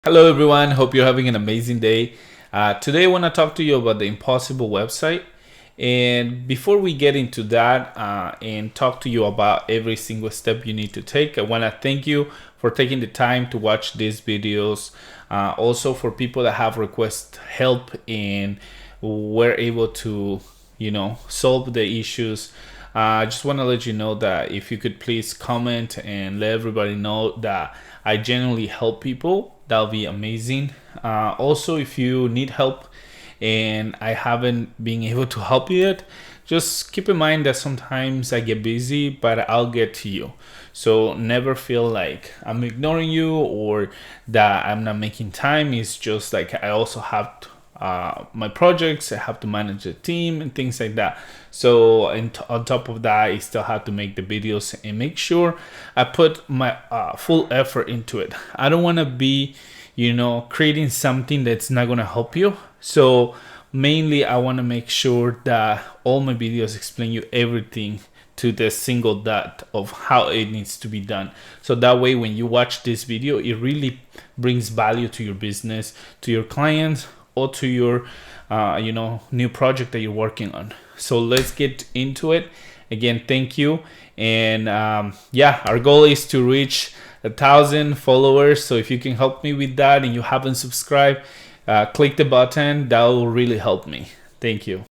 Hello everyone, hope you're having an amazing day. Today I want to talk to you about the Impossible website. And before we get into that and talk to you about every single step you need to take, I want to thank you for taking the time to watch these videos. Also for people that have requested help and were able to, solve the issues. I just want to let you know that if you could please comment and let everybody know that I genuinely help people, that'll be amazing. Also, if you need help and I haven't been able to help you yet, just keep in mind that sometimes I get busy, but I'll get to you. So never feel like I'm ignoring you or that I'm not making time. It's just like I also have my projects, I have to manage a team and things like that. So on top of that, I still have to make the videos and make sure I put my full effort into it. I don't want to be creating something that's not going to help you. So mainly I want to make sure that all my videos explain you everything to the single dot of how it needs to be done. So that way when you watch this video, it really brings value to your business, to your clients, or to your new project that you're working on. So let's get into it. Again, thank you. And our goal is to reach 1,000 followers. So if you can help me with that and you haven't subscribed, click the button. That will really help me. Thank you.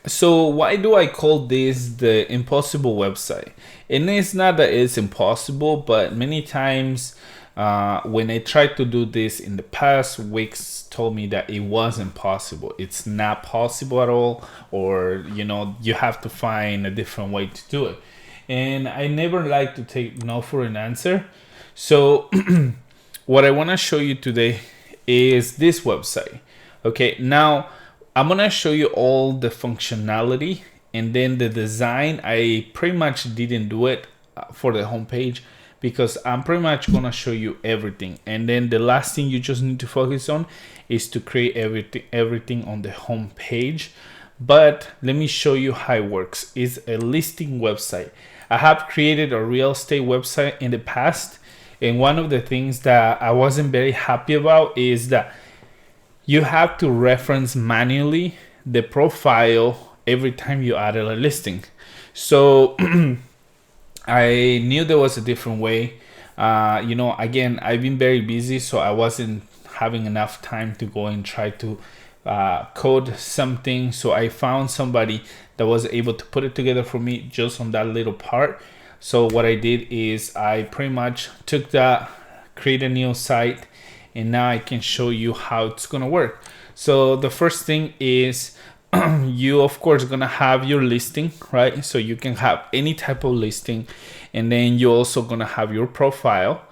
So why do I call this the impossible website? And it's not that it's impossible, but many times when I tried to do this in the past, Wix told me that it wasn't possible. It's not possible at all, or you have to find a different way to do it. And I never like to take no for an answer. So what I want to show you today is this website. Okay, now I'm gonna show you all the functionality, and then the design I pretty much didn't do it for the homepage because I'm pretty much gonna show you everything. And then the last thing you just need to focus on is to create everything on the home page. But let me show you how it works. It's a listing website. I have created a real estate website in the past, and one of the things that I wasn't very happy about is that you have to reference manually the profile every time you added a listing. So I knew there was a different way. Again, I've been very busy, so I wasn't having enough time to go and try to code something. So I found somebody that was able to put it together for me just on that little part. So what I did is I pretty much took that, create a new site, and now I can show you how it's gonna work. So the first thing is you of course gonna have your listing, right? So you can have any type of listing, and then you're also gonna have your profile.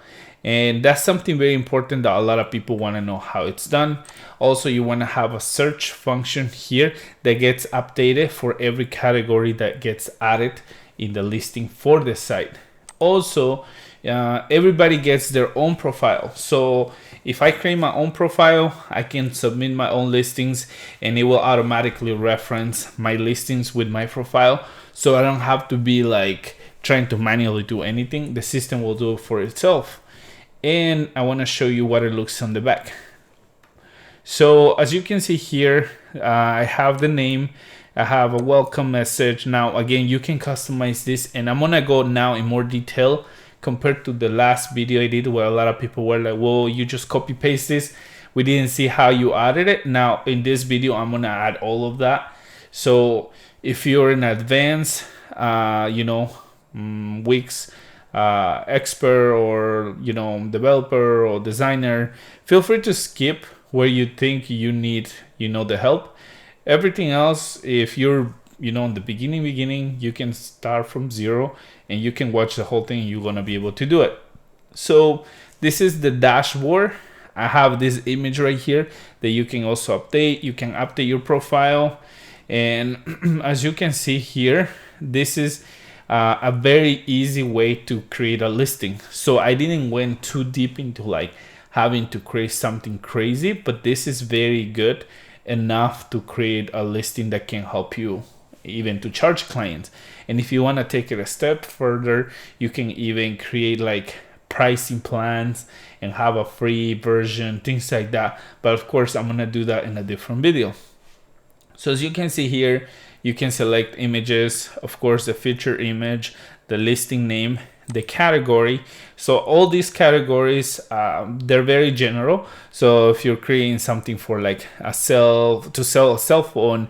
And that's something very important that a lot of people want to know how it's done. Also, you want to have a search function here that gets updated for every category that gets added in the listing for the site. Also, everybody gets their own profile. So if I create my own profile, I can submit my own listings and it will automatically reference my listings with my profile. So I don't have to be like trying to manually do anything. The system will do it for itself. And I want to show you what it looks on the back. So as you can see here, I have the name, I have a welcome message. Now again, you can customize this, and I'm gonna go now in more detail compared to the last video I did where a lot of people were like, well, you just copy paste this, we didn't see how you added it. Now in this video I'm gonna add all of that. So if you're in advanced Wix expert or developer or designer, feel free to skip where you think you need the help. Everything else, if you're in the beginning, you can start from zero and you can watch the whole thing. You're gonna be able to do it. So this is the dashboard. I have this image right here that you can also update. You can update your profile, and as you can see here, this is a very easy way to create a listing. So I didn't went too deep into like having to create something crazy, but this is very good enough to create a listing that can help you even to charge clients. And if you want to take it a step further, you can even create like pricing plans and have a free version, things like that. But of course, I'm gonna do that in a different video. So as you can see here, you can select images, of course, the feature image, the listing name, the category. So all these categories, they're very general. So if you're creating something for like to sell a cell phone,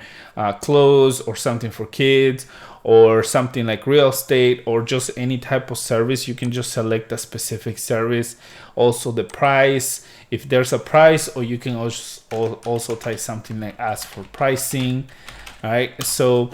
clothes, or something for kids, or something like real estate, or just any type of service, you can just select a specific service. Also the price, if there's a price, or you can also type something like ask for pricing. All right, so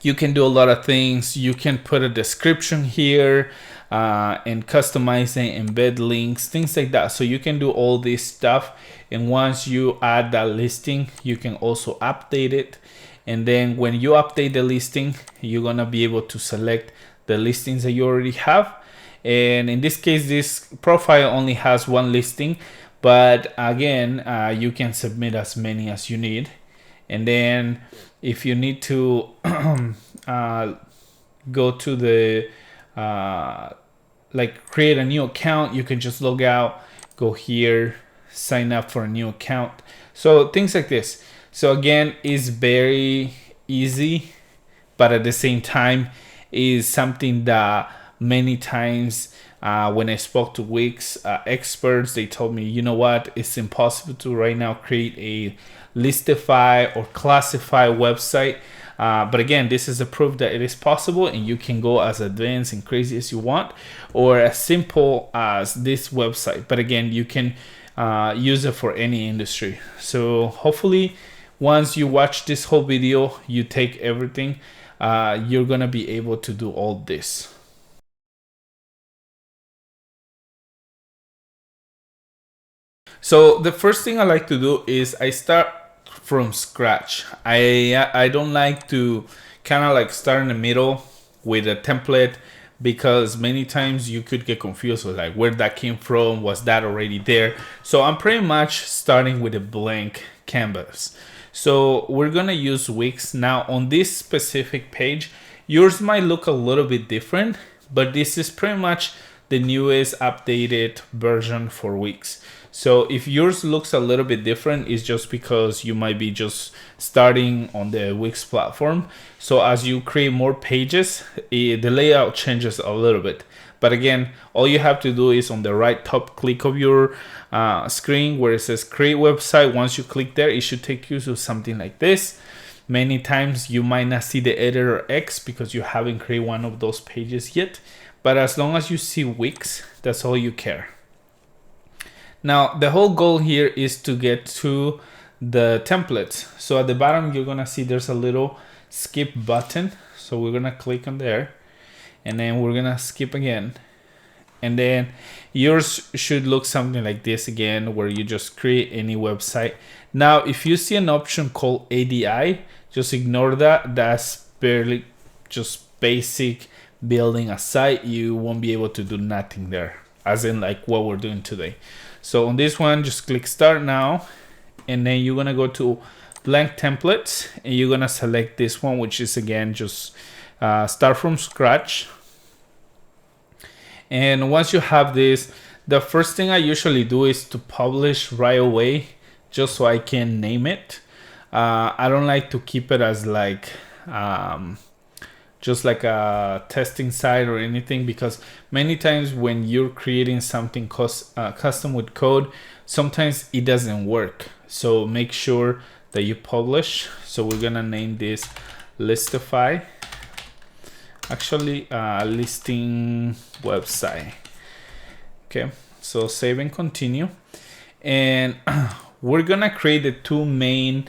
you can do a lot of things. You can put a description here and customize and embed links, things like that. So you can do all this stuff, and once you add that listing, you can also update it. And then when you update the listing, you're gonna be able to select the listings that you already have. And in this case, this profile only has one listing, but again, you can submit as many as you need. And then if you need to go to the like create a new account, you can just log out, go here, sign up for a new account. So things like this. So again, it's very easy, but at the same time is something that many times when I spoke to Wix experts, they told me, you know what, it's impossible to right now create a listify or classify website. But again, this is a proof that it is possible, and you can go as advanced and crazy as you want, or as simple as this website. But again, you can use it for any industry. So hopefully once you watch this whole video, you take everything, you're gonna be able to do all this. So the first thing I like to do is I start from scratch. I don't like to kind of like start in the middle with a template, because many times you could get confused with like where that came from, was that already there? So I'm pretty much starting with a blank canvas. So we're gonna use Wix. Now on this specific page, yours might look a little bit different, but this is pretty much the newest updated version for Wix. So if yours looks a little bit different, it's just because you might be just starting on the Wix platform. So as you create more pages, the layout changes a little bit. But again, all you have to do is on the right top click of your screen where it says create website. Once you click there, it should take you to something like this. Many times you might not see the editor X because you haven't created one of those pages yet. But as long as you see Wix, that's all you care. Now, the whole goal here is to get to the templates. So at the bottom, you're gonna see there's a little skip button. So we're gonna click on there, and then we're gonna skip again. And then yours should look something like this again, where you just create any website. Now, if you see an option called ADI, just ignore that. That's barely just basic building a site. You won't be able to do nothing there, as in like what we're doing today. So on this one, just click start now, and then you're gonna go to blank templates, and you're gonna select this one, which is again just start from scratch. And once you have this, the first thing I usually do is to publish right away, just so I can name it. I don't like to keep it as like just like a testing site or anything, because many times when you're creating something custom with code, sometimes it doesn't work. So make sure that you publish. So we're gonna name this Listify, actually listing website. Okay, so save and continue, and we're gonna create the two main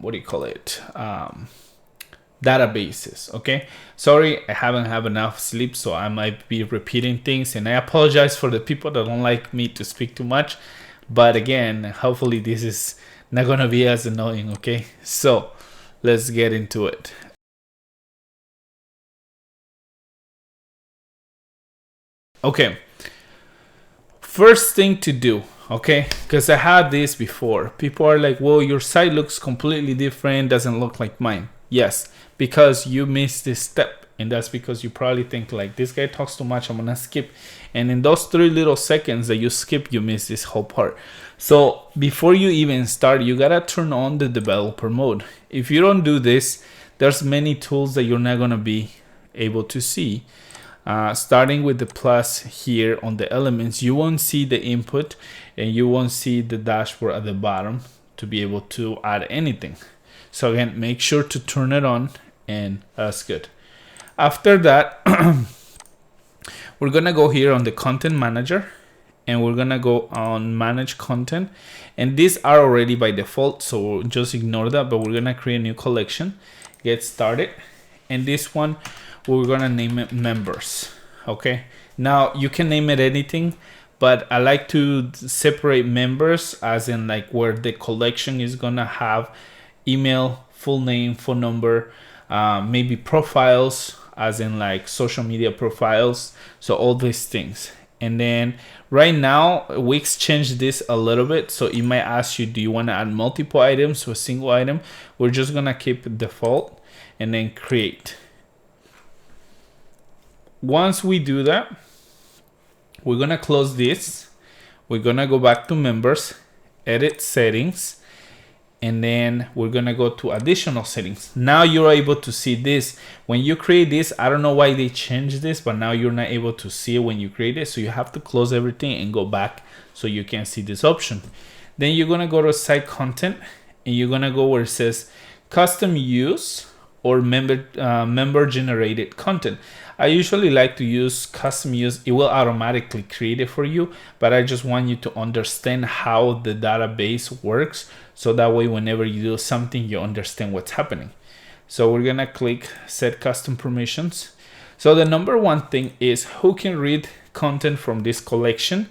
what do you call it, databases. Okay, sorry, I haven't had enough sleep, so I might be repeating things, and I apologize for the people that don't like me to speak too much, but again, hopefully this is not gonna be as annoying. Okay, so let's get into it. Okay, first thing to do, okay, because I had this before. People are like, well, your site looks completely different, doesn't look like mine. Yes, because you missed this step And that's because you probably think like, this guy talks too much, I'm gonna skip. And in those 3 little seconds that you skip, you miss this whole part. So before you even start, you gotta turn on the developer mode. If you don't do this, there's many tools that you're not gonna be able to see. Starting with the plus here on the elements, you won't see the input and you won't see the dashboard at the bottom to be able to add anything. So again, make sure to turn it on, and that's good. After that, we're gonna go here on the content manager, and we're gonna go on manage content, and these are already by default, so just ignore that. But we're gonna create a new collection, get started, and this one we're gonna name it members. Okay, now you can name it anything, but I like to separate members as in like where the collection is gonna have email, full name, phone number, maybe profiles as in like social media profiles, so all these things. And then right now Wix changed this a little bit, so it might ask you, do you want to add multiple items to a single item? We're just gonna keep default and then create. Once we do that, we're gonna close this, we're gonna go back to members, edit settings, and then we're gonna go to additional settings. Now you're able to see this. When you create this, I don't know why they changed this, but now you're not able to see it when you create it. So you have to close everything and go back so you can see this option. Then you're gonna go to site content, and you're gonna go where it says custom use or member generated content. I usually like to use custom use. It will automatically create it for you, but I just want you to understand how the database works, so that way whenever you do something, you understand what's happening. So we're gonna click set custom permissions. So the number one thing is who can read content from this collection.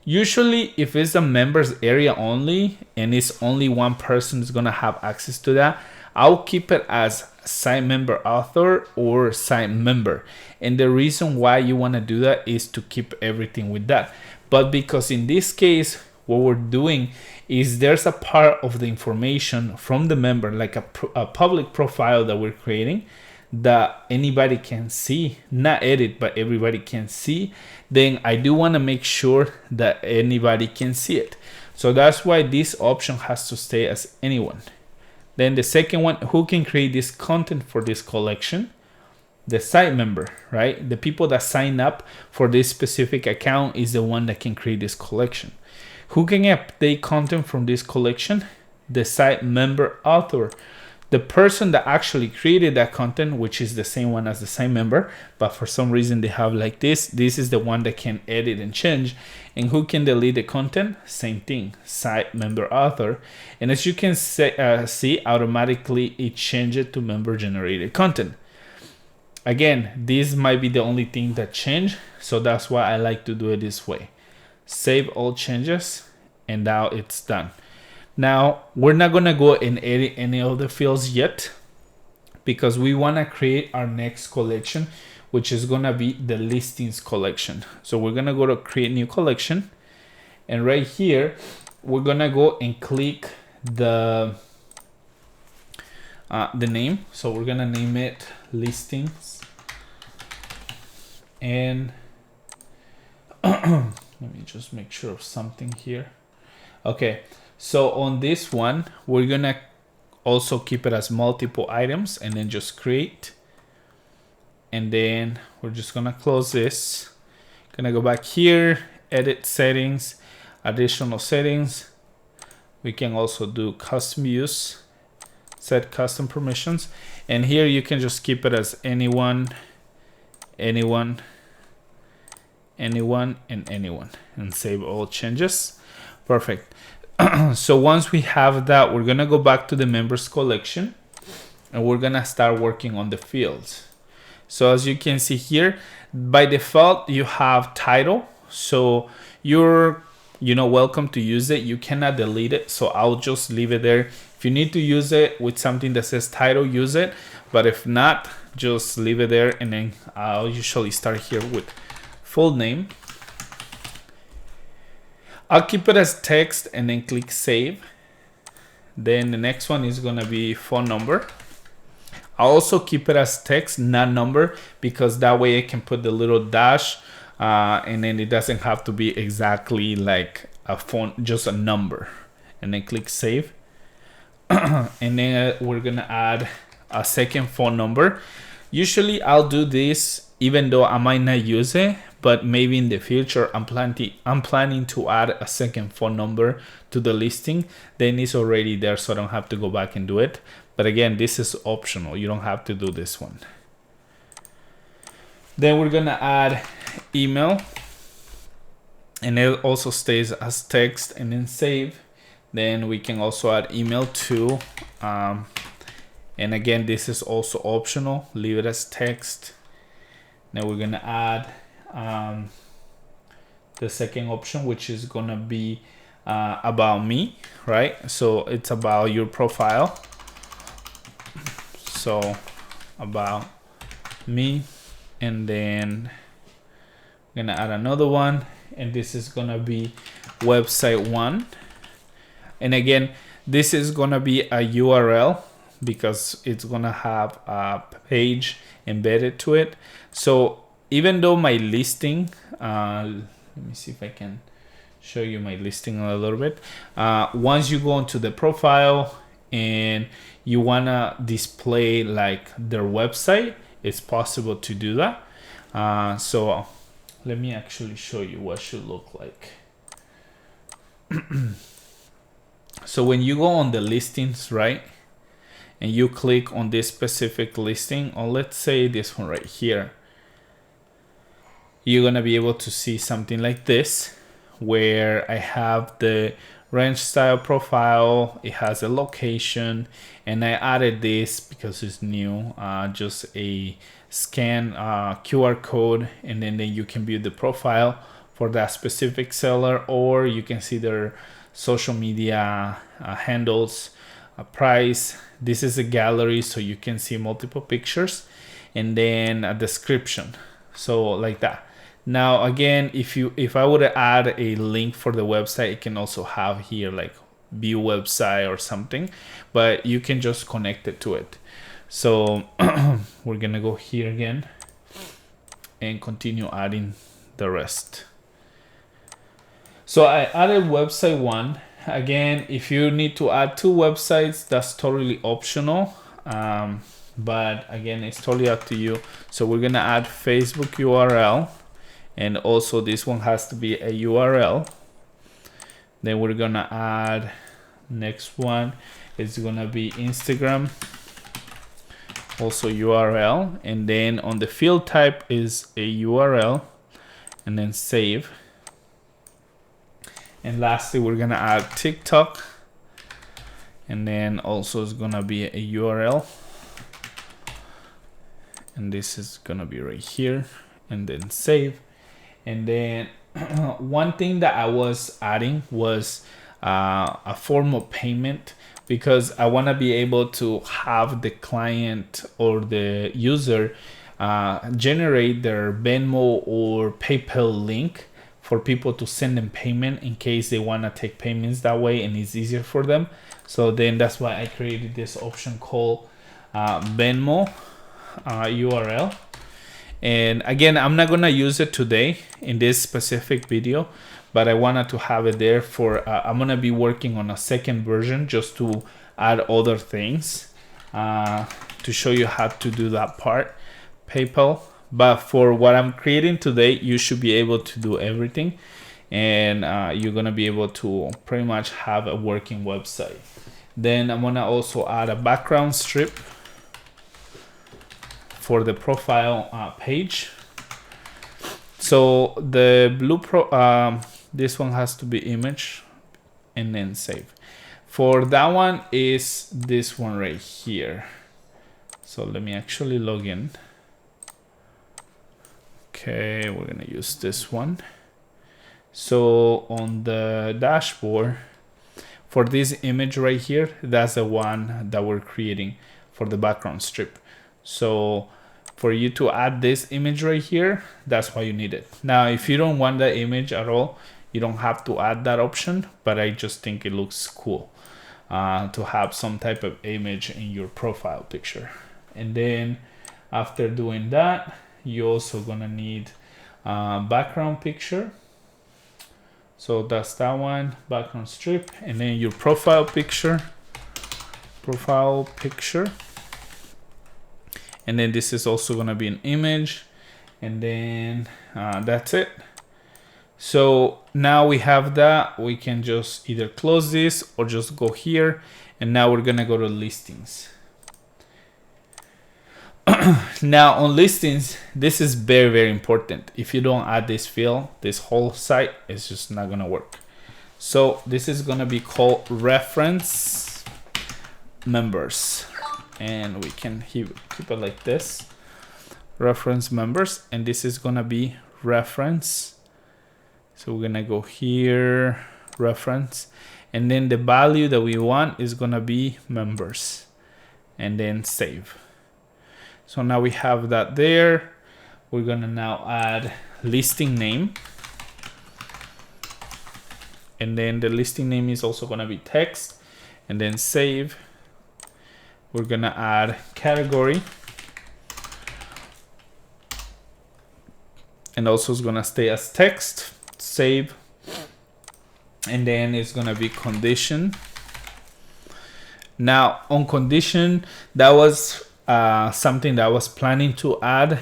Usually if it's a members area only and it's only one person is gonna have access to that, I'll keep it as site member author or site member. And the reason why you want to do that is to keep everything with that. But because in this case, what we're doing is there's a part of the information from the member, like a public profile that we're creating, that anybody can see, not edit, but everybody can see. Then I do want to make sure that anybody can see it. So that's why this option has to stay as anyone. Then the second one, who can create this content for this collection? The site member, right? The people that sign up for this specific account is the one that can create this collection. Who can update content from this collection? The site member author. The person that actually created that content, which is the same one as the site member, but for some reason they have like this is the one that can edit and change. And who can delete the content? Same thing, site member author. And as you can see, automatically it changes to member generated content. Again, this might be the only thing that changed, so that's why I like to do it this way. Save all changes, and now it's done. Now, we're not gonna go and edit any of the fields yet, because we wanna create our next collection, which is gonna be the listings collection. So we're gonna go to create new collection, and right here, we're gonna go and click the name. So we're gonna name it listings, and let me just make sure of something here. Okay. So on this one, we're gonna also keep it as multiple items and then just create. And then we're just gonna close this. Gonna go back here, edit settings, additional settings. We can also do custom use, set custom permissions. And here you can just keep it as anyone, anyone, anyone, and anyone, and save all changes. Perfect. So once we have that, we're gonna go back to the members collection and we're gonna start working on the fields. So as you can see here, by default you have title, so you're welcome to use it. You cannot delete it, so I'll just leave it there. If you need to use it with something that says title, use it, but if not, just leave it there. And then I'll usually start here with full name. I'll keep it as text and then click save. Then the next one is gonna be phone number. I'll also keep it as text, not number, because that way I can put the little dash and then it doesn't have to be exactly like a font, just a number. And then click save. And then we're gonna add a second phone number. Usually I'll do this even though I might not use it, but maybe in the future I'm planning to add a second phone number to the listing. Then it's already there, so I don't have to go back and do it. But again, this is optional. You don't have to do this one. Then we're gonna add email, and it also stays as text, and then save. Then we can also add email too. And again, this is also optional. Leave it as text. Now we're gonna add the second option, which is gonna be about me, right? So it's about your profile. So about me, and then I'm gonna add another one, and this is gonna be website 1. And again, this is gonna be a URL because it's gonna have a page embedded to it. So even though my listing, let me see if I can show you my listing a little bit. Once you go into the profile and you wanna display like their website, it's possible to do that. So let me actually show you what it should look like. So when you go on the listings, right, and you click on this specific listing, or let's say this one right here, you're gonna be able to see something like this, where I have the ranch style profile, it has a location, and I added this because it's new, just a scan QR code, and then you can view the profile for that specific seller, or you can see their social media handles, price. This is a gallery, so you can see multiple pictures, and then a description, so like that. Now again, if I would add a link for the website, it can also have here like view website or something, but you can just connect it to it. So we're gonna go here again and continue adding the rest. So I added website 1. Again, if you need to add 2 websites, that's totally optional. But again, it's totally up to you. So we're gonna add Facebook URL, and also this one has to be a URL. Then we're gonna add, next one is gonna be Instagram, also URL, and then on the field type is a URL, and then save. And lastly, we're gonna add TikTok, and then also is gonna be a URL, and this is gonna be right here, and then save. And then one thing that I was adding was a form of payment, because I want to be able to have the client or the user generate their Venmo or PayPal link for people to send them payment in case they want to take payments that way, and it's easier for them. So then that's why I created this option called Venmo URL. And again, I'm not gonna use it today in this specific video, but I wanted to have it there for I'm gonna be working on a second version just to add other things to show you how to do that part, PayPal. But for what I'm creating today, you should be able to do everything, and you're gonna be able to pretty much have a working website. Then I'm gonna also add a background strip for the profile page. So the blue this one has to be image, and then save. For that one is this one right here. So let me actually log in. Okay, we're gonna use this one. So on the dashboard, for this image right here, that's the one that we're creating for the background strip. So for you to add this image right here, that's why you need it. Now, if you don't want that image at all, you don't have to add that option, but I just think it looks cool to have some type of image in your profile picture. And then after doing that, you're also gonna need background picture. So that's that one, background strip, and then your profile picture. And then this is also gonna be an image, and then that's it. So now we have that. We can just either close this or just go here, and now we're gonna go to listings. Now on listings, this is very, very important. If you don't add this field, this whole site is just not gonna work. So this is gonna be called reference members, and we can keep it like this, reference members, and this is gonna be reference. So we're gonna go here, reference, and then the value that we want is gonna be members, and then save. So now we have that there. We're gonna now add listing name, and then the listing name is also gonna be text, and then save. We're gonna add category, and also it's gonna stay as text, save. And then it's gonna be condition. Now on condition, that was something that I was planning to add.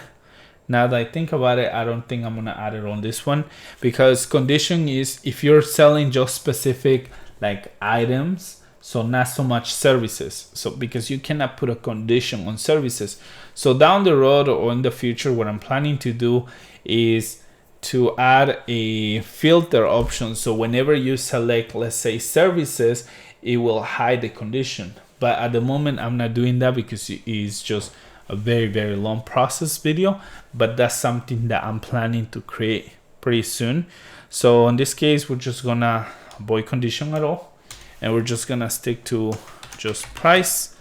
Now that I think about it, I don't think I'm gonna add it on this one, because condition is if you're selling just specific like items, so not so much services. So because you cannot put a condition on services. So down the road or in the future, what I'm planning to do is to add a filter option. So whenever you select, let's say services, it will hide the condition. But at the moment, I'm not doing that because it is just a very, very long process video. But that's something that I'm planning to create pretty soon. So in this case, we're just gonna avoid condition at all, and we're just gonna stick to just price.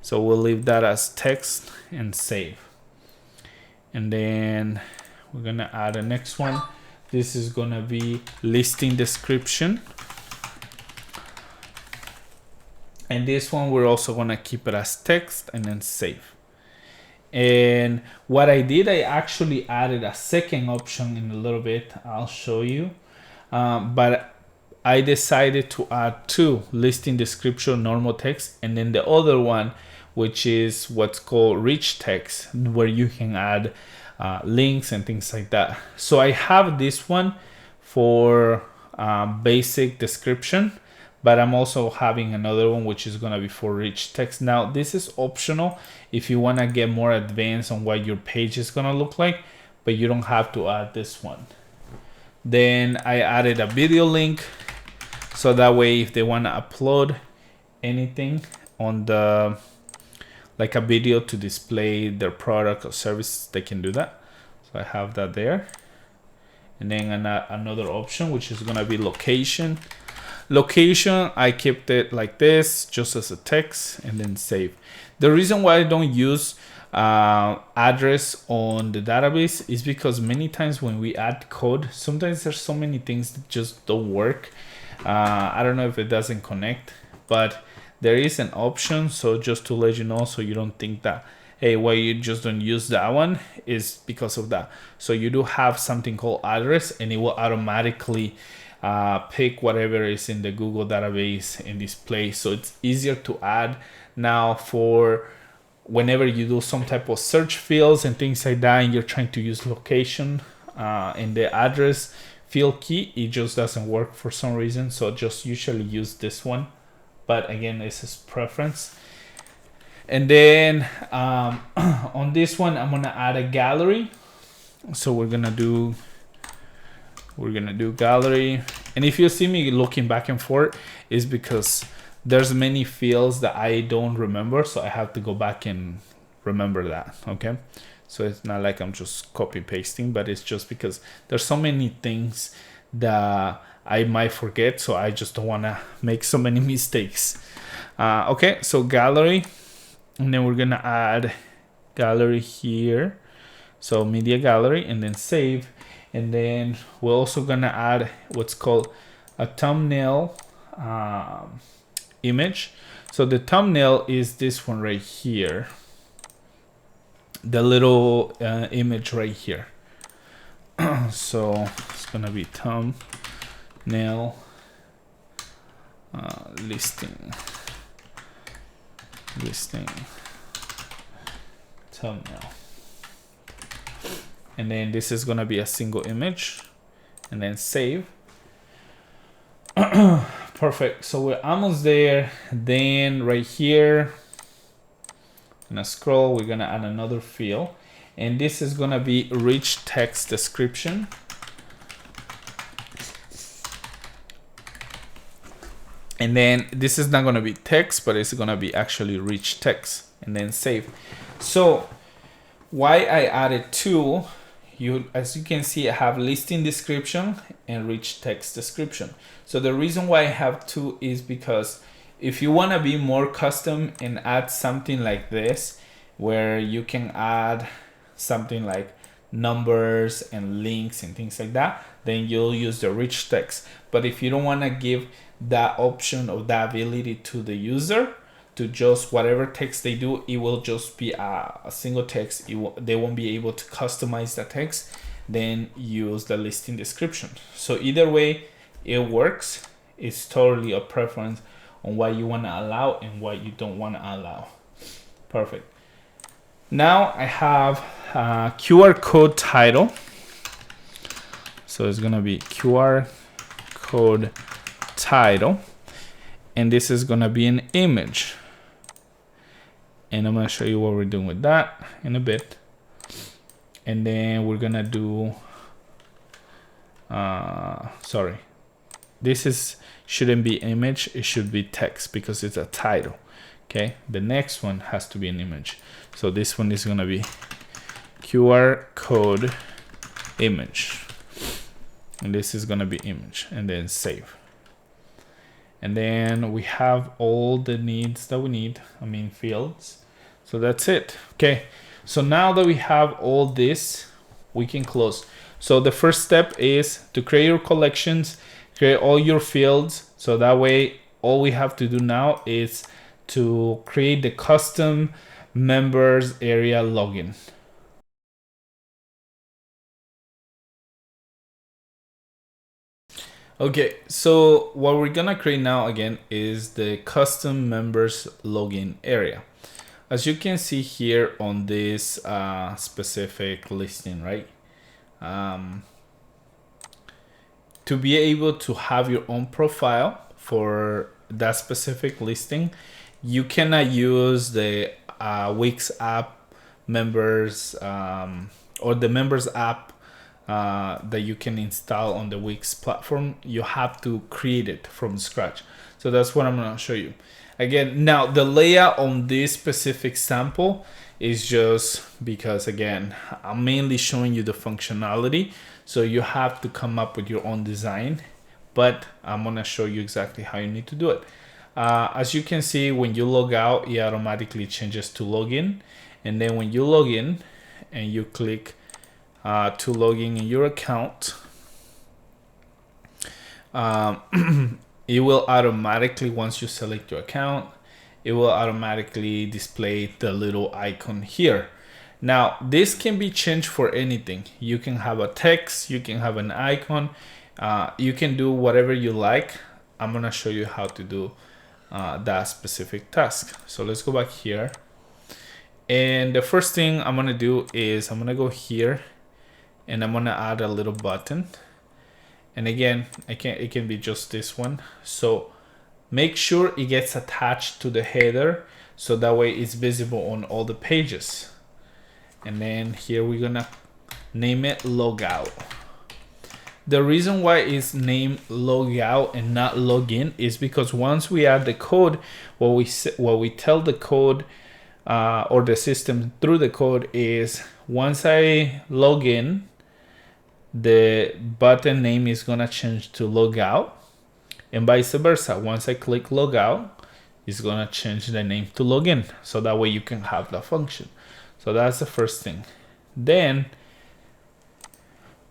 So we'll leave that as text and save. And then we're gonna add the next one. This is gonna be listing description. And this one, we're also gonna keep it as text and then save. And what I did, I actually added a second option in a little bit. I'll show you. But I decided to add two: listing description, normal text, and then the other one, which is what's called rich text, where you can add links and things like that. So I have this one for basic description, but I'm also having another one which is gonna be for rich text. Now this is optional if you wanna get more advanced on what your page is gonna look like, but you don't have to add this one. Then I added a video link, so that way if they wanna upload anything on the, like a video to display their product or service, they can do that. So I have that there. And then another option, which is gonna be location. Location, I kept it like this, just as a text, and then save. The reason why I don't use address on the database is because many times when we add code, sometimes there's so many things that just don't work. I don't know if it doesn't connect, but there is an option. So just to let you know, so you don't think that, hey, why you just don't use that one, is because of that. So you do have something called address, and it will automatically pick whatever is in the Google database and display. So it's easier to add. Now for whenever you do some type of search fields and things like that, and you're trying to use location in the address field key, it just doesn't work for some reason. So just usually use this one, but again, this is preference. And then on this one, I'm gonna add a gallery. So we're gonna do gallery. And if you see me looking back and forth, is because there's many fields that I don't remember, so I have to go back and remember that. Okay, so it's not like I'm just copy pasting, but it's just because there's so many things that I might forget, so I just don't want to make so many mistakes. Okay, so gallery, and then we're gonna add gallery here, so media gallery, and then save. And then we're also gonna add what's called a thumbnail image. So the thumbnail is this one right here. the little image right here. So it's gonna be thumbnail listing thumbnail, and then this is gonna be a single image, and then save. Perfect. So we're almost there. Then right here, I'm gonna scroll. We're gonna add another field, and this is gonna be rich text description. And then this is not gonna be text, but it's gonna be actually rich text, and then save. So why I added two, as you can see, I have listing description and rich text description. So the reason why I have two is because if you want to be more custom and add something like this, where you can add something like numbers and links and things like that, then you'll use the rich text. But if you don't want to give that option or that ability to the user to just whatever text they do, it will just be a single text. They won't be able to customize the text. Then use the listing description. So either way it works. It's totally a preference on what you want to allow and what you don't want to allow. Perfect. Now I have QR code title. So it's gonna be QR code title, and this is gonna be an image. And I'm gonna show you what we're doing with that in a bit. And then we're gonna do, sorry, this shouldn't be image, it should be text because it's a title. Okay, the next one has to be an image. So this one is gonna be QR code image, and this is gonna be image, and then save. And then we have all the needs that we need, fields. So that's it. Okay, so now that we have all this, we can close. So the first step is to create your collections, create all your fields. So that way, all we have to do now is to create the custom members area login. Okay, so what we're gonna create now again is the custom members login area. As you can see here on this specific listing, right? To be able to have your own profile for that specific listing, you cannot use the Wix app members or the members app that you can install on the Wix platform. You have to create it from scratch. So that's what I'm gonna show you. Again, now the layout on this specific sample is just because, again, I'm mainly showing you the functionality. So you have to come up with your own design, but I'm gonna show you exactly how you need to do it. As you can see, when you log out, it automatically changes to login. And then when you log in and you click to log in your account, it will automatically, once you select your account, it will automatically display the little icon here. Now this can be changed for anything. You can have a text, you can have an icon, you can do whatever you like. I'm gonna show you how to do that specific task. So let's go back here, and the first thing I'm gonna do is I'm gonna go here and I'm gonna add a little button. And again, it can be just this one. So make sure it gets attached to the header so that way it's visible on all the pages. And then here we're gonna name it logout. The reason why it's named logout and not login is because once we add the code, what we tell the code or the system through the code is, once I log in, the button name is gonna change to logout, and vice versa. Once I click logout, it's gonna change the name to login, so that way you can have the function. So that's the first thing. Then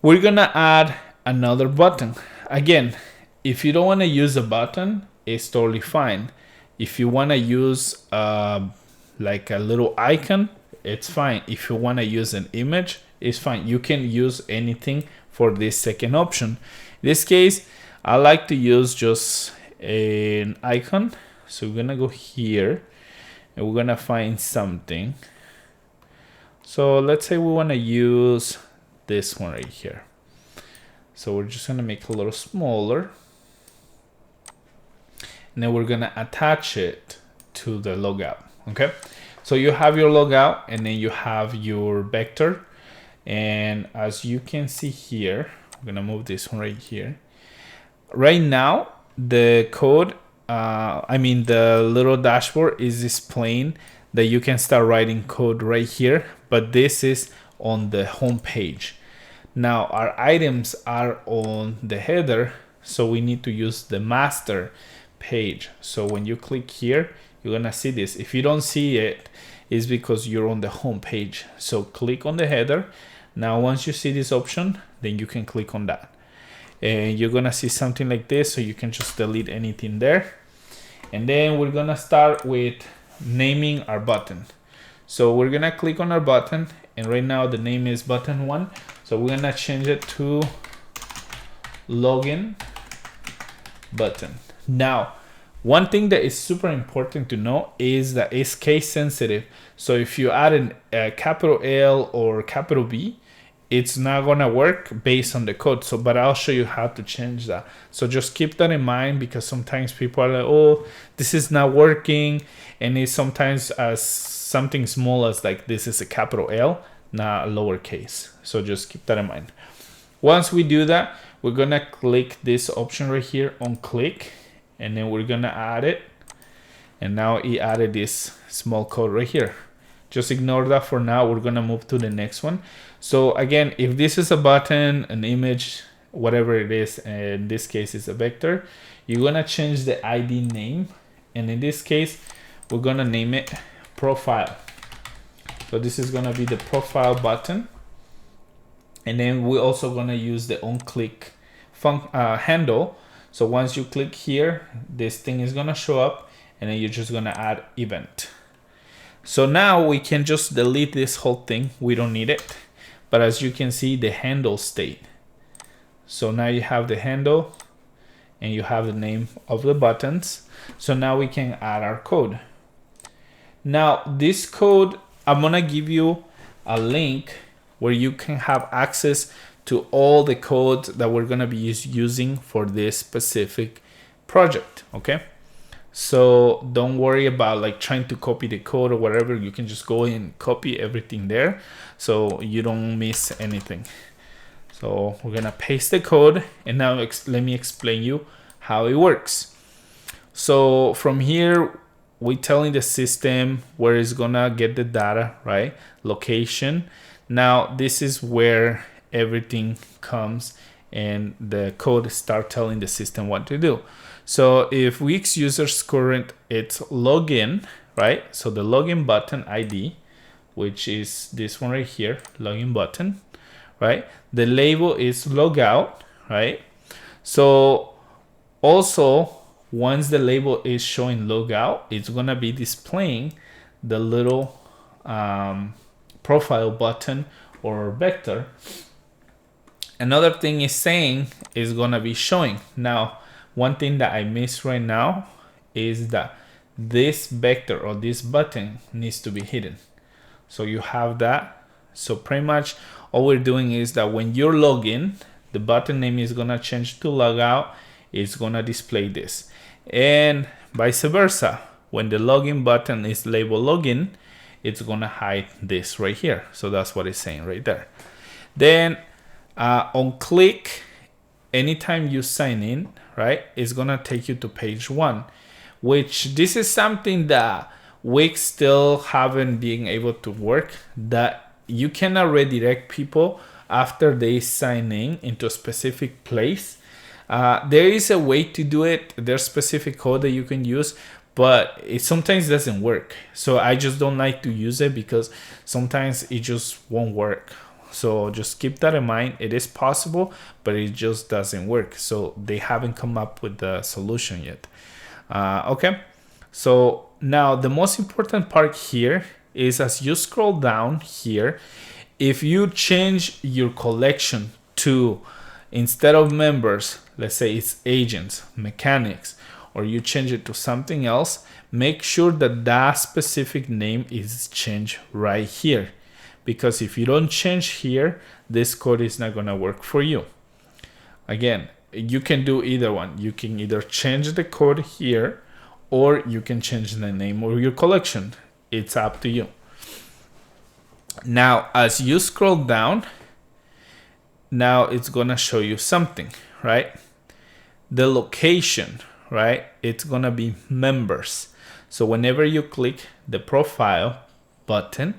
we're gonna add another button. Again, if you don't want to use a button, it's totally fine. If you want to use like a little icon, it's fine. If you want to use an image, it's fine. You can use anything for this second option. In this case, I like to use just an icon. So we're gonna go here and we're gonna find something. So let's say we want to use this one right here. So we're just gonna make it a little smaller. And then we're gonna attach it to the logout, okay? So you have your logout and then you have your vector. And as you can see here, I'm gonna move this one right here. Right now, the code, the little dashboard is displaying that you can start writing code right here, but this is on the home page. Now our items are on the header, so we need to use the master page. So when you click here, you're gonna see this. If you don't see it, it's because you're on the home page. So click on the header. Now once you see this option, then you can click on that. And you're gonna see something like this, so you can just delete anything there. And then we're gonna start with naming our button. So we're gonna click on our button, and right now the name is button 1. So we're gonna change it to login button. Now, one thing that is super important to know is that it's case sensitive. So if you add a capital L or capital B, it's not gonna work based on the code. So, but I'll show you how to change that. So just keep that in mind, because sometimes people are like, oh, this is not working. And it's sometimes as something small as like, this is a capital L, not a lowercase. So just keep that in mind. Once we do that, we're gonna click this option right here on click, and then we're gonna add it. And now it added this small code right here. Just ignore that for now. We're gonna move to the next one. So again, if this is a button, an image, whatever it is, in this case is a vector, you're gonna change the ID name. And in this case, we're gonna name it profile. So this is gonna be the profile button. And then we're also gonna use the on-click handle. So once you click here, this thing is gonna show up, and then you're just gonna add event. So now we can just delete this whole thing. We don't need it. But as you can see, the handle stayed. So now you have the handle and you have the name of the buttons. So now we can add our code. Now this code, I'm gonna give you a link where you can have access to all the code that we're gonna be using for this specific project, okay? So don't worry about like trying to copy the code or whatever. You can just go and copy everything there so you don't miss anything. So we're gonna paste the code, and now let me explain you how it works. So from here, we're telling the system where it's gonna get the data, right? Location. Now this is where everything comes, and the code start telling the system what to do. So if Wix user's current, it's login, right? So the login button ID, which is this one right here, login button, right? The label is logout, right? So also, once the label is showing logout, it's gonna be displaying the little profile button or vector. Another thing is saying is gonna be showing. Now, one thing that I missed right now is that this vector or this button needs to be hidden. So you have that. So pretty much all we're doing is that when you're login, the button name is gonna change to logout. It's gonna display this, and vice versa. When the login button is labeled login, it's gonna hide this right here. So that's what it's saying right there. Then on click, anytime you sign in, right, it's gonna take you to page 1, which this is something that Wix still haven't been able to work, that you cannot redirect people after they sign in into a specific place. There is a way to do it. There's specific code that you can use, but it sometimes doesn't work. So I just don't like to use it because sometimes it just won't work. So just keep that in mind. It is possible, but it just doesn't work. So they haven't come up with the solution yet. Okay, so now the most important part here is as you scroll down here, if you change your collection to, instead of members, let's say it's agents, mechanics, or you change it to something else, make sure that that specific name is changed right here. Because if you don't change here, this code is not gonna work for you. Again, you can do either one. You can either change the code here, or you can change the name of your collection. It's up to you. Now, as you scroll down, now it's gonna show you something, right? The location, right? It's gonna be members. So whenever you click the profile button,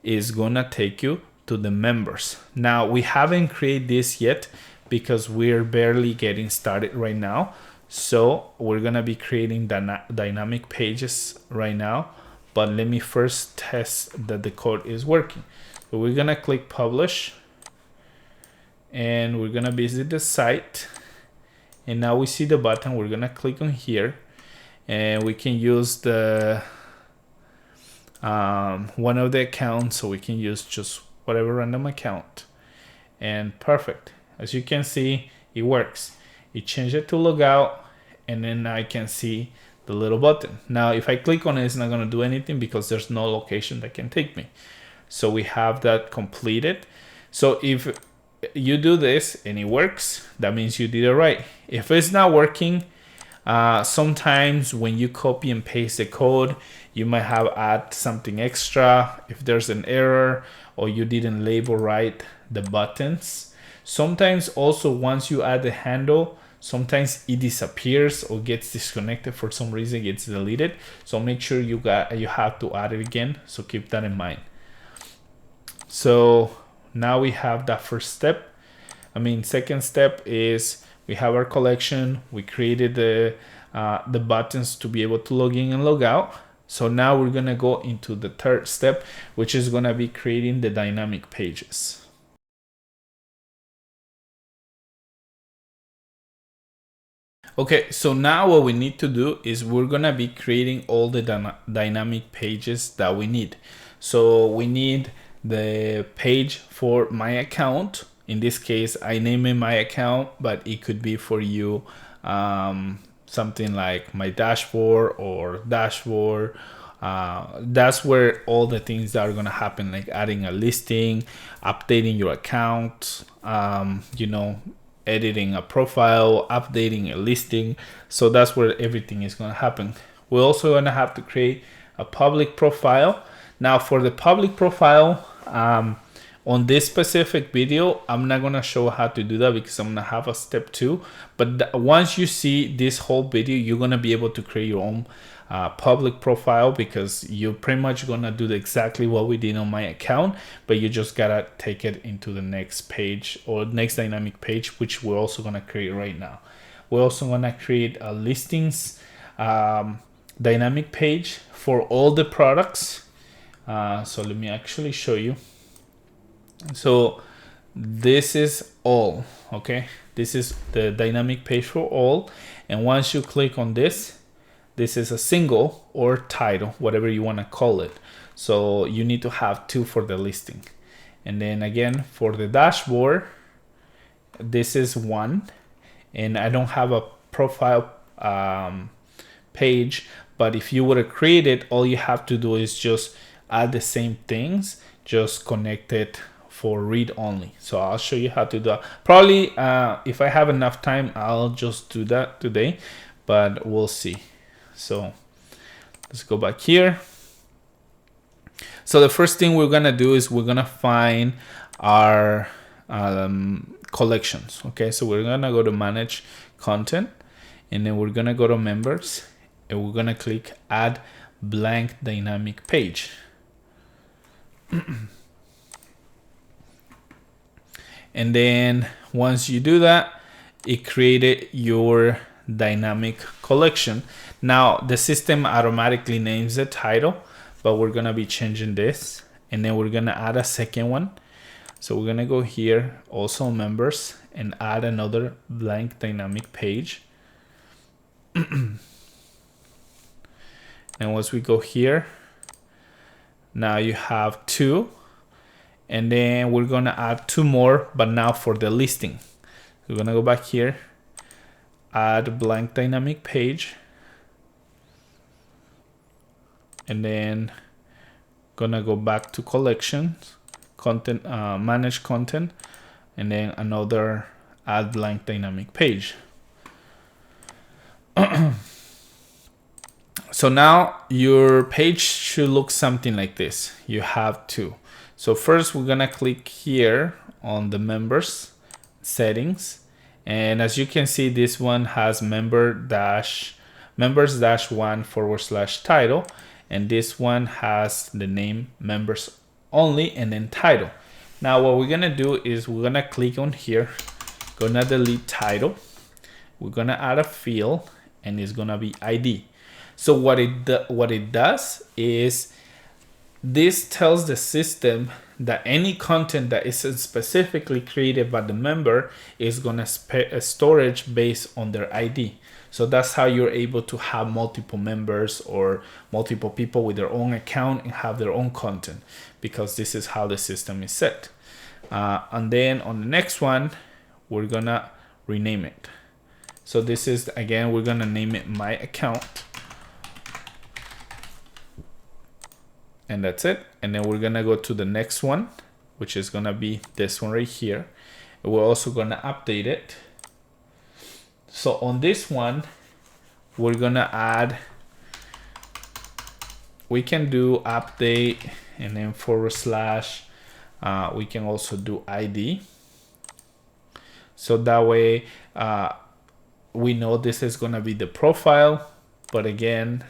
is gonna take you to the members. Now, we haven't created this yet because we're barely getting started right now. So we're gonna be creating dynamic pages right now, but let me first test that the code is working. So we're gonna click publish, and we're gonna visit the site, and now we see the button. We're gonna click on here, and we can use the one of the accounts, so we can use just whatever random account, and perfect. As you can see, it works. It changed it to logout, and then I can see the little button. Now, if I click on it, it's not gonna do anything because there's no location that can take me. So we have that completed. So if you do this and it works, that means you did it right. If it's not working, sometimes when you copy and paste the code, you might have add something extra if there's an error, or you didn't label right the buttons. Sometimes also once you add the handle, sometimes it disappears or gets disconnected for some reason, gets deleted. So make sure you have to add it again. So keep that in mind. So now we have that first step. Second step is we have our collection. We created the buttons to be able to log in and log out. So now we're gonna go into the third step, which is gonna be creating the dynamic pages. Okay, so now what we need to do is we're gonna be creating all the dynamic pages that we need. So we need the page for my account. In this case, I name it my account, but it could be for you something like my dashboard or dashboard. That's where all the things that are gonna happen, like adding a listing, updating your account, editing a profile, updating a listing. So that's where everything is gonna happen. We're also gonna have to create a public profile. Now for the public profile, on this specific video, I'm not gonna show how to do that because I'm gonna have a step 2. But once you see this whole video, you're gonna be able to create your own public profile, because you're pretty much gonna do exactly what we did on my account, but you just gotta take it into the next page or next dynamic page, which we're also gonna create right now. We're also gonna create a listings dynamic page for all the products. So let me actually show you. So this is all, okay? This is the dynamic page for all. And once you click on this is a single or title, whatever you want to call it. So you need to have 2 for the listing. And then again, for the dashboard, this is 1. And I don't have a profile page, but if you would have created, all you have to do is just add the same things, just connect it for read only. So I'll show you how to do that. Probably if I have enough time, I'll just do that today, but we'll see. So let's go back here. So the first thing we're gonna do is we're gonna find our collections. Okay, so we're gonna go to manage content, and then we're gonna go to members, and we're gonna click add blank dynamic page. And then once you do that, it created your dynamic collection. Now the system automatically names the title, but we're gonna be changing this, and then we're gonna add a second one. So we're gonna go here, also members, and add another blank dynamic page. And once we go here, Now you have 2, and then we're gonna add 2 more, but now for the listing. We're gonna go back here, add blank dynamic page, and then gonna go back to collections, content, manage content, and then another add blank dynamic page. So now your page should look something like this. You have 2. So first we're gonna click here on the members settings, and as you can see, this one has members-1/title, and this one has the name members only and then title. Now what we're gonna do is we're gonna click on here, gonna delete title, we're gonna add a field, and it's gonna be ID. So what it does is this tells the system that any content that is specifically created by the member is gonna storage based on their ID. So that's how you're able to have multiple members or multiple people with their own account and have their own content, because this is how the system is set. And then on the next one, we're gonna rename it. So this is, again, we're gonna name it my account. And that's it. And then we're gonna go to the next one, which is gonna be this one right here. And we're also gonna update it. So on this one, we're gonna add, we can do update and then / we can also do ID. So that way we know this is gonna be the profile, but again,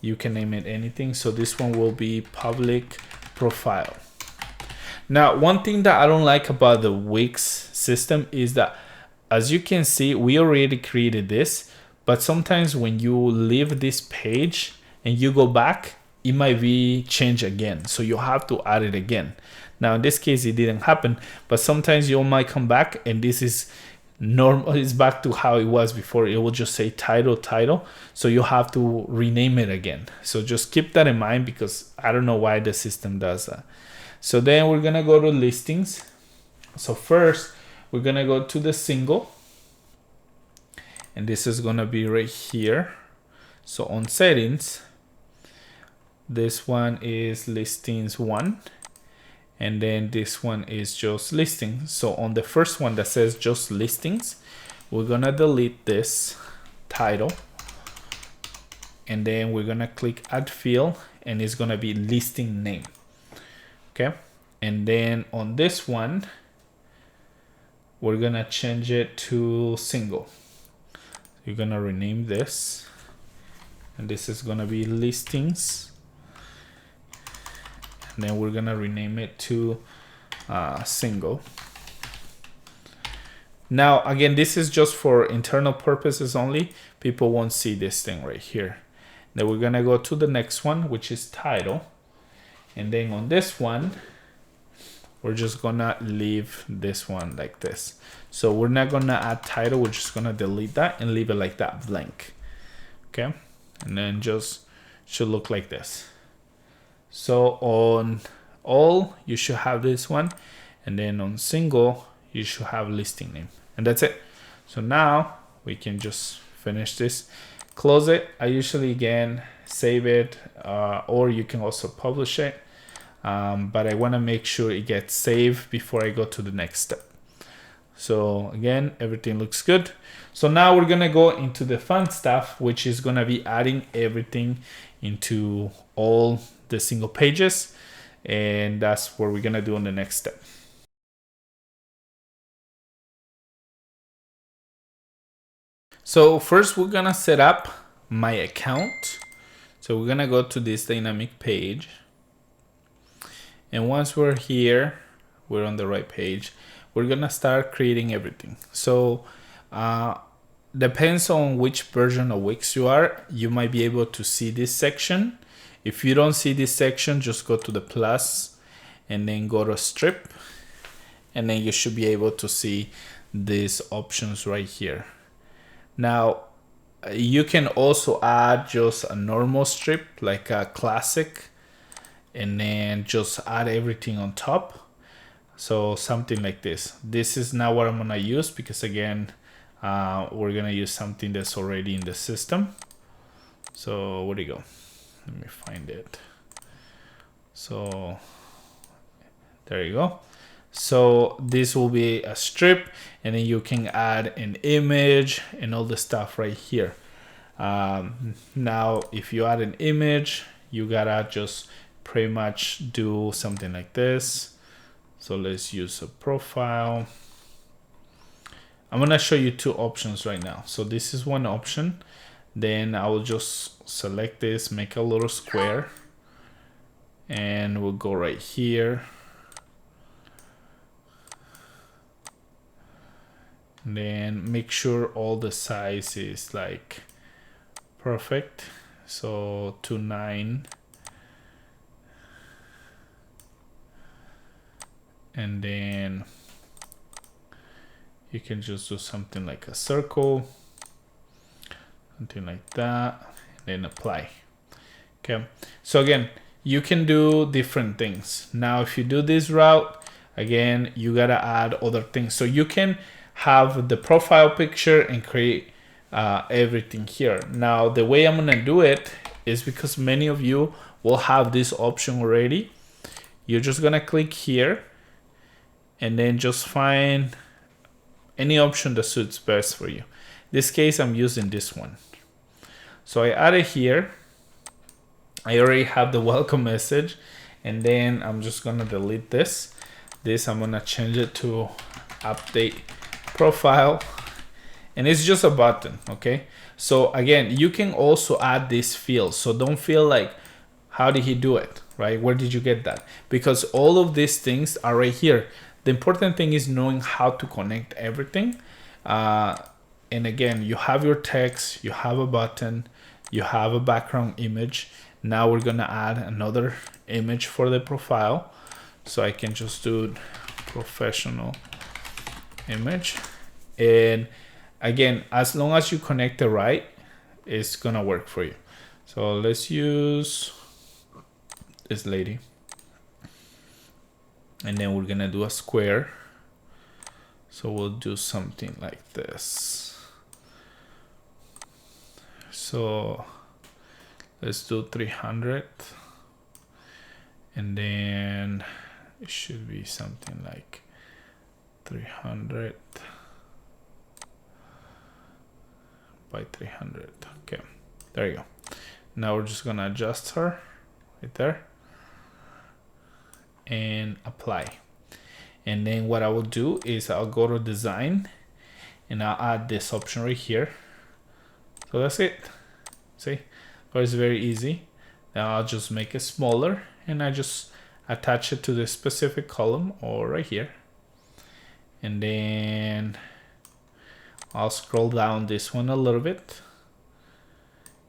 you can name it anything. So this one will be public profile. Now, one thing that I don't like about the Wix system is that, as you can see, we already created this, but sometimes when you leave this page and you go back, it might be changed again. So you have to add it again. Now, in this case, it didn't happen, but sometimes you might come back and this is normal, it's back to how it was before. It will just say title, so you have to rename it again. So just keep that in mind, because I don't know why the system does that. So then we're gonna go to listings. So first we're gonna go to the single, and this is gonna be right here. So on settings, this one is listings 1, and then this one is just listings. So on the first one that says just listings, we're gonna delete this title, and then we're gonna click add field, and it's gonna be listing name. Okay, and then on this one, we're gonna change it to single. You're gonna rename this, and this is gonna be listings, and then we're gonna rename it to single. Now again, this is just for internal purposes only. People won't see this thing right here. Then we're gonna go to the next one, which is title, and then on this one, we're just gonna leave this one like this. So we're not gonna add title, we're just gonna delete that and leave it like that, blank. Okay, and then just should look like this. So on all, you should have this one, and then on single, you should have listing name, and that's it. So now we can just finish this, close it. I usually, again, save it, or you can also publish it, but I want to make sure it gets saved before I go to the next step. So again, everything looks good. So now we're gonna go into the fun stuff, which is gonna be adding everything into all the single pages, and that's what we're gonna do on the next step. So first we're gonna set up my account. So we're gonna go to this dynamic page, and once we're here, we're on the right page. We're gonna start creating everything. So depends on which version of Wix you are, you might be able to see this section. If you don't see this section, just go to the plus and then go to strip, and then you should be able to see these options right here. Now you can also add just a normal strip, like a classic, and then just add everything on top. So something like this. This is not what I'm gonna use because again, we're gonna use something that's already in the system. So where'd it go? Let me find it. So there you go. So this will be a strip, and then you can add an image and all the stuff right here. Now, if you add an image, you gotta just pretty much do something like this. So let's use a profile. I'm gonna show you two options right now. So this is one option. Then I will just select this, make a little square, and we'll go right here. And then make sure all the size is like perfect. So 2:9. And then you can just do something like a circle, something like that, and then apply. Okay, so again, you can do different things. Now, if you do this route, again, you gotta add other things. So you can have the profile picture and create everything here. Now, the way I'm gonna do it is because many of you will have this option already. You're just gonna click here and then just find any option that suits best for you. In this case, I'm using this one. So I added here. I already have the welcome message, and then I'm just gonna delete this. I'm gonna change it to update profile, and it's just a button, okay? So again, you can also add this field. So don't feel like, how did he do it, right? Where did you get that? Because all of these things are right here. The important thing is knowing how to connect everything. And again, you have your text, you have a button, you have a background image. Now we're gonna add another image for the profile. So I can just do professional image. And again, as long as you connect it right, it's gonna work for you. So let's use this lady. And then we're gonna do a square. So we'll do something like this. So let's do 300. And then it should be something like 300 by 300. Okay, there you go. Now we're just gonna adjust her right there and apply. And then what I will do is I'll go to design and I'll add this option right here. So that's it. See, but it's very easy. Now I'll just make it smaller and I just attach it to the specific column or right here. And then I'll scroll down this one a little bit.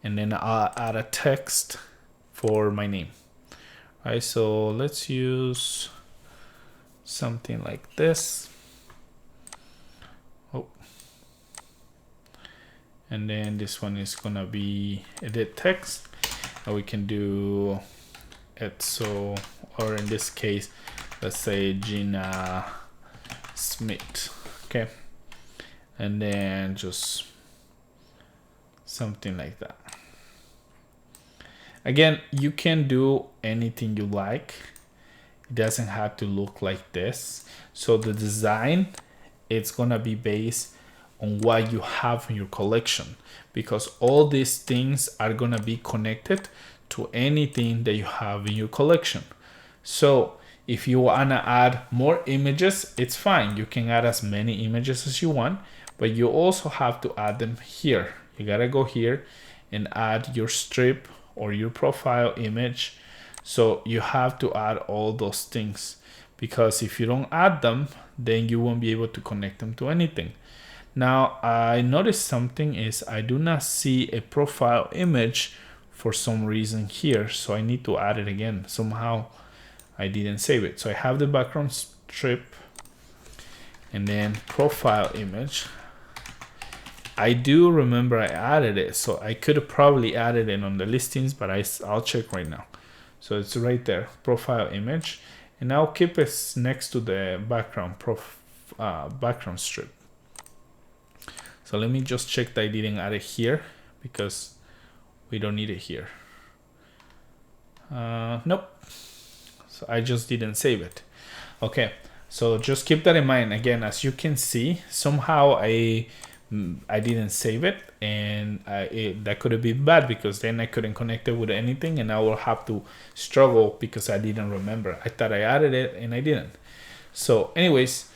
And then I'll add a text for my name. All right, so let's use something like this. Oh. And then this one is gonna be edit text. And we can do it so, or in this case, let's say Gina Smith. Okay. And then just something like that. Again, you can do anything you like. It doesn't have to look like this. So the design, it's gonna be based on what you have in your collection, because all these things are gonna be connected to anything that you have in your collection. So if you wanna add more images, it's fine. You can add as many images as you want, but you also have to add them here. You gotta go here and add your strip or your profile image. So you have to add all those things, because if you don't add them, then you won't be able to connect them to anything. Now I noticed something is I do not see a profile image for some reason here. So I need to add it again. Somehow I didn't save it. So I have the background strip and then profile image. I do remember I added it, so I could have probably added it on the listings, but I'll check right now. So it's right there, profile image, and I'll keep it next to the background background strip. So let me just check that I didn't add it here because we don't need it here. Nope. So I just didn't save it. Okay, so just keep that in mind. Again, as you can see, somehow I didn't save it, and that could have been bad because then I couldn't connect it with anything, and I will have to struggle because I didn't remember. I thought I added it and I didn't. So anyways,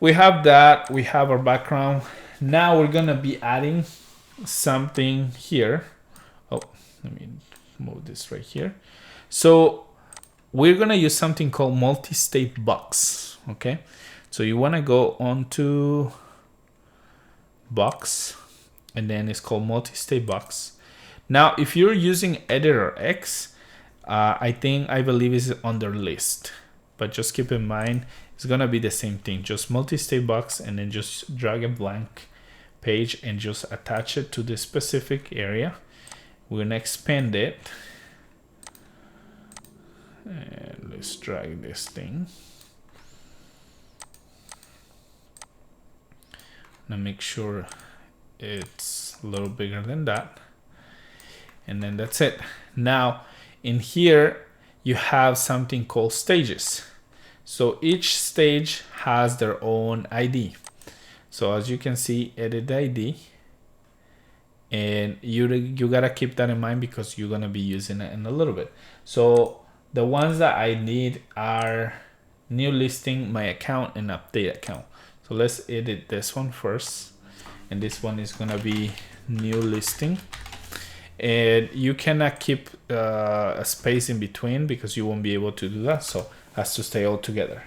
we have that. We have our background. Now we're gonna be adding something here. Oh, let me move this right here. So we're gonna use something called multi-state box. Okay, so you wanna go onto box, and then it's called multi-state box. Now, if you're using Editor X, I believe is under list, but just keep in mind it's gonna be the same thing. Just multi-state box, and then just drag a blank page and just attach it to the specific area. We're gonna expand it, and let's drag this thing. Now make sure it's a little bigger than that, and then that's it. Now in here you have something called stages. So each stage has their own ID. So as you can see, edit ID, and you gotta keep that in mind because you're gonna be using it in a little bit. So the ones that I need are new listing, my account, and update account. So let's edit this one first, and this one is gonna be new listing, and you cannot keep a space in between because you won't be able to do that, so it has to stay all together.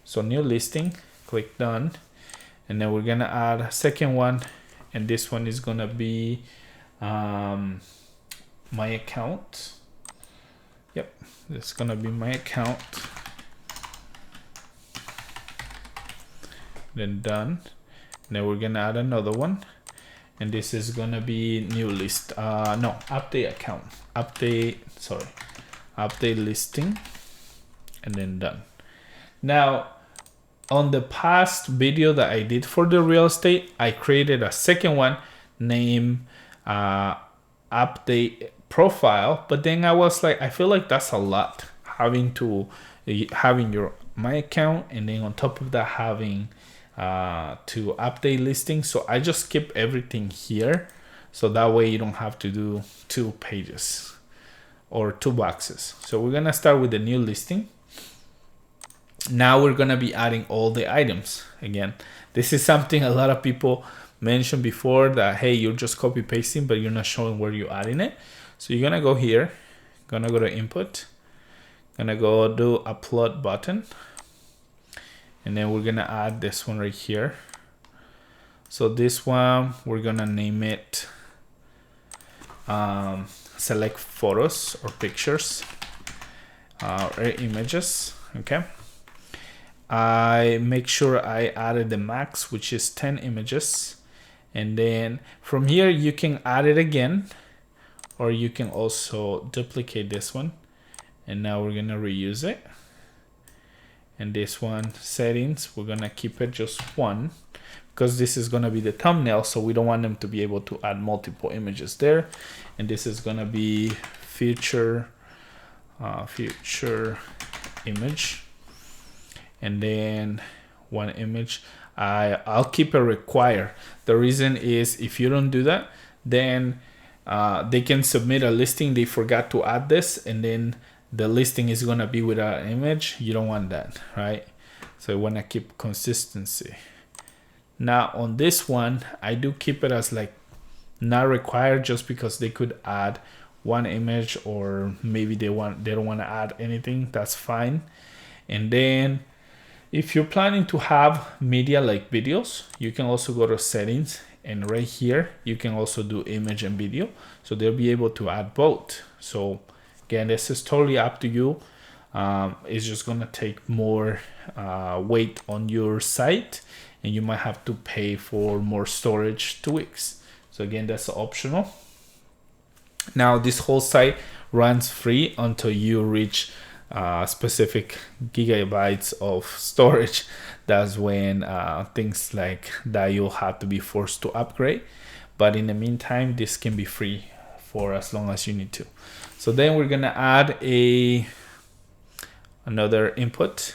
So new listing, click done, and then we're gonna add a second one, and this one is gonna be my account. Yep, it's gonna be my account. Then done. And then we're gonna add another one, and this is gonna be new list. No, update account. Update listing, and then done. Now, on the past video that I did for the real estate, I created a second one named update profile, but then I was like, I feel like that's a lot, having your my account, and then on top of that having to update listing. So I just keep everything here, so that way you don't have to do 2 pages or 2 boxes. So we're gonna start with the new listing. Now we're gonna be adding all the items. Again, this is something a lot of people mentioned before, that hey, you're just copy pasting but you're not showing where you're adding it. So you're gonna go here, gonna go to input, gonna go do upload button, and then we're gonna add this one right here. So this one, we're gonna name it select photos or pictures or images. Okay, I make sure I added the max, which is 10 images, and then from here you can add it again, or you can also duplicate this one, and now we're gonna reuse it. And this one, settings, we're gonna keep it just 1 because this is gonna be the thumbnail, so we don't want them to be able to add multiple images there. And this is gonna be future image, and then 1 image. I'll keep it require. The reason is if you don't do that, then they can submit a listing, they forgot to add this, and then the listing is gonna be without an image. You don't want that, right? So I wanna keep consistency. Now on this one, I do keep it as like not required, just because they could add 1 image, or maybe they don't want to add anything. That's fine. And then if you're planning to have media like videos, you can also go to settings, and right here you can also do image and video, so they'll be able to add both. So again, this is totally up to you. It's just gonna take more weight on your site, and you might have to pay for more storage tweaks. So again, that's optional. Now this whole site, runs free until you reach specific gigabytes of storage. That's when things like that you'll have to be forced to upgrade. But in the meantime, this can be free for as long as you need to. So then we're gonna add another input.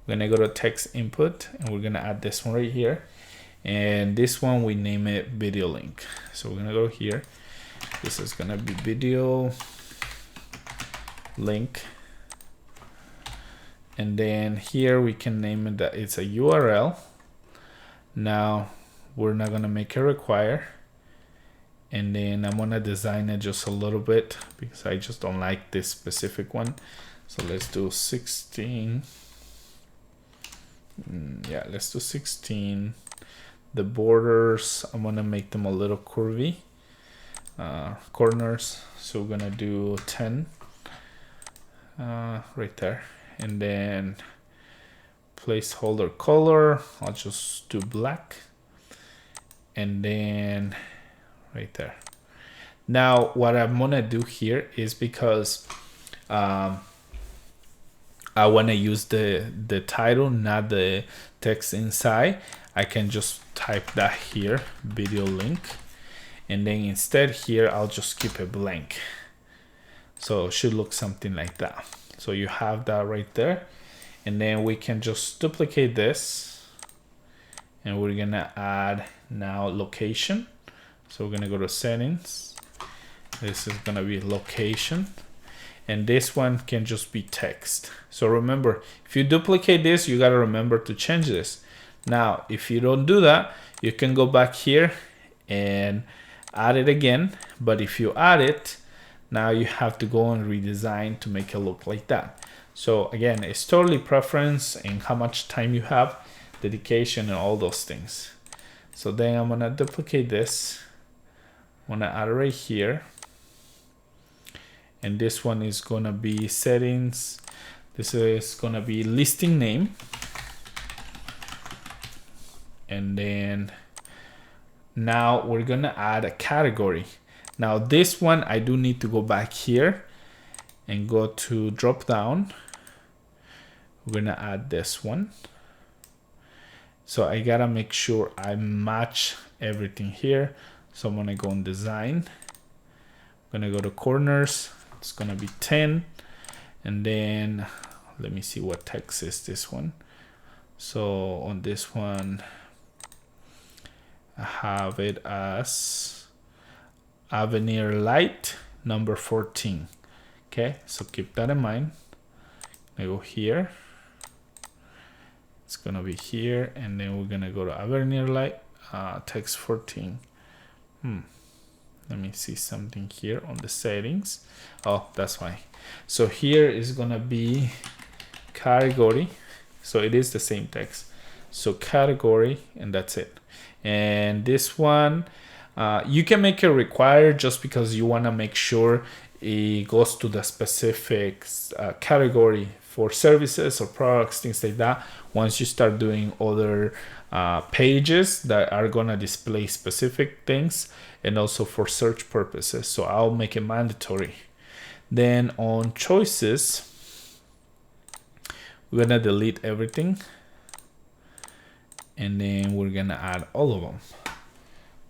We're gonna go to text input and we're gonna add this one right here. And this one we name it video link. So we're gonna go here. This is gonna be video link. And then here we can name it that it's a URL. Now we're not gonna make it require. And then I'm gonna design it just a little bit because I just don't like this specific one. So let's do 16. Yeah, let's do 16. The borders, I'm gonna make them a little curvy. Corners, so we're gonna do 10 right there. And then placeholder color, I'll just do black. And then right there. Now what I'm gonna do here is because I want to use the title, not the text inside, I can just type that here, video link, and then instead here I'll just keep it blank. So it should look something like that. So you have that right there, and then we can just duplicate this, and we're gonna add now location. So we're gonna go to settings. This is gonna be location, and this one can just be text. So remember, if you duplicate this, you gotta remember to change this. Now, if you don't do that, you can go back here and add it again. But if you add it, now you have to go and redesign to make it look like that. So again, it's totally preference and how much time you have, dedication, and all those things. So then I'm gonna duplicate this. I'm gonna add it right here. And this one is gonna be settings. This is gonna be listing name. And then now we're gonna add a category. Now this one, I do need to go back here and go to drop down. We're gonna add this one. So I gotta make sure I match everything here. So I'm gonna go in design. I'm gonna go to corners. It's gonna be 10. And then let me see what text is this one. So on this one, I have it as Avenir Light number 14. Okay, so keep that in mind. I go here. It's gonna be here, and then we're gonna go to Avenir Light text 14. Let me see something here on the settings. Oh, that's why. So here is gonna be category. So it is the same text. So category, and that's it. And this one, you can make it required just because you want to make sure it goes to the specific category for services or products, things like that. Once you start doing other pages that are going to display specific things, and also for search purposes. So I'll make it mandatory. Then on choices, we're going to delete everything. And then we're gonna add all of them.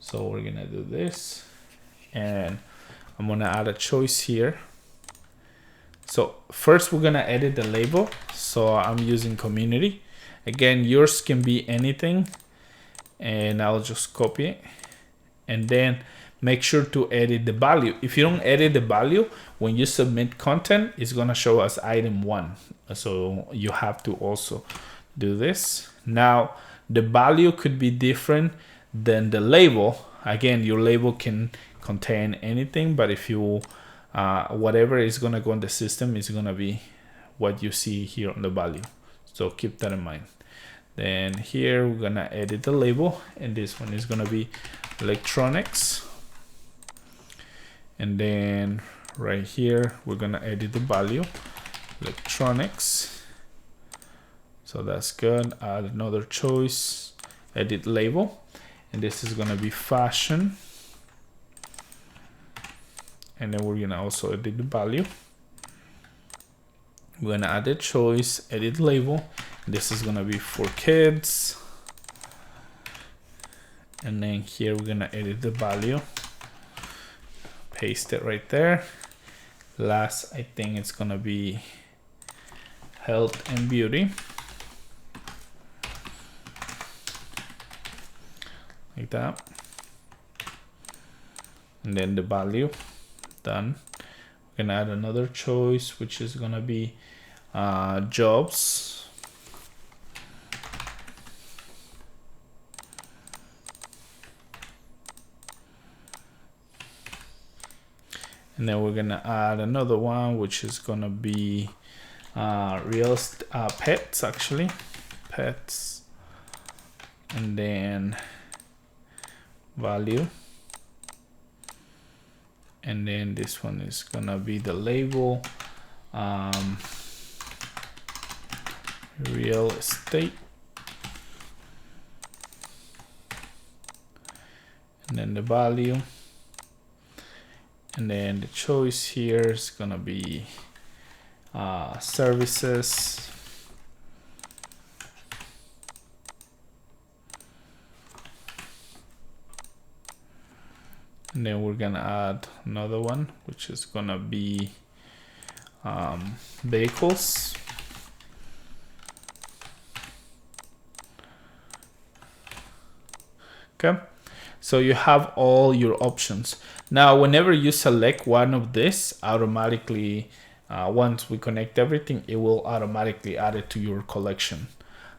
So we're gonna do this, and I'm gonna add a choice here. So first we're gonna edit the label. So I'm using community. Again, yours can be anything, and I'll just copy it. And then make sure to edit the value. If you don't edit the value, when you submit content, it's gonna show as item 1. So you have to also do this. Now, the value could be different than the label. Again, your label can contain anything, but if you, whatever is gonna go in the system is gonna be what you see here on the value. So keep that in mind. Then here we're gonna edit the label, and this one is gonna be electronics. And then right here, we're gonna edit the value, electronics. So that's good. Add another choice, edit label, and this is gonna be fashion. and then we're gonna also edit the value. We're gonna add a choice, edit label. This is gonna be for kids. And then here we're gonna edit the value, paste it right there. Last, I think it's gonna be health and beauty, like that. And then the value, done. We're gonna add another choice, which is gonna be jobs. And then we're gonna add another one, which is gonna be pets, actually, pets, and then value. And then this one is gonna be the label, real estate. And then the value. And then the choice here is gonna be services. And then we're gonna add another one, which is gonna be vehicles. Okay, so you have all your options. Now, whenever you select one of this, automatically, once we connect everything, it will automatically add it to your collection.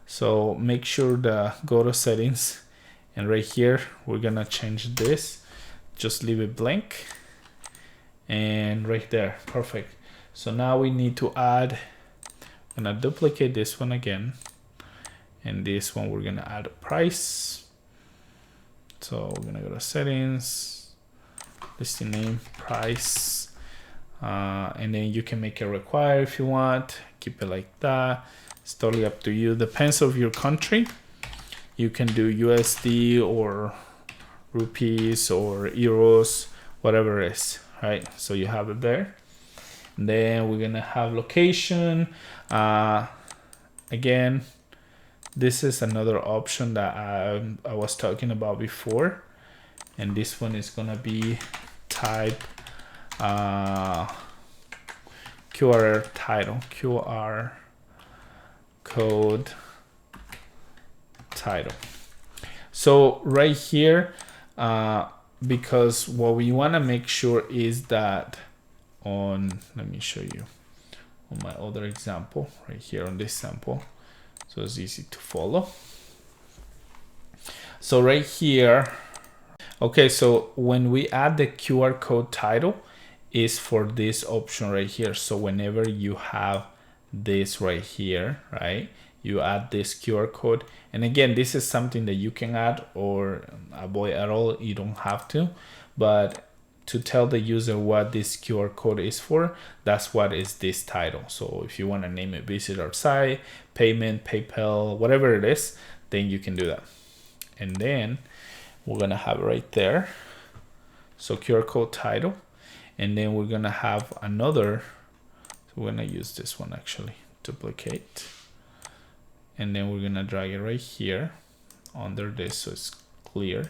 So make sure to go to settings, and right here, we're gonna change this. Just leave it blank, and right there, perfect. So now we need to add, I'm gonna duplicate this one again, and this one we're gonna add a price. So we're gonna go to settings, listing name, price, and then you can make it required if you want, keep it like that. It's totally up to you, depends on your country. You can do USD or rupees or euros, whatever it is, right? So you have it there. And then we're gonna have location. Again, this is another option that I was talking about before, and this one is gonna be type QR title, QR code title. So right here, because what we want to make sure is that let me show you on my other example right here on this sample, so it's easy to follow. So right here, okay, so when we add the QR code title is for this option right here. So whenever you have this right here, right, you add this QR code. And again, this is something that you can add or avoid at all. You don't have to, but to tell the user what this QR code is for, that's what is this title. So if you want to name it visit our site, payment, PayPal, whatever it is, then you can do that. And then we're gonna have it right there. So QR code title, and then we're gonna have another, so we're gonna use this one actually, duplicate. And then we're gonna drag it right here under this so it's clear.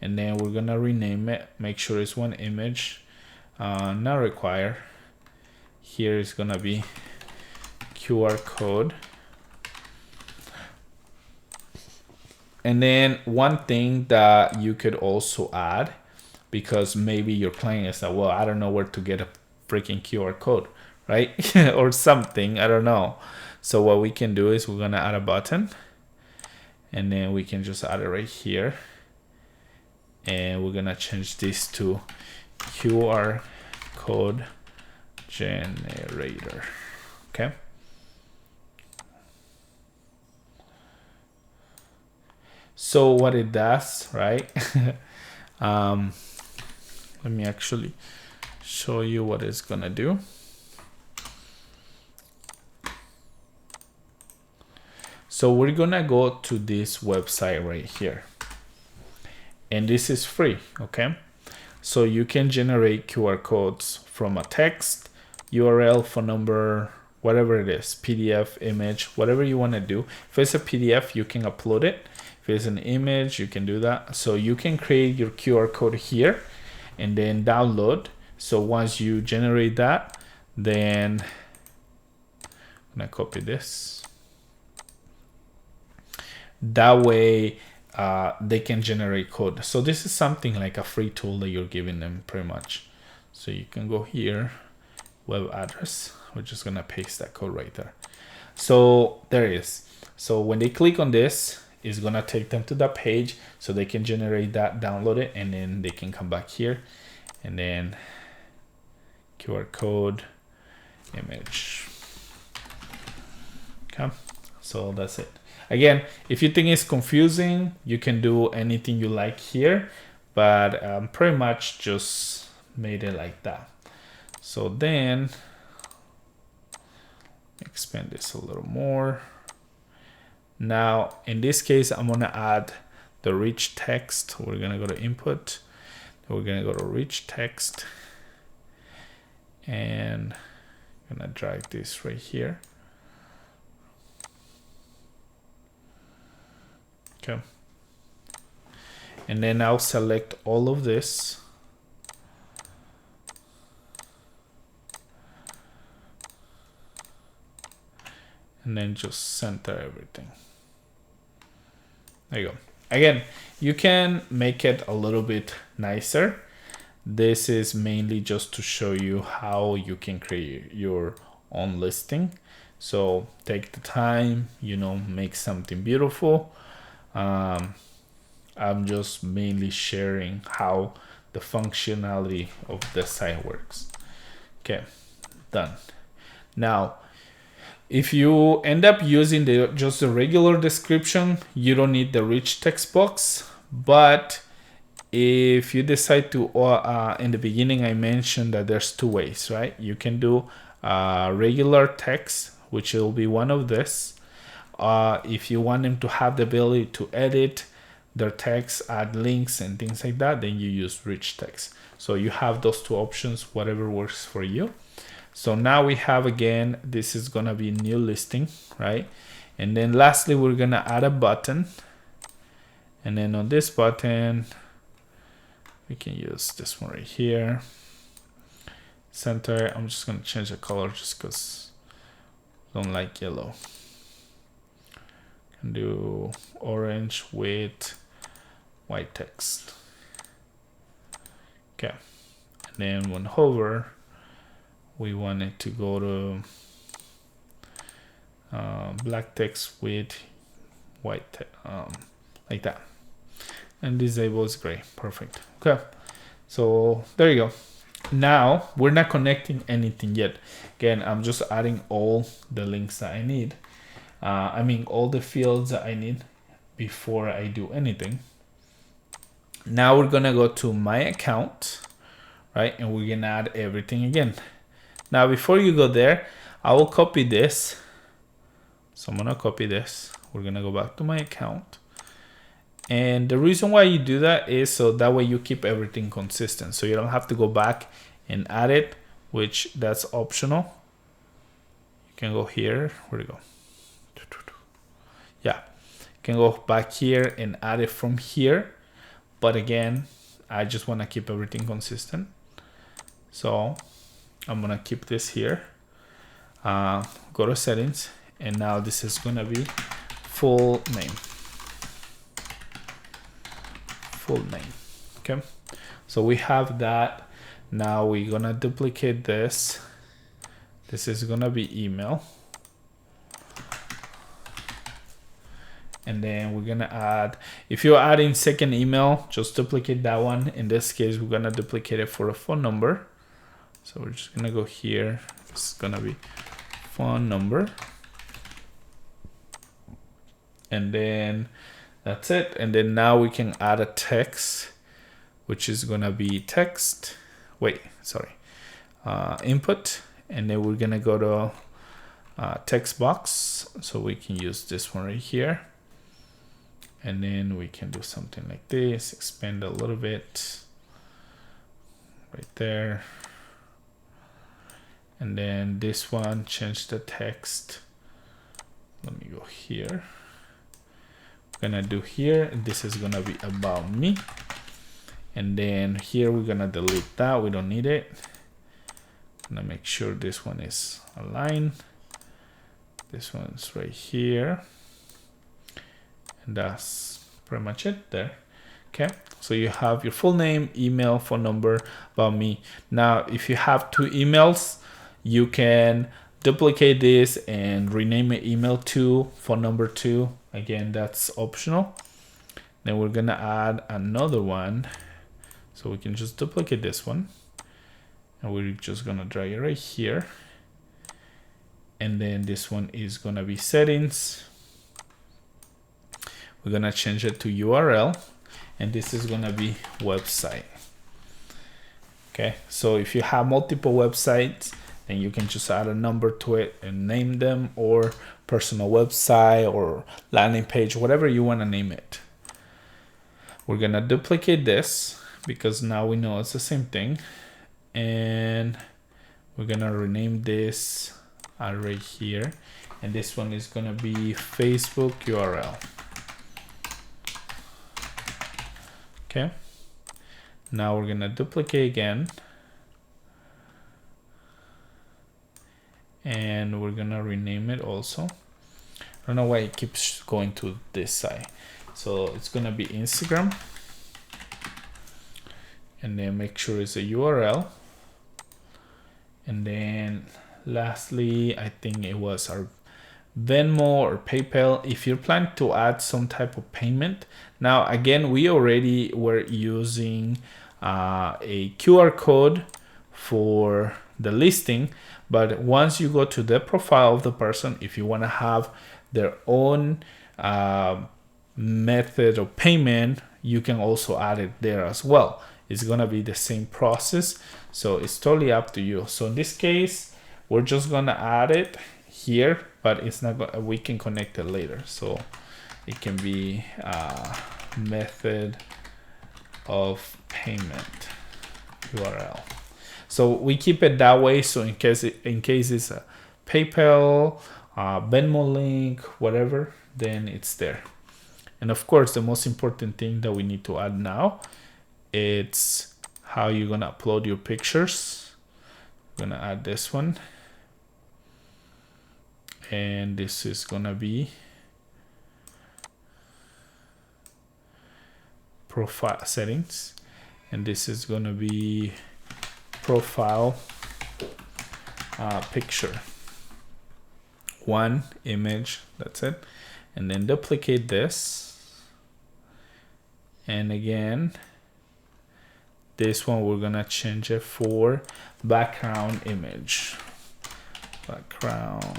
And then we're gonna rename it, make sure it's one image, not required. Here is gonna be QR code. And then one thing that you could also add, because maybe your client is like, well, I don't know where to get a freaking QR code, right? Or something, I don't know. So what we can do is we're gonna add a button, and then we can just add it right here. And we're gonna change this to QR code generator, okay? So what it does, right? Let me actually show you what it's gonna do. So we're gonna go to this website right here, and this is free, okay? So you can generate QR codes from a text, URL, phone number, whatever it is, PDF, image, whatever you want to do. If it's a PDF, you can upload it. If it's an image, you can do that. So you can create your QR code here and then download. So once you generate that, then I'm gonna copy this. That way they can generate code. So this is something like a free tool that you're giving them pretty much. So you can go here, web address. We're just gonna paste that code right there. So there it is. So when they click on this, it's gonna take them to that page so they can generate that, download it, and then they can come back here and then QR code, image. Okay, so that's it. Again, if you think it's confusing, you can do anything you like here, but pretty much just made it like that. So then expand this a little more. Now, in this case, I'm gonna add the rich text. We're gonna go to input. We're gonna go to rich text, and I'm gonna drag this right here. Okay. And then I'll select all of this. And then just center everything. There you go. Again, you can make it a little bit nicer. This is mainly just to show you how you can create your own listing. So take the time, you know, make something beautiful. I'm just mainly sharing how the functionality of the site works. Okay, done. Now, if you end up using just the regular description, you don't need the rich text box. But if you decide to, in the beginning, I mentioned that there's two ways, right? You can do regular text, which will be one of this. If you want them to have the ability to edit their text, add links and things like that, then you use rich text. So you have those two options, whatever works for you. So now we have, again, this is gonna be new listing, right? And then lastly, we're gonna add a button. And then on this button, we can use this one right here. Center, I'm just gonna change the color just because I don't like yellow. Can do orange with white text. Okay, and then when hover, we want it to go to black text with white text, like that. And disable is gray. Perfect. Okay, so there you go. Now we're not connecting anything yet. Again, I'm just adding all the links that I need. I mean, all the fields that I need before I do anything. Now we're gonna go to my account, right? And we're gonna add everything again. Now, before you go there, I will copy this. So I'm gonna copy this. We're gonna go back to my account. And the reason why you do that is so that way you keep everything consistent. So you don't have to go back and add it, which that's optional. You can go here, where'd it go? Yeah, you can go back here and add it from here. But again, I just wanna keep everything consistent. So I'm gonna keep this here. Go to settings, and now this is gonna be full name. Full name. Okay, so we have that. Now we're gonna duplicate this. This is gonna be email, and then we're gonna add, if you're adding second email, just duplicate that one. In this case, we're gonna duplicate it for a phone number. So we're just gonna go here. This is gonna be phone number, and then that's it. And then now we can add a text, which is gonna be text. Wait, sorry, input, and then we're gonna go to text box. So we can use this one right here, and then we can do something like this. Expand a little bit. right there. And then this one, change the text. Let me go here. We're gonna do here, this is gonna be about me. And then here we're gonna delete that, we don't need it. I'm gonna make sure this one is aligned. This one's right here. And that's pretty much it there. Okay, so you have your full name, email, phone number, about me. Now, if you have 2 emails, you can duplicate this and rename it email 2, phone number 2. Again, that's optional. Then we're gonna add another one. So we can just duplicate this one. And we're just gonna drag it right here. And then this one is gonna be settings. We're gonna change it to URL. And this is gonna be website. Okay, so if you have multiple websites, then you can just add a number to it and name them, or personal website or landing page, whatever you wanna name it. We're gonna duplicate this because now we know it's the same thing. And we're gonna rename this right here. And this one is gonna be Facebook URL. Okay, now we're gonna duplicate again, and we're gonna rename it also. I don't know why it keeps going to this side. So it's gonna be Instagram, and then make sure it's a URL. And then lastly, I think it was our Venmo or PayPal. If you're planning to add some type of payment, now again, we already were using a QR code for the listing, but once you go to the profile of the person, if you want to have their own method of payment, you can also add it there as well. It's gonna be the same process, so it's totally up to you. So in this case, we're just gonna add it here, but it's not, we can connect it later. So it can be method of payment URL. So we keep it that way. So in case it's a PayPal, Venmo link, whatever, then it's there. And of course, the most important thing that we need to add now, it's how you're gonna upload your pictures. I'm gonna add this one. And this is gonna be profile settings, and this is gonna be profile picture, 1 image, that's it. And then duplicate this, and again this one we're gonna change it for background image, background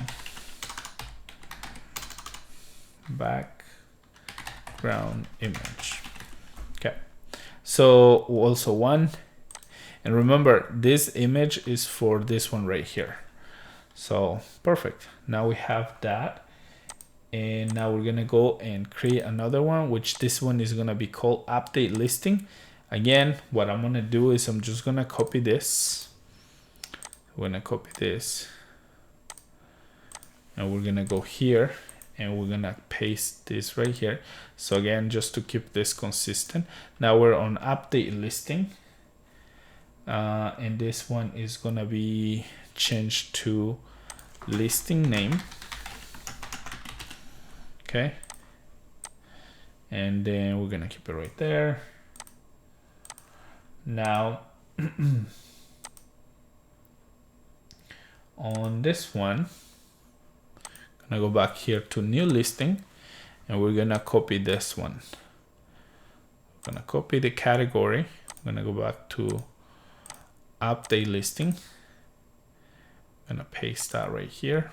image. Okay, so also 1, and remember this image is for this one right here. So perfect, now we have that. And now we're gonna go and create another one, which this one is gonna be called update listing. Again, what I'm gonna do is I'm just gonna copy this. We're gonna copy this, and we're gonna go here, and we're gonna paste this right here. So again, just to keep this consistent. Now we're on update listing, and this one is gonna be changed to listing name. Okay, and then we're gonna keep it right there. Now on this one, gonna go back here to new listing, and we're gonna copy this one. We're gonna copy the category. I'm gonna go back to update listing. I'm gonna paste that right here.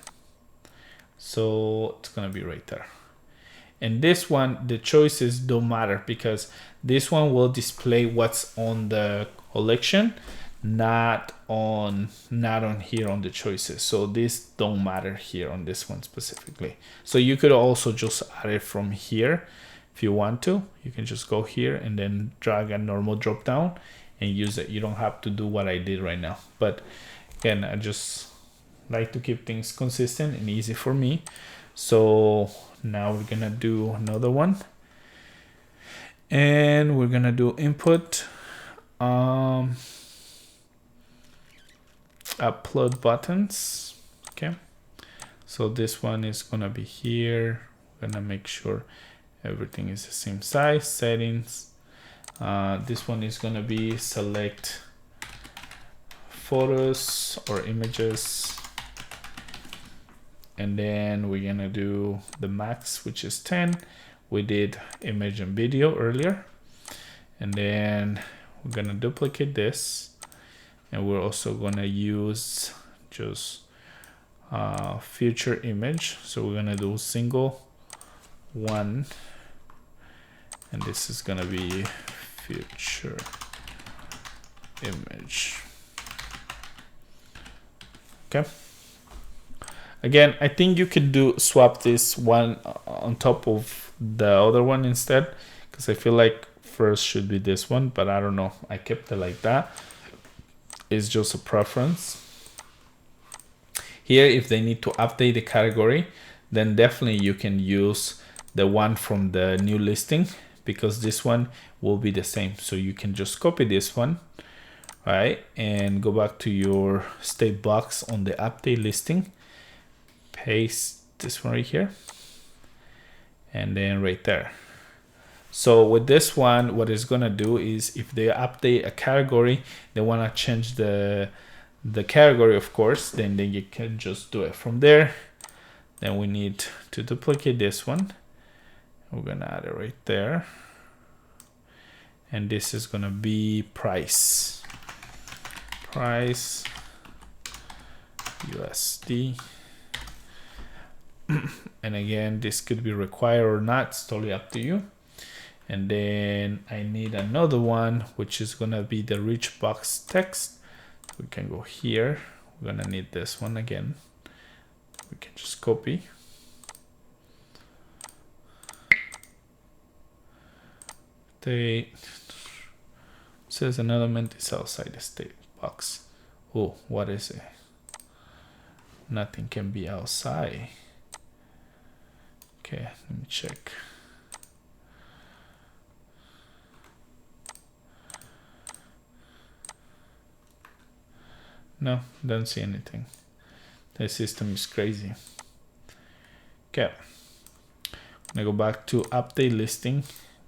So it's gonna be right there. And this one, the choices don't matter, because this one will display what's on the collection, not on here on the choices. So this don't matter here on this one specifically. So you could also just add it from here if you want to. You can just go here and then drag a normal drop down, and use it. You don't have to do what I did right now, but again, I just like to keep things consistent and easy for me. So now we're gonna do another one, and we're gonna do input upload buttons. Okay, so this one is gonna be here. We're gonna make sure everything is the same size. Settings, this one is gonna be select photos or images, and then we're gonna do the max, which is 10. We did image and video earlier, and then we're gonna duplicate this, and we're also gonna use just future image. So we're gonna do single one, and this is gonna be future image. Okay, again, I think you could swap this one on top of the other one instead, because I feel like first should be this one, but I don't know, I kept it like that. It's just a preference. Here, if they need to update the category, then definitely you can use the one from the new listing, because this one will be the same. So you can just copy this one, right, and go back to your state box on the update listing, paste this one right here, and then right there. So with this one, what it's gonna do is if they update a category, they wanna change the category, of course, then you can just do it from there. Then we need to duplicate this one. We're gonna add it right there. And this is gonna be price USD. And again, this could be required or not, it's totally up to you. And then I need another one, which is gonna be the rich box text. We can go here. We're gonna need this one again. We can just copy. State says an element is outside the state box. Oh, what is it? Nothing can be outside. Okay, let me check. No, don't see anything. The system is crazy. Okay, I'm gonna go back to update listing.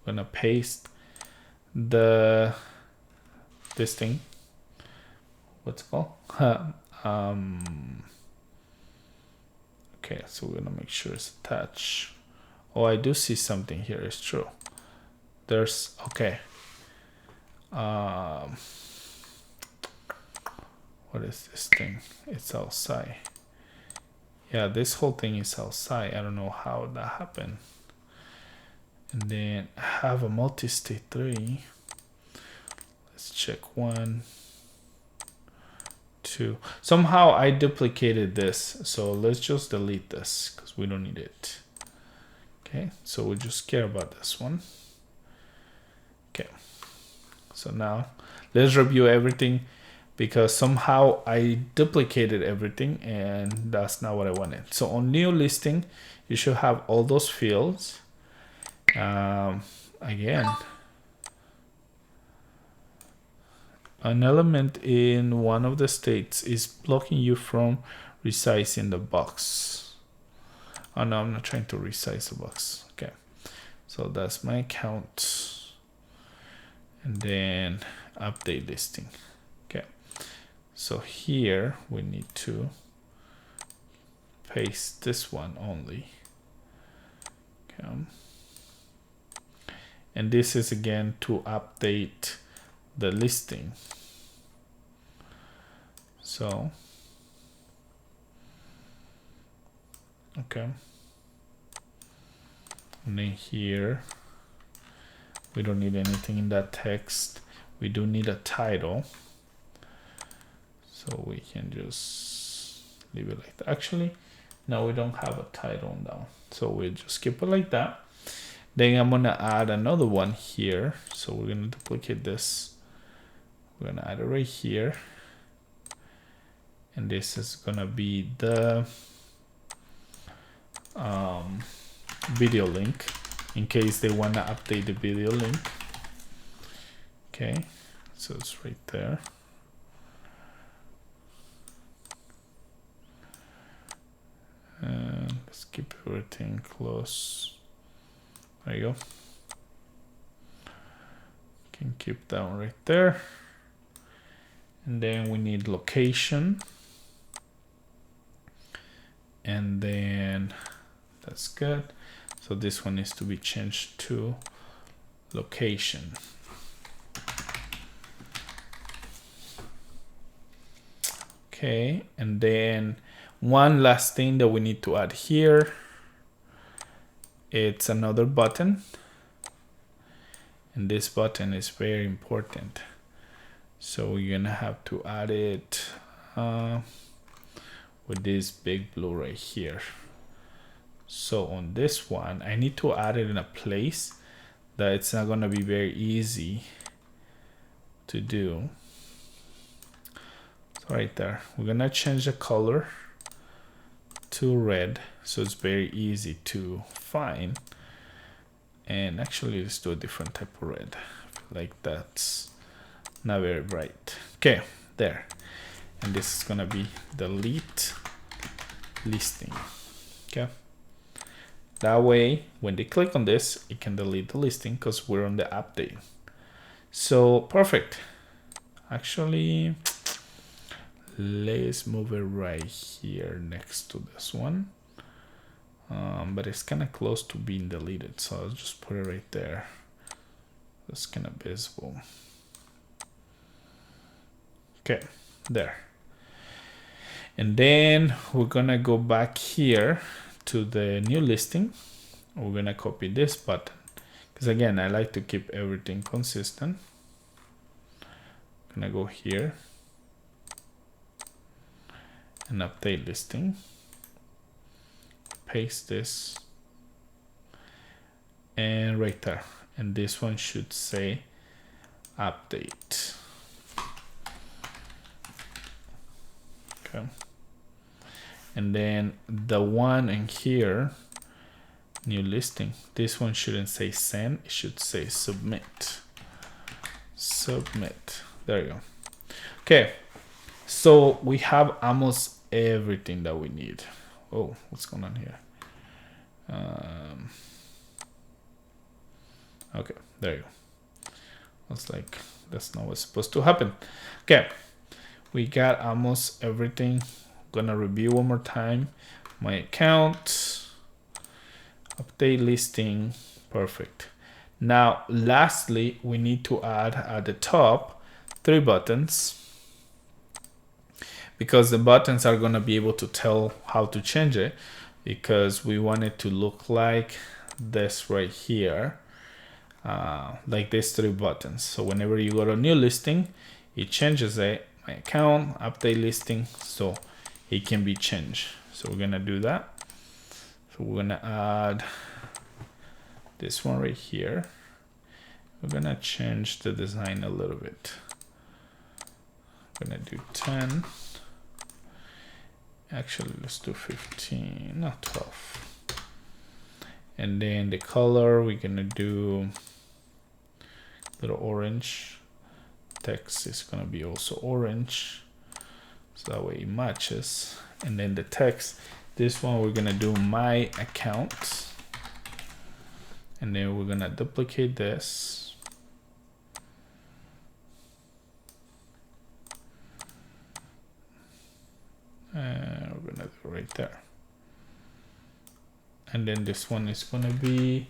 I'm gonna paste this thing. What's it called? Okay, so we're gonna make sure it's attached. Oh, I do see something here. It's true. There's okay. What is this thing? It's outside. Yeah, this whole thing is outside. I don't know how that happened. And then I have a multi-state 3. Let's check 1, 2. Somehow I duplicated this, so let's just delete this because we don't need it. Okay, so we just care about this one. Okay, so now let's review everything, because somehow I duplicated everything and that's not what I wanted. So on new listing, you should have all those fields. Again, an element in one of the states is blocking you from resizing the box. Oh no, I'm not trying to resize the box. Okay, so that's my account, and then update listing. Okay, so here we need to paste this one only. Okay. And this is again to update the listing. So, okay. And then here, we don't need anything in that text. We do need a title. So we can just leave it like that. Actually, no, we don't have a title now. So we'll just keep it like that. Then I'm gonna add another one here. So we're gonna duplicate this. We're gonna add it right here, and this is gonna be the video link in case they want to update the video link. Okay, so it's right there. And let's keep everything close. There you go. Can keep that one right there. And then we need location. And then that's good. So this one needs to be changed to location. Okay, and then one last thing that we need to add here. It's another button. And this button is very important. So we're gonna have to add it with this big blue right here. So on this one, I need to add it in a place that it's not gonna be very easy to do. So right there, we're gonna change the color to red, so it's very easy to find. And actually, let's do a different type of red. I feel like that's not very bright. Okay, there. And this is gonna be delete listing. Okay. That way, when they click on this, it can delete the listing because we're on the update. So perfect. Actually, let's move it right here next to this one. But it's kind of close to being deleted, so I'll just put it right there. That's kind of visible. Okay, there. And then we're gonna go back here to the new listing. We're gonna copy this button because again, I like to keep everything consistent. Gonna go here and update listing. Paste this and right there, and this one should say update. Okay, and then the one in here, new listing, this one shouldn't say send, it should say submit. Submit. There you go. Okay, so we have almost everything that we need. Oh, what's going on here? Okay, there you go. Looks like that's not what's supposed to happen. Okay, we got almost everything. Gonna review one more time. My account, update listing, perfect. Now, lastly, we need to add at the top 3 buttons, because the buttons are going to be able to tell how to change it, because we want it to look like this right here, like these 3 buttons. So whenever you go to new listing, it changes it, my account, update listing, so it can be changed. So we're going to do that. So we're going to add this one right here. We're going to change the design a little bit. I'm going to do 10. Actually, let's do 15, not 12. And then the color, we're gonna do little orange. Text is gonna be also orange, so that way it matches. And then the text, this one we're gonna do my account. And then we're gonna duplicate this. We're gonna do right there. And then this one is gonna be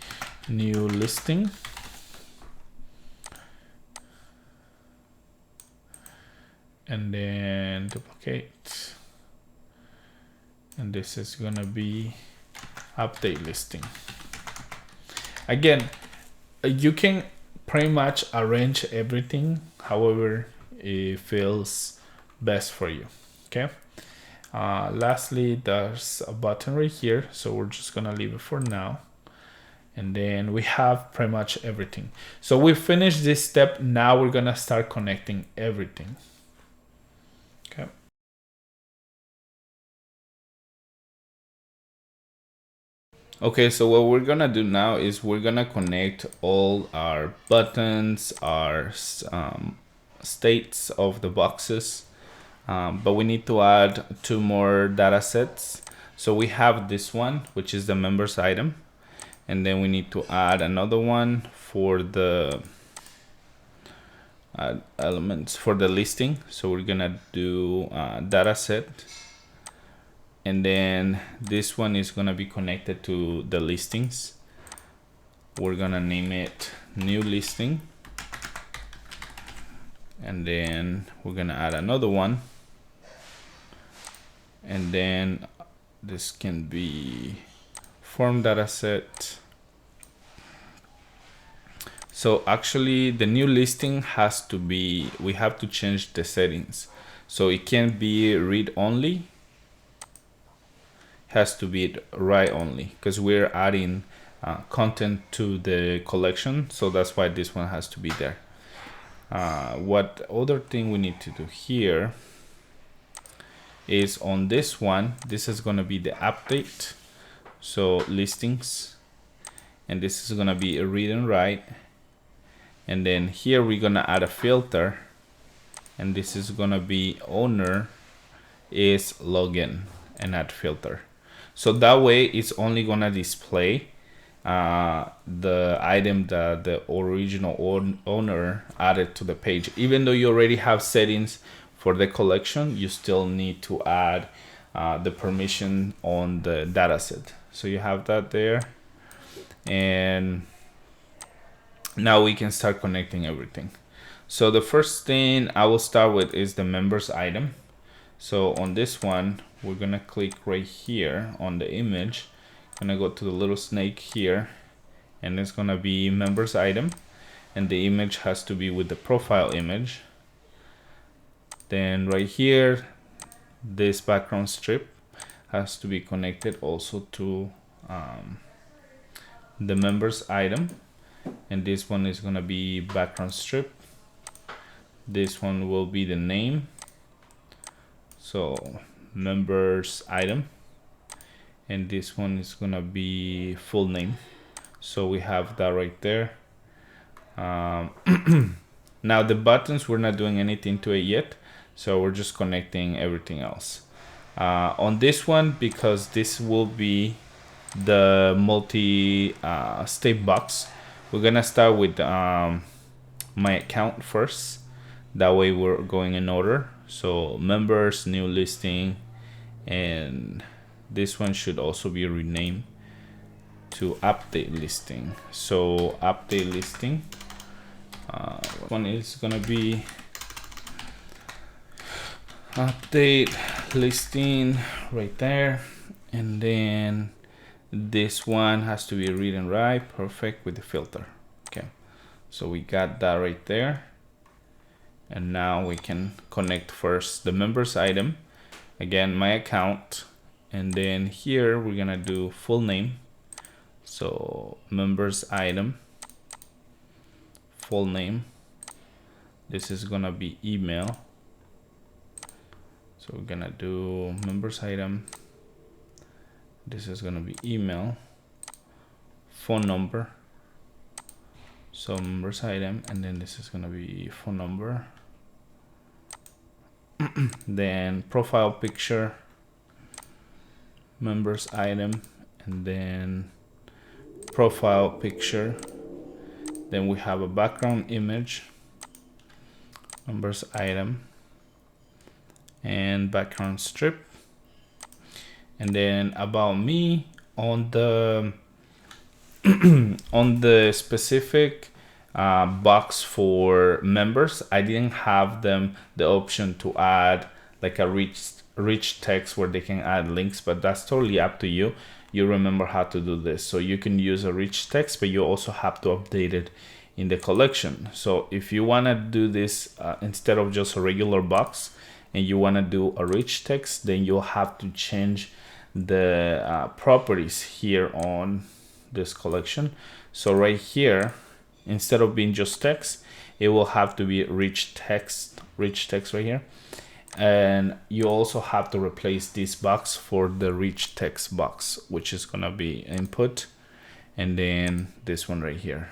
new listing. And then duplicate. And this is gonna be update listing. Again, you can pretty much arrange everything however it feels best for you. Okay. Lastly, there's a button right here, so we're just gonna leave it for now. And then we have pretty much everything. So we finished this step. Now we're gonna start connecting everything. Okay. Okay, so what we're gonna do now is we're gonna connect all our buttons, our states of the boxes, but we need to add 2 more data sets. So we have this one, which is the members item, and then we need to add another one for the elements for the listing. So we're gonna do data set, and then this one is gonna be connected to the listings. We're gonna name it new listing, and then we're gonna add another one, and then this can be form data set. So actually the new listing has to be, we have to change the settings. So it can't be read only, has to be write only, because we're adding content to the collection. So that's why this one has to be there. What other thing we need to do here is on this one, this is going to be the update. So listings, and this is going to be a read and write. And then here we're going to add a filter, and this is going to be owner is login and add filter. So that way it's only going to display the item that the original owner added to the page. Even though you already have settings for the collection, you still need to add the permission on the dataset. So you have that there, and now we can start connecting everything. So the first thing I will start with is the members item. So on this one, we're gonna click right here on the image, gonna go to the little snake here, and it's gonna be members item, and the image has to be with the profile image. Then right here, this background strip has to be connected also to the members item, and this one is gonna be background strip. This one will be the name, so members item, and this one is gonna be full name. So we have that right there. Now the buttons, we're not doing anything to it yet, so we're just connecting everything else. On this one, because this will be the multi-state box, we're gonna start with my account first. That way we're going in order. So members, new listing, and this one should also be renamed to update listing. So update listing, one is gonna be update listing right there, and then this one has to be read and write, perfect, with the filter. Okay, so we got that right there, and now we can connect first the members item, again my account, and then here we're gonna do full name. So members item, full name, this is gonna be email. So we're gonna do members item, this is gonna be email, phone number, so members item, and then this is gonna be phone number. Then profile picture, members item, and then profile picture. Then we have a background image, members item, and background strip. And then about me, on the on the specific box for members, I didn't have them the option to add like a rich text where they can add links, but that's totally up to you. You remember how to do this. So you can use a rich text, but you also have to update it in the collection. So if you want to do this instead of just a regular box, and you want to do a rich text, then you'll have to change the properties here on this collection. So right here, instead of being just text, it will have to be rich text right here. And you also have to replace this box for the rich text box, which is gonna be input, and then this one right here.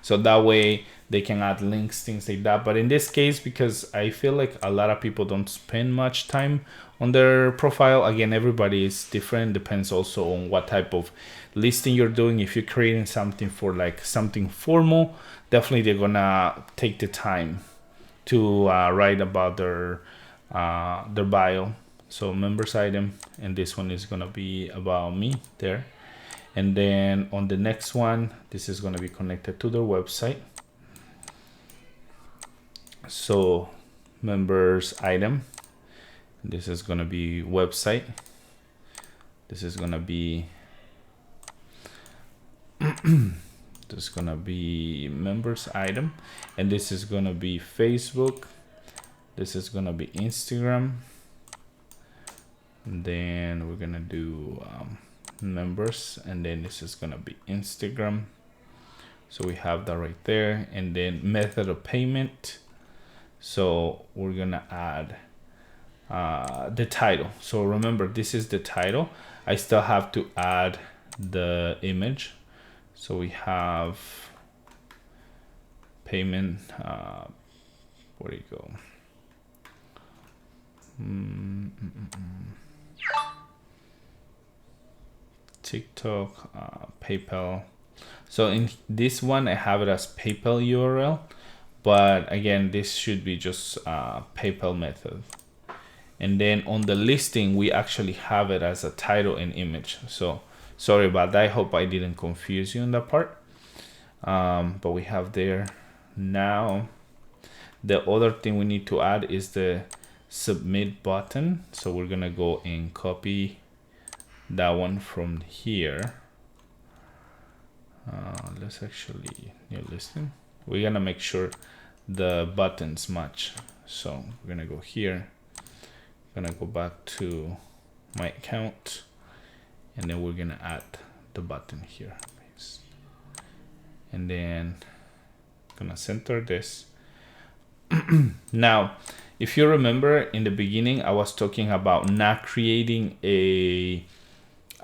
So that way they can add links, things like that. But in this case, because I feel like a lot of people don't spend much time on their profile, again, everybody is different, depends also on what type of listing you're doing. If you're creating something for like something formal, definitely they're gonna take the time to write about their bio. So members item, and this one is gonna be about me there. And then on the next one, this is gonna be connected to their website. So members item, this is gonna be website. This is gonna be this is gonna be members item, and this is gonna be Facebook. This is gonna be Instagram. And then we're gonna do members, and then this is gonna be Instagram. So we have that right there. And then method of payment. So we're gonna add the title. So remember, this is the title. I still have to add the image. So we have payment, where do you go? TikTok, PayPal. So in this one, I have it as PayPal URL, but again, this should be just PayPal method. And then on the listing, we actually have it as a title and image. So sorry about that. I hope I didn't confuse you on that part. But we have there. Now, the other thing we need to add is the submit button. So we're gonna go and copy that one from here. Let's actually new listing. We're gonna make sure the buttons match. So we're gonna go here. Gonna go back to my account, and then we're gonna add the button here. And then gonna center this. Now, if you remember in the beginning, I was talking about not creating a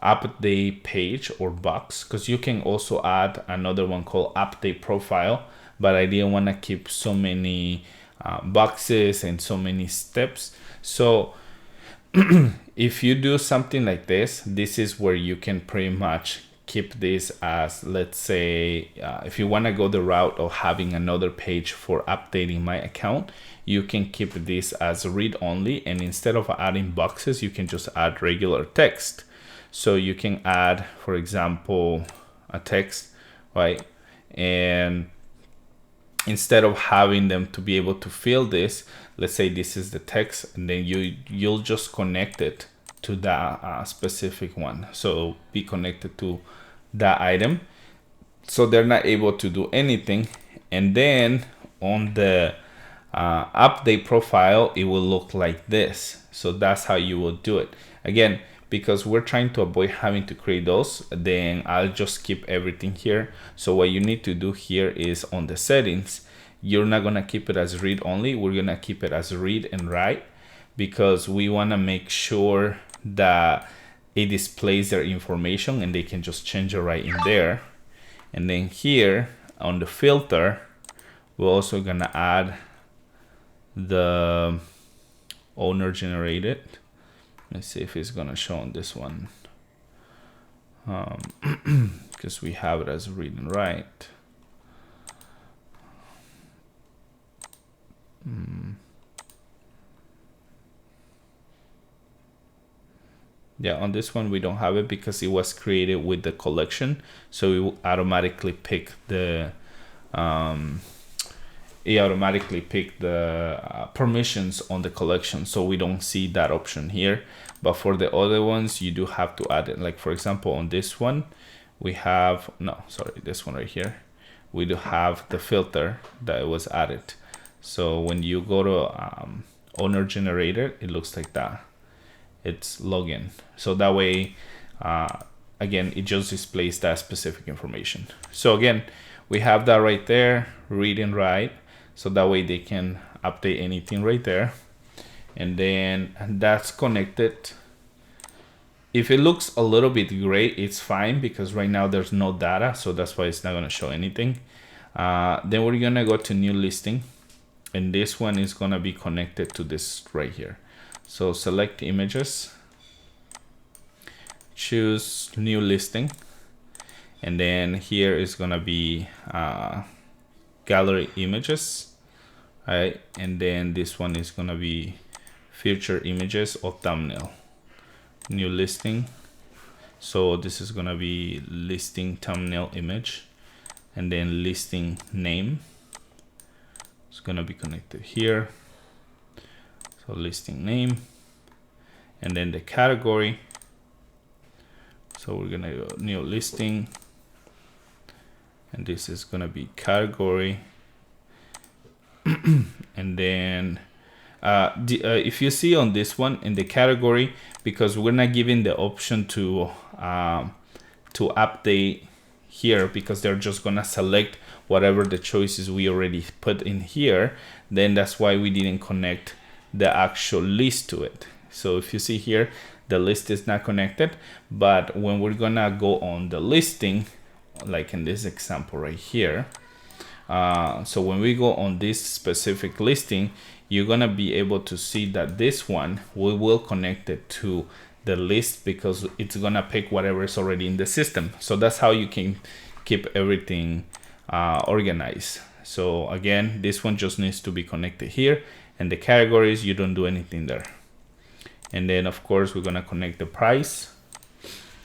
update page or box, because you can also add another one called update profile, but I didn't want to keep so many boxes and so many steps. So if you do something like this, this is where you can pretty much keep this as, let's say, if you want to go the route of having another page for updating my account, you can keep this as read only, and instead of adding boxes, you can just add regular text. So you can add, for example, a text, right? And instead of having them to be able to fill this, let's say this is the text, and then you'll just connect it to that specific one. So be connected to that item, so they're not able to do anything. And then on the update profile, it will look like this. So that's how you will do it. Again, because we're trying to avoid having to create those, then I'll just keep everything here. So what you need to do here is on the settings, you're not gonna keep it as read only, we're gonna keep it as read and write, because we wanna make sure that it displays their information and they can just change it right in there. And then here on the filter, we're also gonna add the owner generated. Let's see if it's gonna show on this one, because we have it as read and write. Yeah, on this one we don't have it because it was created with the collection, so it will automatically pick the permissions on the collection, so we don't see that option here. But for the other ones, you do have to add it. Like for example, on this one, we have this one right here, we do have the filter that was added. So when you go to owner generated, it looks like that. It's login. So that way again, it just displays that specific information. So again, we have that right there, read and write. So that way they can update anything right there. And then that's connected. If it looks a little bit gray, it's fine because right now there's no data. So that's why it's not gonna show anything. Then we're gonna go to new listing. And this one is gonna be connected to this right here. So select images, choose new listing. And then here is gonna be gallery images, right? And then this one is gonna be feature images or thumbnail. New listing. So this is gonna be listing thumbnail image, and then listing name. It's gonna be connected here. So listing name, and then the category. So we're gonna go new listing, and this is gonna be category. And then if you see on this one in the category, because we're not giving the option to update here, because they're just gonna select whatever the choices we already put in here, then that's why we didn't connect the actual list to it. So if you see here, the list is not connected, but when we're gonna go on the listing, like in this example right here, so when we go on this specific listing, you're gonna be able to see that this one, we will connect it to the list because it's gonna pick whatever is already in the system. So that's how you can keep everything organized. So again, this one just needs to be connected here, and the categories, you don't do anything there. And then of course, we're gonna connect the price.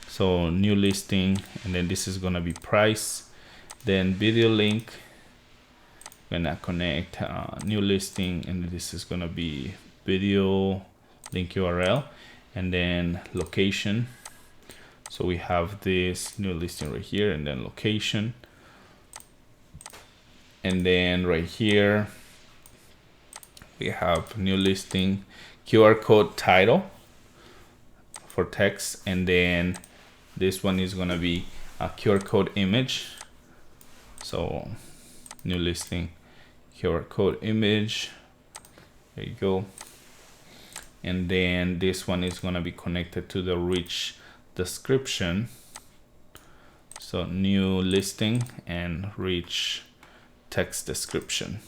So new listing, and then this is gonna be price. Then video link, gonna connect new listing, and this is gonna be video link URL, and then location. So we have this new listing right here, and then location. And then right here, we have new listing, QR code title for text. And then this one is gonna be a QR code image. So new listing, QR code image, there you go. And then this one is gonna be connected to the rich description. So new listing and rich text description.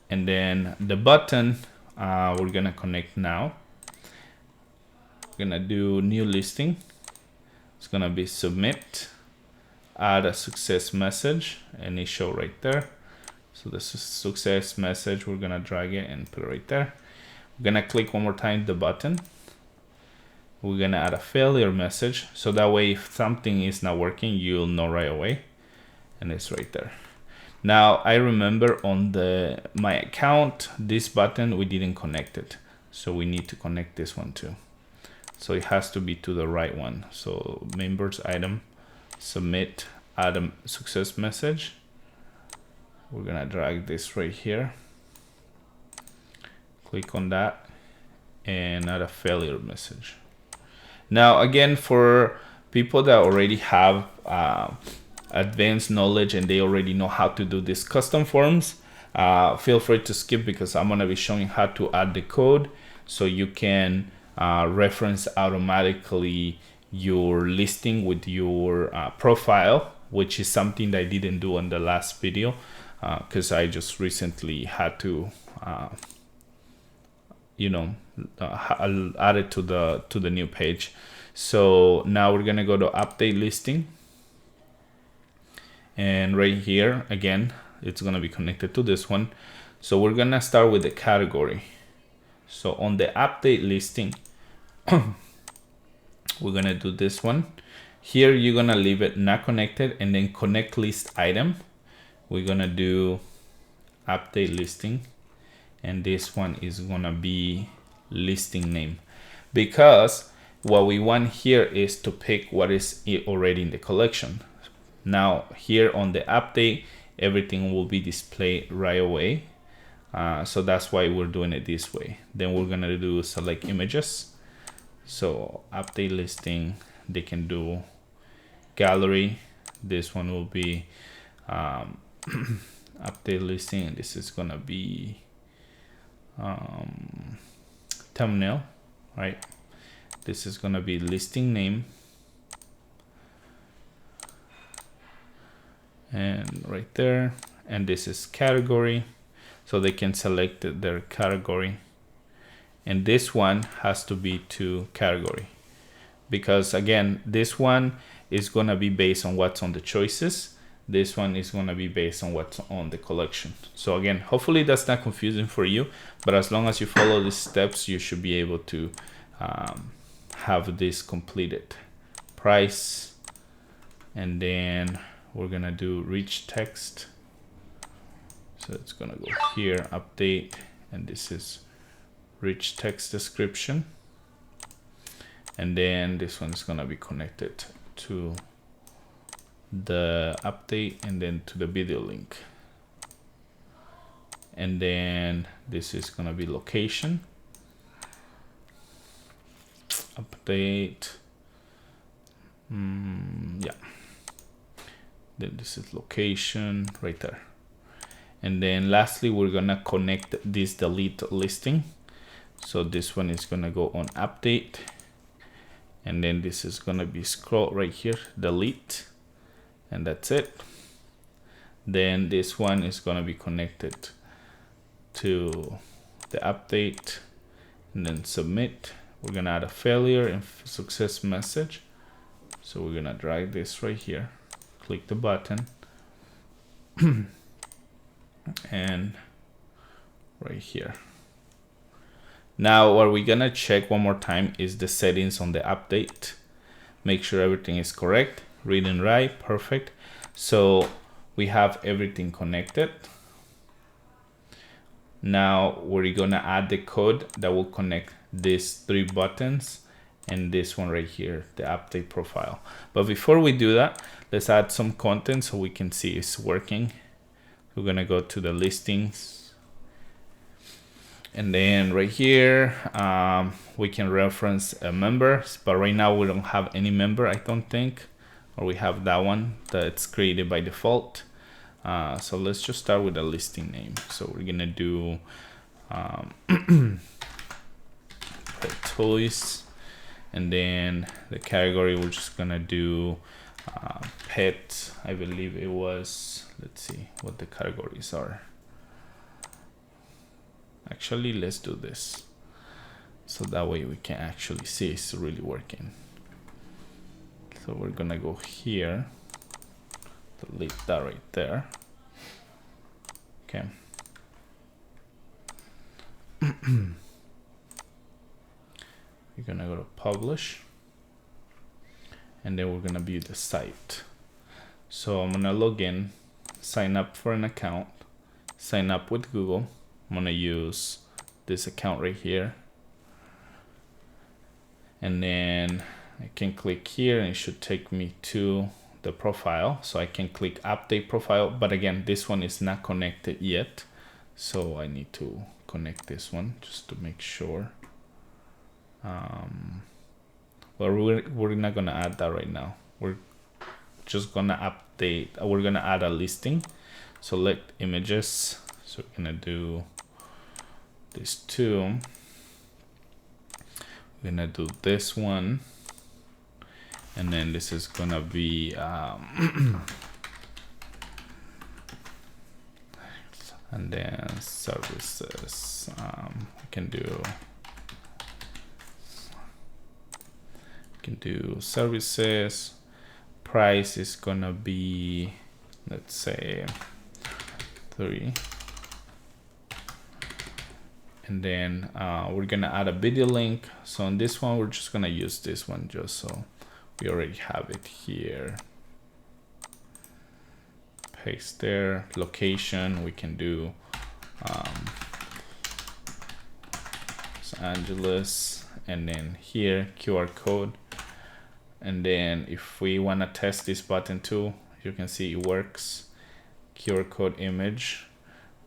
And then the button, we're gonna connect now. We're gonna do new listing. It's gonna be submit, add a success message, and it show right there. So the success message, we're gonna drag it and put it right there. We're gonna click one more time the button. We're gonna add a failure message, so that way if something is not working, you'll know right away. And it's right there. Now I remember on my account, this button, we didn't connect it. So we need to connect this one too. So it has to be to the right one. So members item, submit, add a success message. We're gonna drag this right here. Click on that and add a failure message. Now again, for people that already have advanced knowledge and they already know how to do these custom forms, feel free to skip, because I'm going to be showing how to add the code so you can reference automatically your listing with your profile, which is something that I didn't do in the last video because I just recently had to add it to the new page. So now we're gonna go to update listing, and right here again it's gonna be connected to this one. So we're gonna start with the category. So on the update listing we're gonna do this one here. You're gonna leave it not connected and then connect list item. We're gonna do update listing, and this one is gonna be listing name, because what we want here is to pick what is already in the collection. Now here on the update, everything will be displayed right away, so that's why we're doing it this way. Then we're gonna do select images. So update listing, they can do gallery. This one will be update listing, and this is gonna be thumbnail, right? This is gonna be listing name, and right there, and this is category, so they can select their category. And this one has to be to category, because again, this one is gonna be based on what's on the choices. This one is gonna be based on what's on the collection. So again, hopefully that's not confusing for you, but as long as you follow these steps, you should be able to have this completed. Price, and then we're gonna do rich text. So it's gonna go here, update, and this is rich text description. And then this one's gonna be connected to the update and then to the video link. And then this is gonna be location, update, yeah, then this is location right there. And then lastly, we're gonna connect this delete listing. So this one is gonna go on update, and then this is gonna be scroll right here, delete, and that's it. Then this one is gonna be connected to the update, and then submit. We're gonna add a failure and success message. So we're gonna drag this right here, click the button, and right here. Now what we're gonna check one more time is the settings on the update. Make sure everything is correct, read and write, perfect. So we have everything connected. Now we're gonna add the code that will connect these 3 buttons and this one right here, the update profile. But before we do that, let's add some content so we can see it's working. We're gonna go to the listings, and then right here we can reference a member, but right now we don't have any member, I don't think, or we have that one that's created by default. So let's just start with a listing name. So we're gonna do toys, and then the category we're just gonna do pet. I believe it was, let's see what the categories are. Actually, let's do this, so that way we can actually see it's really working. So we're gonna go here, delete that right there. Okay. We're gonna go to publish, and then we're gonna view the site. So I'm gonna log in, sign up for an account, sign up with Google. I'm gonna use this account right here, and then I can click here and it should take me to the profile. So I can click update profile, but again, this one is not connected yet, so I need to connect this one just to make sure. Well, we're not gonna add that right now. We're just gonna update, we're gonna add a listing. Select images, so we're gonna do these 2. We're gonna do this one, and then this is gonna be and then services. We can do services. Price is gonna be, let's say 3, and then we're gonna add a video link. So on this one, we're just gonna use this one just so we already have it here. Paste there. Location, we can do Los Angeles, and then here QR code. And then if we want to test this button too, you can see it works. QR code image.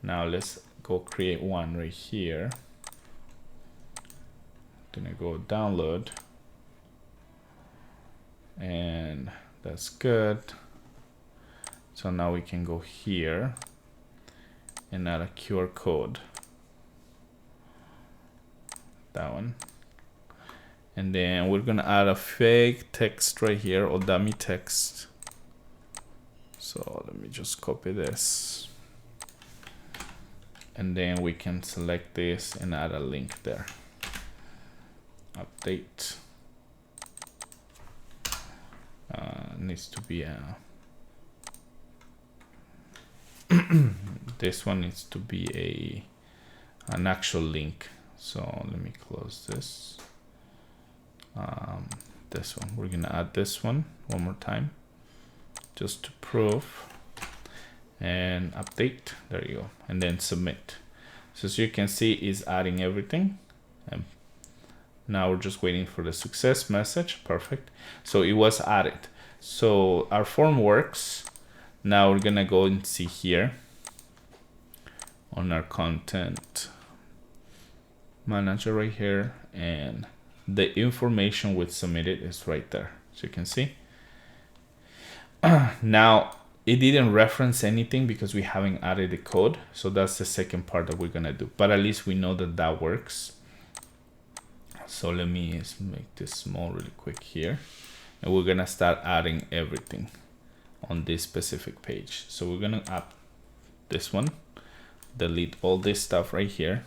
Now let's go create one right here. Gonna go download. and that's good. So now we can go here and add a QR code, that one. And then we're gonna add a fake text right here, or dummy text. So let me just copy this. And then we can select this and add a link there. Update. Needs to be a this one needs to be an actual link. So let me close this. This one, we're gonna add this one more time just to prove, and update. There you go, and then submit. So as you can see, it's adding everything, and now we're just waiting for the success message. Perfect. So it was added. So our form works. Now we're gonna go and see here on our content manager right here, and the information we submitted is right there. So you can see. Now it didn't reference anything because we haven't added the code. So that's the second part that we're gonna do. But at least we know that that works. So let me make this small really quick here. And we're gonna start adding everything on this specific page. So we're gonna add this one, delete all this stuff right here.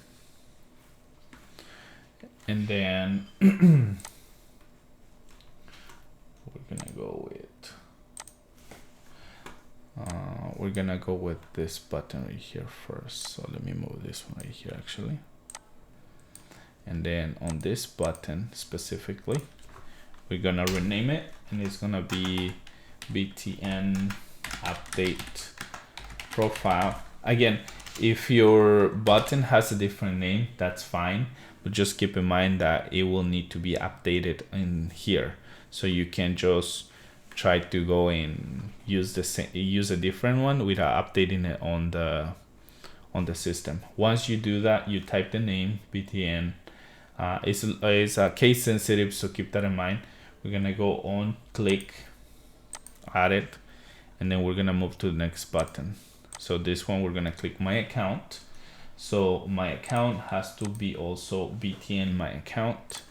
And then we're gonna go with this button right here first. So let me move this one right here actually. And then on this button specifically, we're gonna rename it, and it's gonna be BTN update profile. Again, if your button has a different name, that's fine, but just keep in mind that it will need to be updated in here. So you can just try to go and use a different one without updating it on the system. Once you do that, you type the name BTN. It's case sensitive, so keep that in mind. We're gonna go on, click, add it, and then we're gonna move to the next button. So this one, we're gonna click my account. So my account has to be also BTN my account.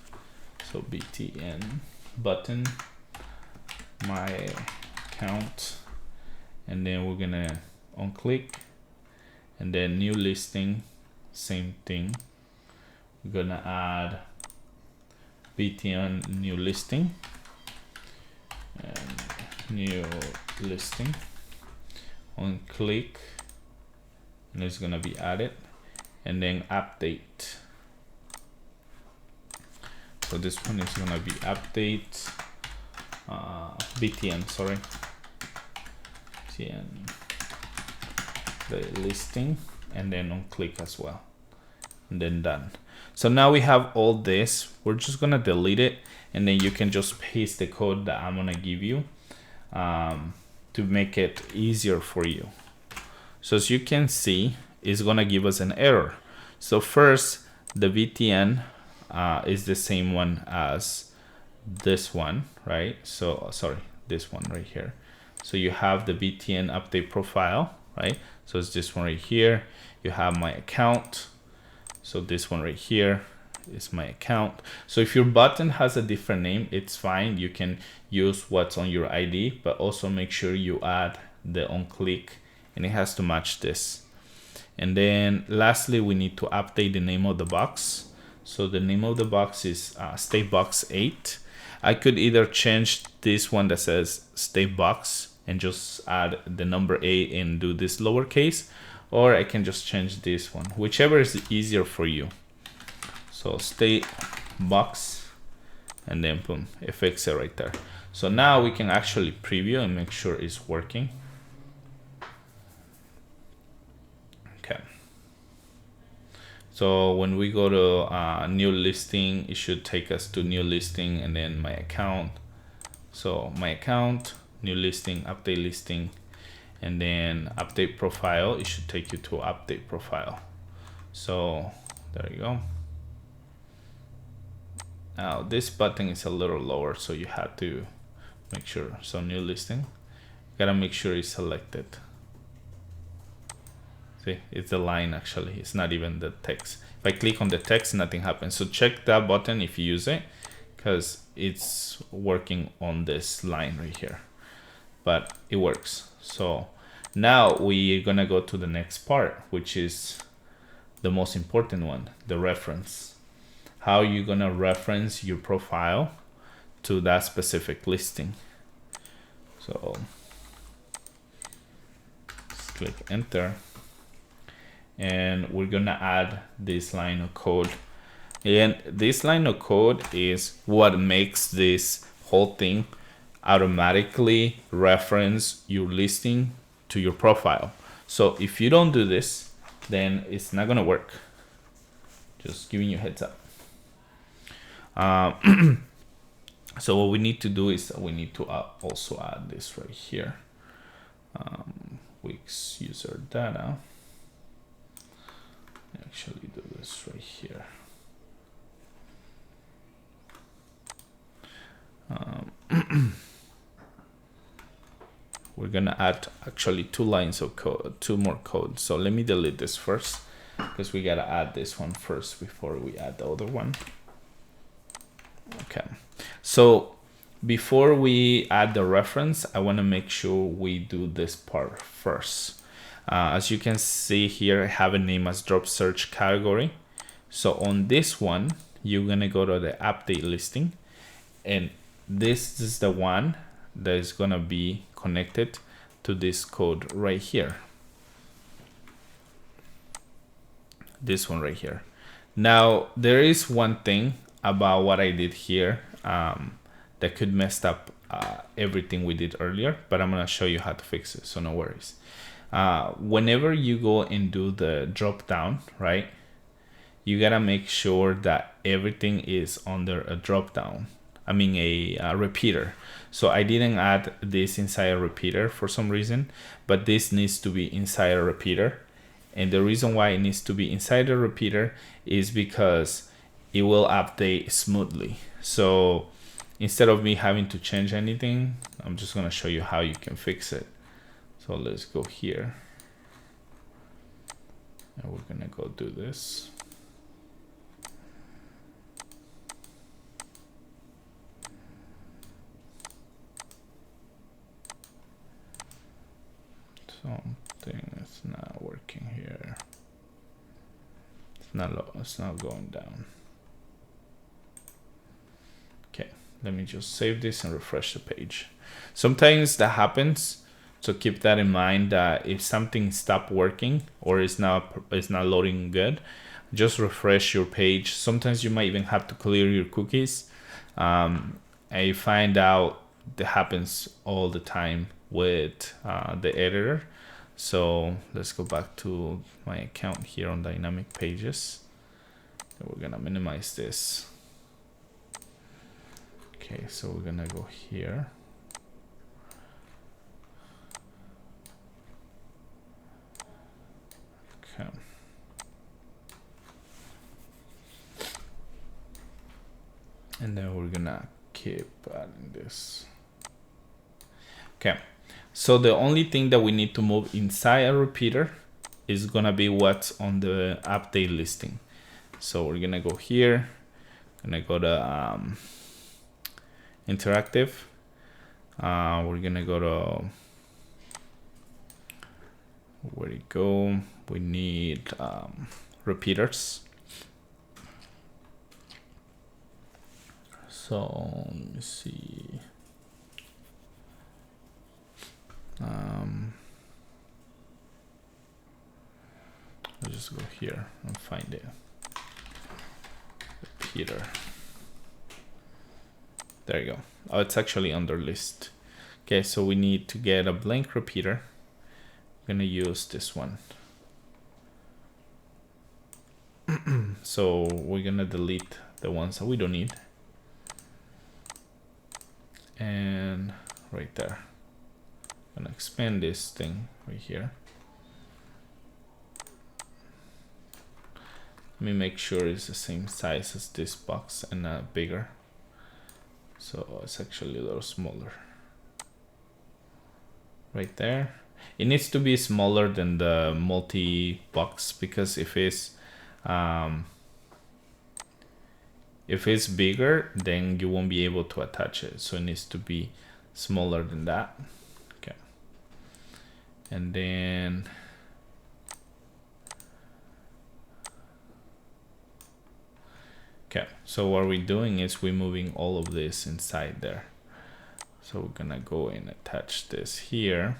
So BTN button, my account, and then we're gonna on click, and then new listing, same thing. We're gonna add BTN new listing and new listing, on click, and it's gonna be added, and then update. So this one is gonna be update BTN, sorry, BTN the listing, and then on click as well, and then done. So now we have all this. We're just gonna delete it, and then you can just paste the code that I'm gonna give you to make it easier for you. So as you can see, it's gonna give us an error. So first, the BTN is the same one as this one, right? So sorry, this one right here. So you have the BTN update profile, right? So it's this one right here. You have my account. So this one right here is my account. So if your button has a different name, it's fine. You can use what's on your ID, but also make sure you add the on click, and it has to match this. And then lastly, we need to update the name of the box. So the name of the box is State Box 8. I could either change this one that says State Box and just add the number 8 and do this lowercase, or I can just change this one, whichever is easier for you. So State Box, and then boom, it fixes it right there. So now we can actually preview and make sure it's working. Okay. So when we go to new listing, it should take us to new listing and then my account. So my account, new listing, update listing, and then update profile. It should take you to update profile. So there you go. Now this button is a little lower, so you have to make sure. So new listing, gotta make sure it's selected. See, it's the line actually, it's not even the text. If I click on the text, nothing happens. So check that button if you use it, because it's working on this line right here, but it works. So now we're gonna go to the next part, which is the most important one, the reference. How you gonna reference your profile to that specific listing. So let's click enter, and we're gonna add this line of code. And this line of code is what makes this whole thing automatically reference your listing to your profile. So if you don't do this, then it's not gonna work. Just giving you a heads up. So what we need to do is we need to also add this right here. Wix user data. Actually do this right here. We're gonna add actually 2 lines of code, 2 more code. So let me delete this first, because we gotta add this one first before we add the other one. Okay, so before we add the reference, I want to make sure we do this part first. As you can see here, I have a name as drop search category. So on this one, you're gonna go to the update listing, and this is the one that is gonna be connected to this code right here. This one right here. Now there is one thing about what I did here that could mess up everything we did earlier, but I'm gonna show you how to fix it, so no worries. Whenever you go and do the drop down, right, you gotta make sure that everything is under a drop down. I mean a repeater. So I didn't add this inside a repeater for some reason, but this needs to be inside a repeater. And the reason why it needs to be inside a repeater is because it will update smoothly. So instead of me having to change anything, I'm just gonna show you how you can fix it. So let's go here, and we're gonna go do this. Something is not working here. It's not going down. Okay, let me just save this and refresh the page. Sometimes that happens, so keep that in mind, that if something stopped working or is not loading good, just refresh your page. Sometimes you might even have to clear your cookies. I find out that happens all the time with the editor. So let's go back to my account here on dynamic pages, and we're gonna minimize this. Okay, so we're gonna go here. Okay. And then we're gonna keep adding this. Okay, so the only thing that we need to move inside a repeater is gonna be what's on the update listing. So we're gonna go here, gonna go to interactive. We're gonna go to, where it go? We need repeaters. So let me see. I'll just go here and find it. Repeater. There you go. Oh, it's actually under list. Okay, so we need to get a blank repeater. I'm gonna use this one. So we're gonna delete the ones that we don't need. And right there. I'm gonna expand this thing right here. Let me make sure it's the same size as this box and not bigger. So it's actually a little smaller. right there. It needs to be smaller than the multi-box, because if it's bigger, then you won't be able to attach it. So it needs to be smaller than that. Okay. And then okay, so what we're doing is we're moving all of this inside there. So we're gonna go and attach this here.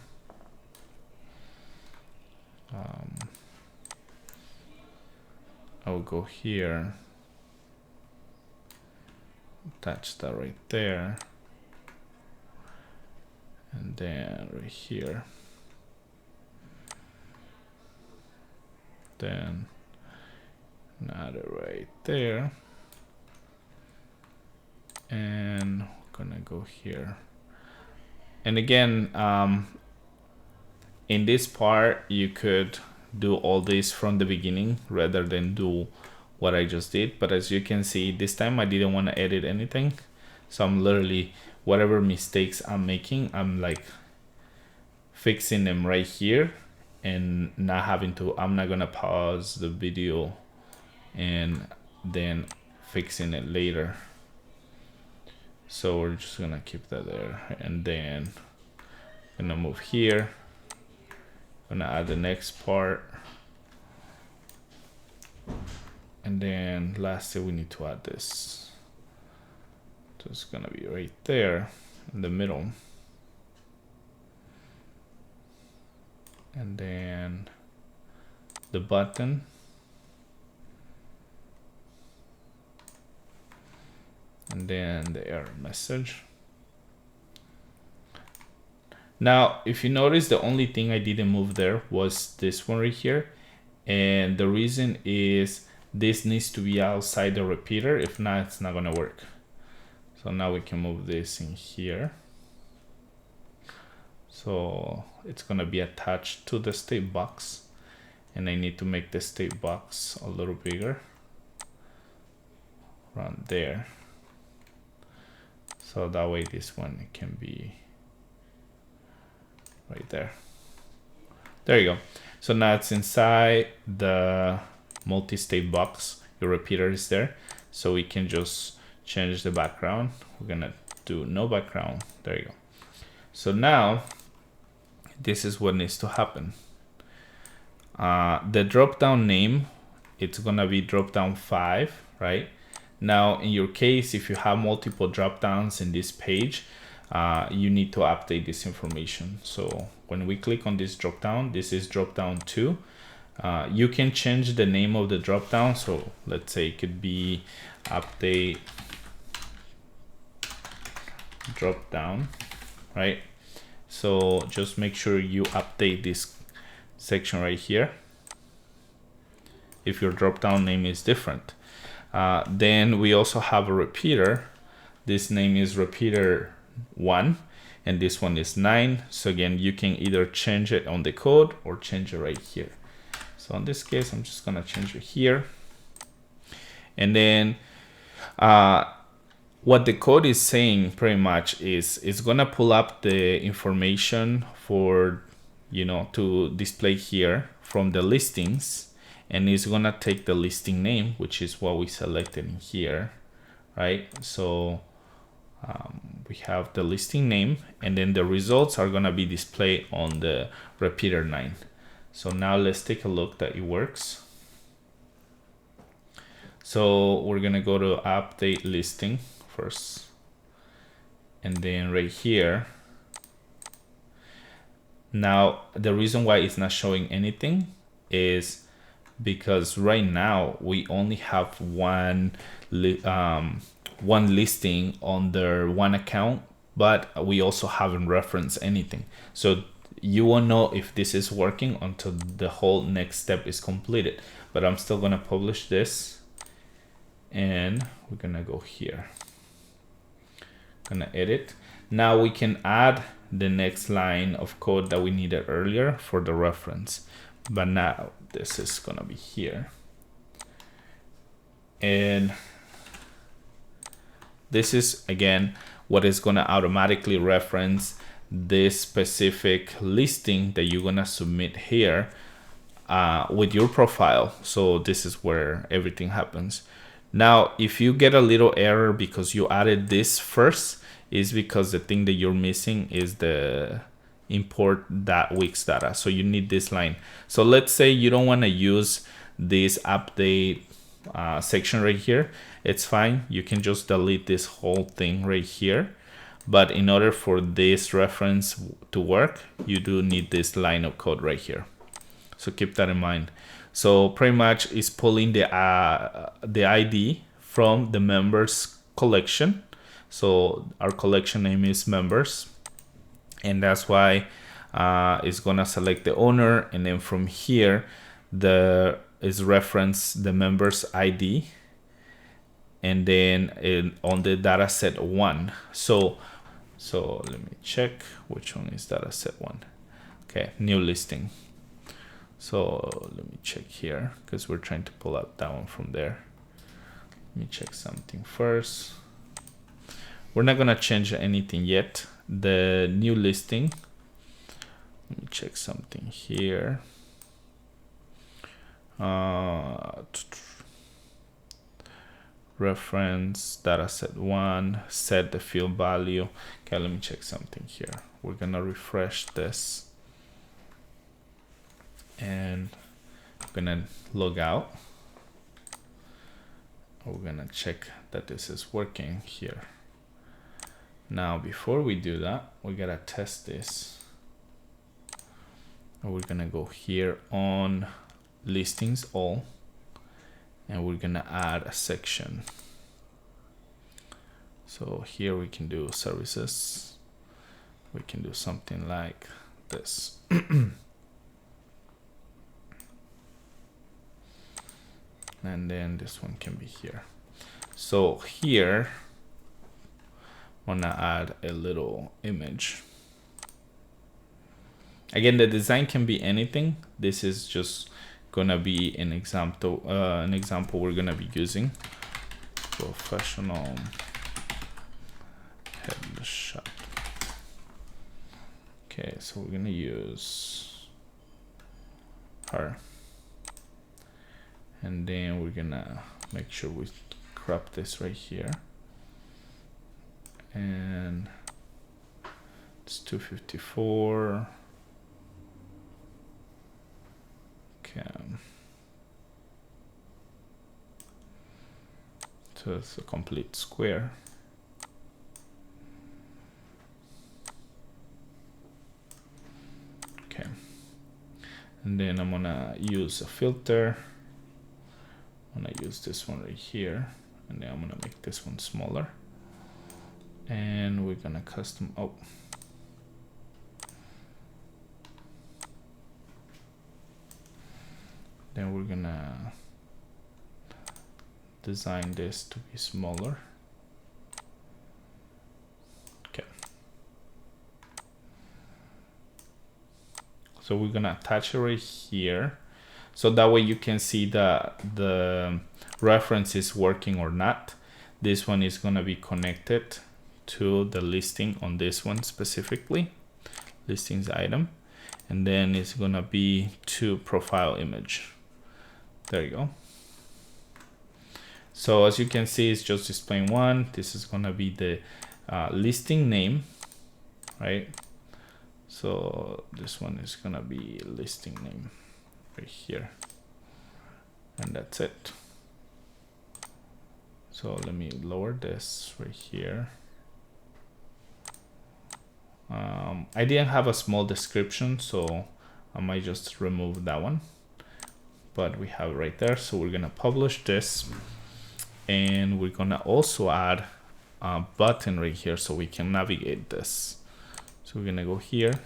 I'll go here, attach that right there, and then right here, then another right there, and we're gonna go here. And again, in this part, you could do all this from the beginning rather than do what I just did. But as you can see, this time I didn't want to edit anything. So I'm literally, whatever mistakes I'm making, I'm like fixing them right here and not having to, I'm not gonna pause the video and then fixing it later. So we're just gonna keep that there, and then gonna move here, gonna add the next part, and then lastly we need to add this. So it's gonna be right there in the middle, and then the button, and then the error message. Now, if you notice, the only thing I didn't move there was this one right here. And the reason is this needs to be outside the repeater. If not, it's not gonna work. So now we can move this in here. So it's gonna be attached to the state box. And I need to make the state box a little bigger. Around there. So that way this one can be right there. There you go. So now it's inside the multi-state box. Your repeater is there. So we can just change the background. We're gonna do no background. There you go. So now this is what needs to happen. The drop-down name, it's gonna be drop-down 5, right? Now, in your case, if you have multiple drop-downs in this page, you need to update this information. So when we click on this drop-down, this is drop-down 2. You can change the name of the drop-down. So let's say it could be update drop-down, right? So just make sure you update this section right here if your drop-down name is different. Then we also have a repeater. This name is repeater 1 and this one is 9. So again, you can either change it on the code or change it right here. So in this case, I'm just gonna change it here. And then what the code is saying pretty much is it's gonna pull up the information for, you know, to display here from the listings, and it's gonna take the listing name, which is what we selected in here, right? So we have the listing name, and then the results are gonna be displayed on the repeater 9. So now let's take a look that it works. So we're gonna go to update listing first, and then right here. Now the reason why it's not showing anything is because right now we only have one listing under one account, but we also haven't referenced anything. So you won't know if this is working until the whole next step is completed. But I'm still gonna publish this, and we're gonna go here, gonna edit. Now we can add the next line of code that we needed earlier for the reference, but now this is gonna be here, and this is again what is gonna automatically reference this specific listing that you're gonna submit here with your profile. So this is where everything happens. Now, if you get a little error because you added this first, is because the thing that you're missing is the import that Wix data. So you need this line. So let's say you don't want to use this update section right here. It's fine. You can just delete this whole thing right here. But in order for this reference to work, you do need this line of code right here. So keep that in mind. So pretty much it's pulling the ID from the members collection. So our collection name is members, and that's why it's gonna select the owner, and then from here is reference the members ID, and then on the data set 1. So let me check which one is data set 1. Okay, new listing. So let me check here because we're trying to pull out that one from there. Let me check something first. We're not gonna change anything yet. The new listing. Let me check something here. Reference dataset 1, set the field value. Okay, let me check something here. We're gonna refresh this, and I'm gonna log out. We're gonna check that this is working here. Now, before we do that, we gotta test this. And we're gonna go here on listings all, and we're gonna add a section. So here we can do services. We can do something like this. And then this one can be here. So here, I'm gonna add a little image. Again, the design can be anything. This is just gonna be an example we're gonna be using. Professional headshot. Okay, so we're gonna use her. And then we're gonna make sure we crop this right here. And it's 254. Okay. So it's a complete square. Okay. And then I'm gonna use a filter. I'm gonna use this one right here, and then I'm gonna make this one smaller, and we're gonna custom then we're gonna design this to be smaller. Okay, so we're gonna attach it right here. So that way you can see the reference is working or not. This one is gonna be connected to the listing on this one specifically, listings item, and then it's gonna be to profile image. There you go. So as you can see, it's just displaying one. This is gonna be the listing name, right? So this one is gonna be listing name right here, and that's it. So let me lower this right here. I didn't have a small description, so I might just remove that one, but we have it right there. So we're gonna publish this, and we're gonna also add a button right here so we can navigate this. So we're gonna go here,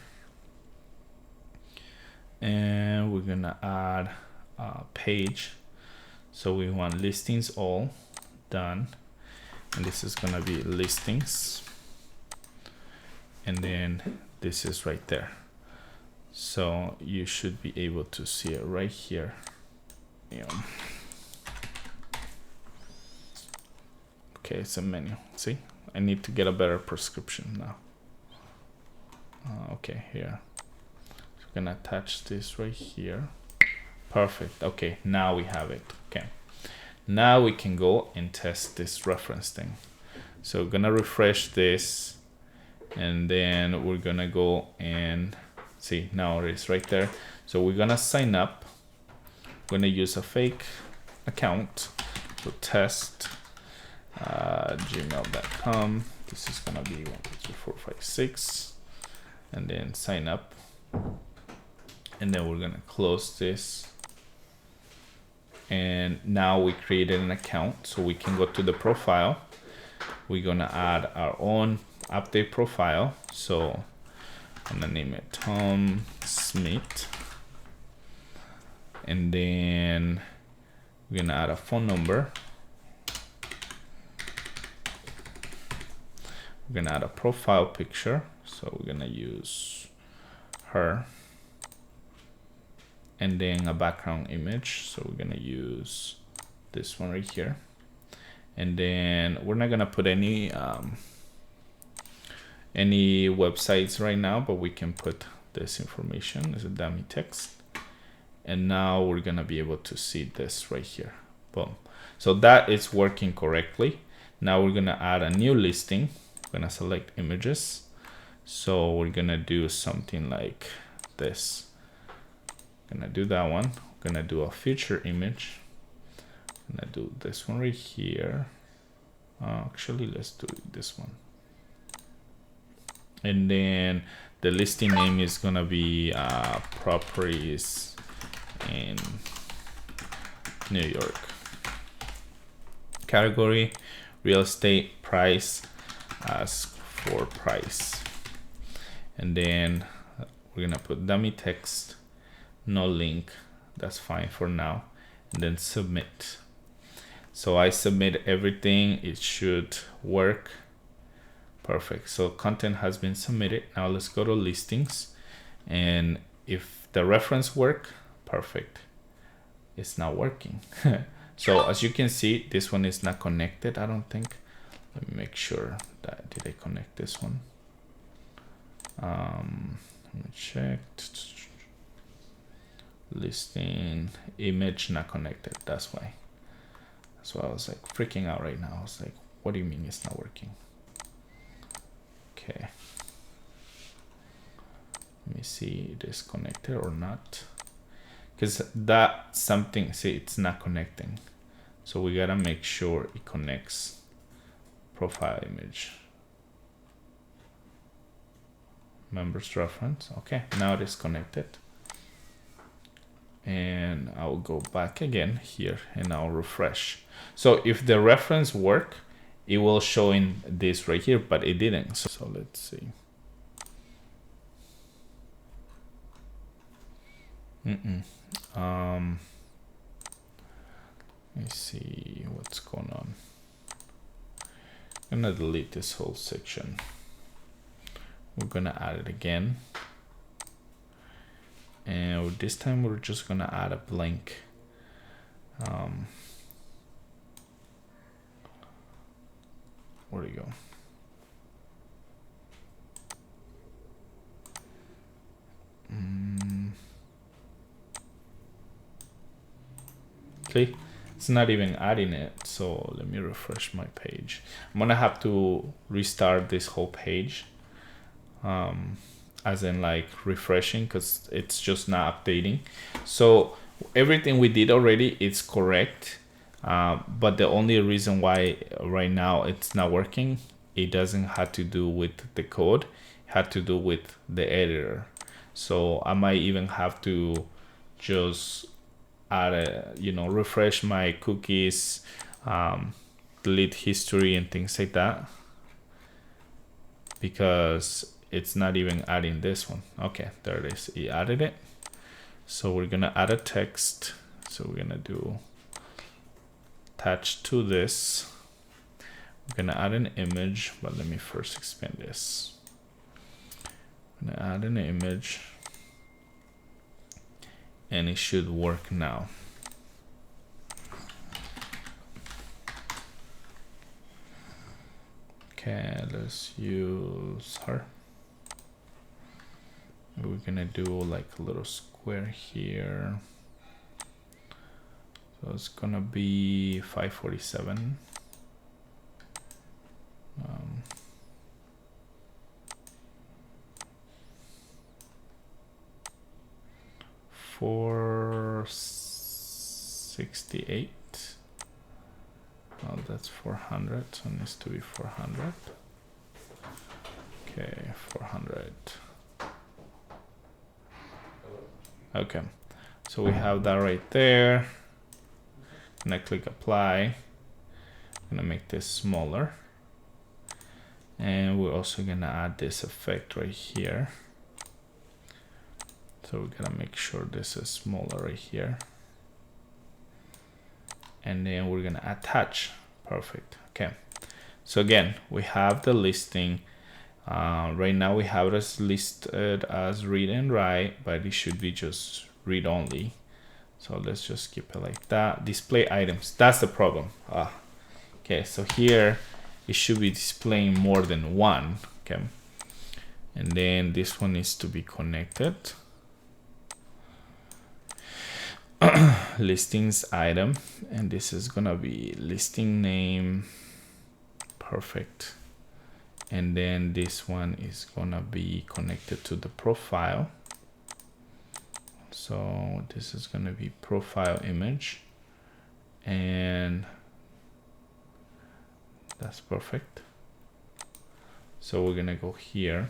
and we're gonna add a page. So we want listings all done, and this is gonna be listings, and then this is right there. So you should be able to see it right here. Okay, it's a menu. See, I need to get a better prescription now. Okay, here. So we're gonna attach this right here. Perfect. Okay, now we have it. Okay, now we can go and test this reference thing. So we're gonna refresh this, and then we're gonna go and see, now it is right there. So we're gonna sign up. We're gonna use a fake account. So test gmail.com. This is gonna be 12345 and then sign up, and then we're gonna close this. And now we created an account, so we can go to the profile. We're gonna add our own update profile. So I'm gonna name it Tom Smith, and then we're gonna add a phone number. We're gonna add a profile picture, so we're gonna use her, and then a background image, so we're gonna use this one right here. And then we're not gonna put any websites right now, but we can put this information as a dummy text. And now we're gonna be able to see this right here. Boom. So that is working correctly. Now we're gonna add a new listing. We're gonna select images. So we're gonna do something like this. Gonna do that one. Gonna do a feature image. Gonna do this one right here. Actually, let's do this one. And then the listing name is gonna be properties in New York. Category, real estate. Price, ask for price. And then we're gonna put dummy text, no link. That's fine for now. And then submit. So I submit everything. It should work. Perfect. So content has been submitted. Now let's go to listings. And if the reference work, perfect. It's not working. So as you can see, this one is not connected, I don't think. Let me make sure that, did I connect this one? Let me check. Listing, image not connected. That's why. So I was like freaking out right now. I was like, what do you mean it's not working? Okay. Let me see it is connected or not. Because that something, see, it's not connecting. So we gotta make sure it connects. Profile image. Members reference. Okay, now it is connected. And I'll go back again here and I'll refresh. So if the reference work, it will show in this right here, but it didn't. So let's see. Let me see what's going on. I'm gonna delete this whole section. We're gonna add it again. And this time we're just gonna add a blank. Where do you go? See, it's not even adding it. So let me refresh my page. I'm gonna have to restart this whole page. As in like refreshing, because it's just not updating. So everything we did already, it's correct. But the only reason why right now it's not working, it doesn't have to do with the code, it had to do with the editor. So I might even have to just add refresh my cookies, delete history and things like that, because it's not even adding this one. Okay, there it is. It added it. So we're gonna add a text. So we're gonna do attach to this. We're gonna add an image, but let me first expand this. I'm gonna add an image, and it should work now. Okay, let's use her. we're gonna do like a little square here. So it's gonna be 547. 468. Oh, that's 400, so it needs to be 400. Okay, 400. Okay, so we have that right there. And I click apply. I'm gonna make this smaller. And we're also gonna add this effect right here. So we're gonna make sure this is smaller right here. And then we're gonna attach. Perfect. Okay. So again, we have the listing. Right now we have it as listed as read and write, but it should be just read only. So let's just keep it like that. Display items. That's the problem. Okay. So here it should be displaying more than one. Okay. And then this one needs to be connected. Listings item, and this is gonna be listing name. Perfect. And then this one is gonna be connected to the profile. So this is gonna be profile image, and that's perfect. So we're gonna go here.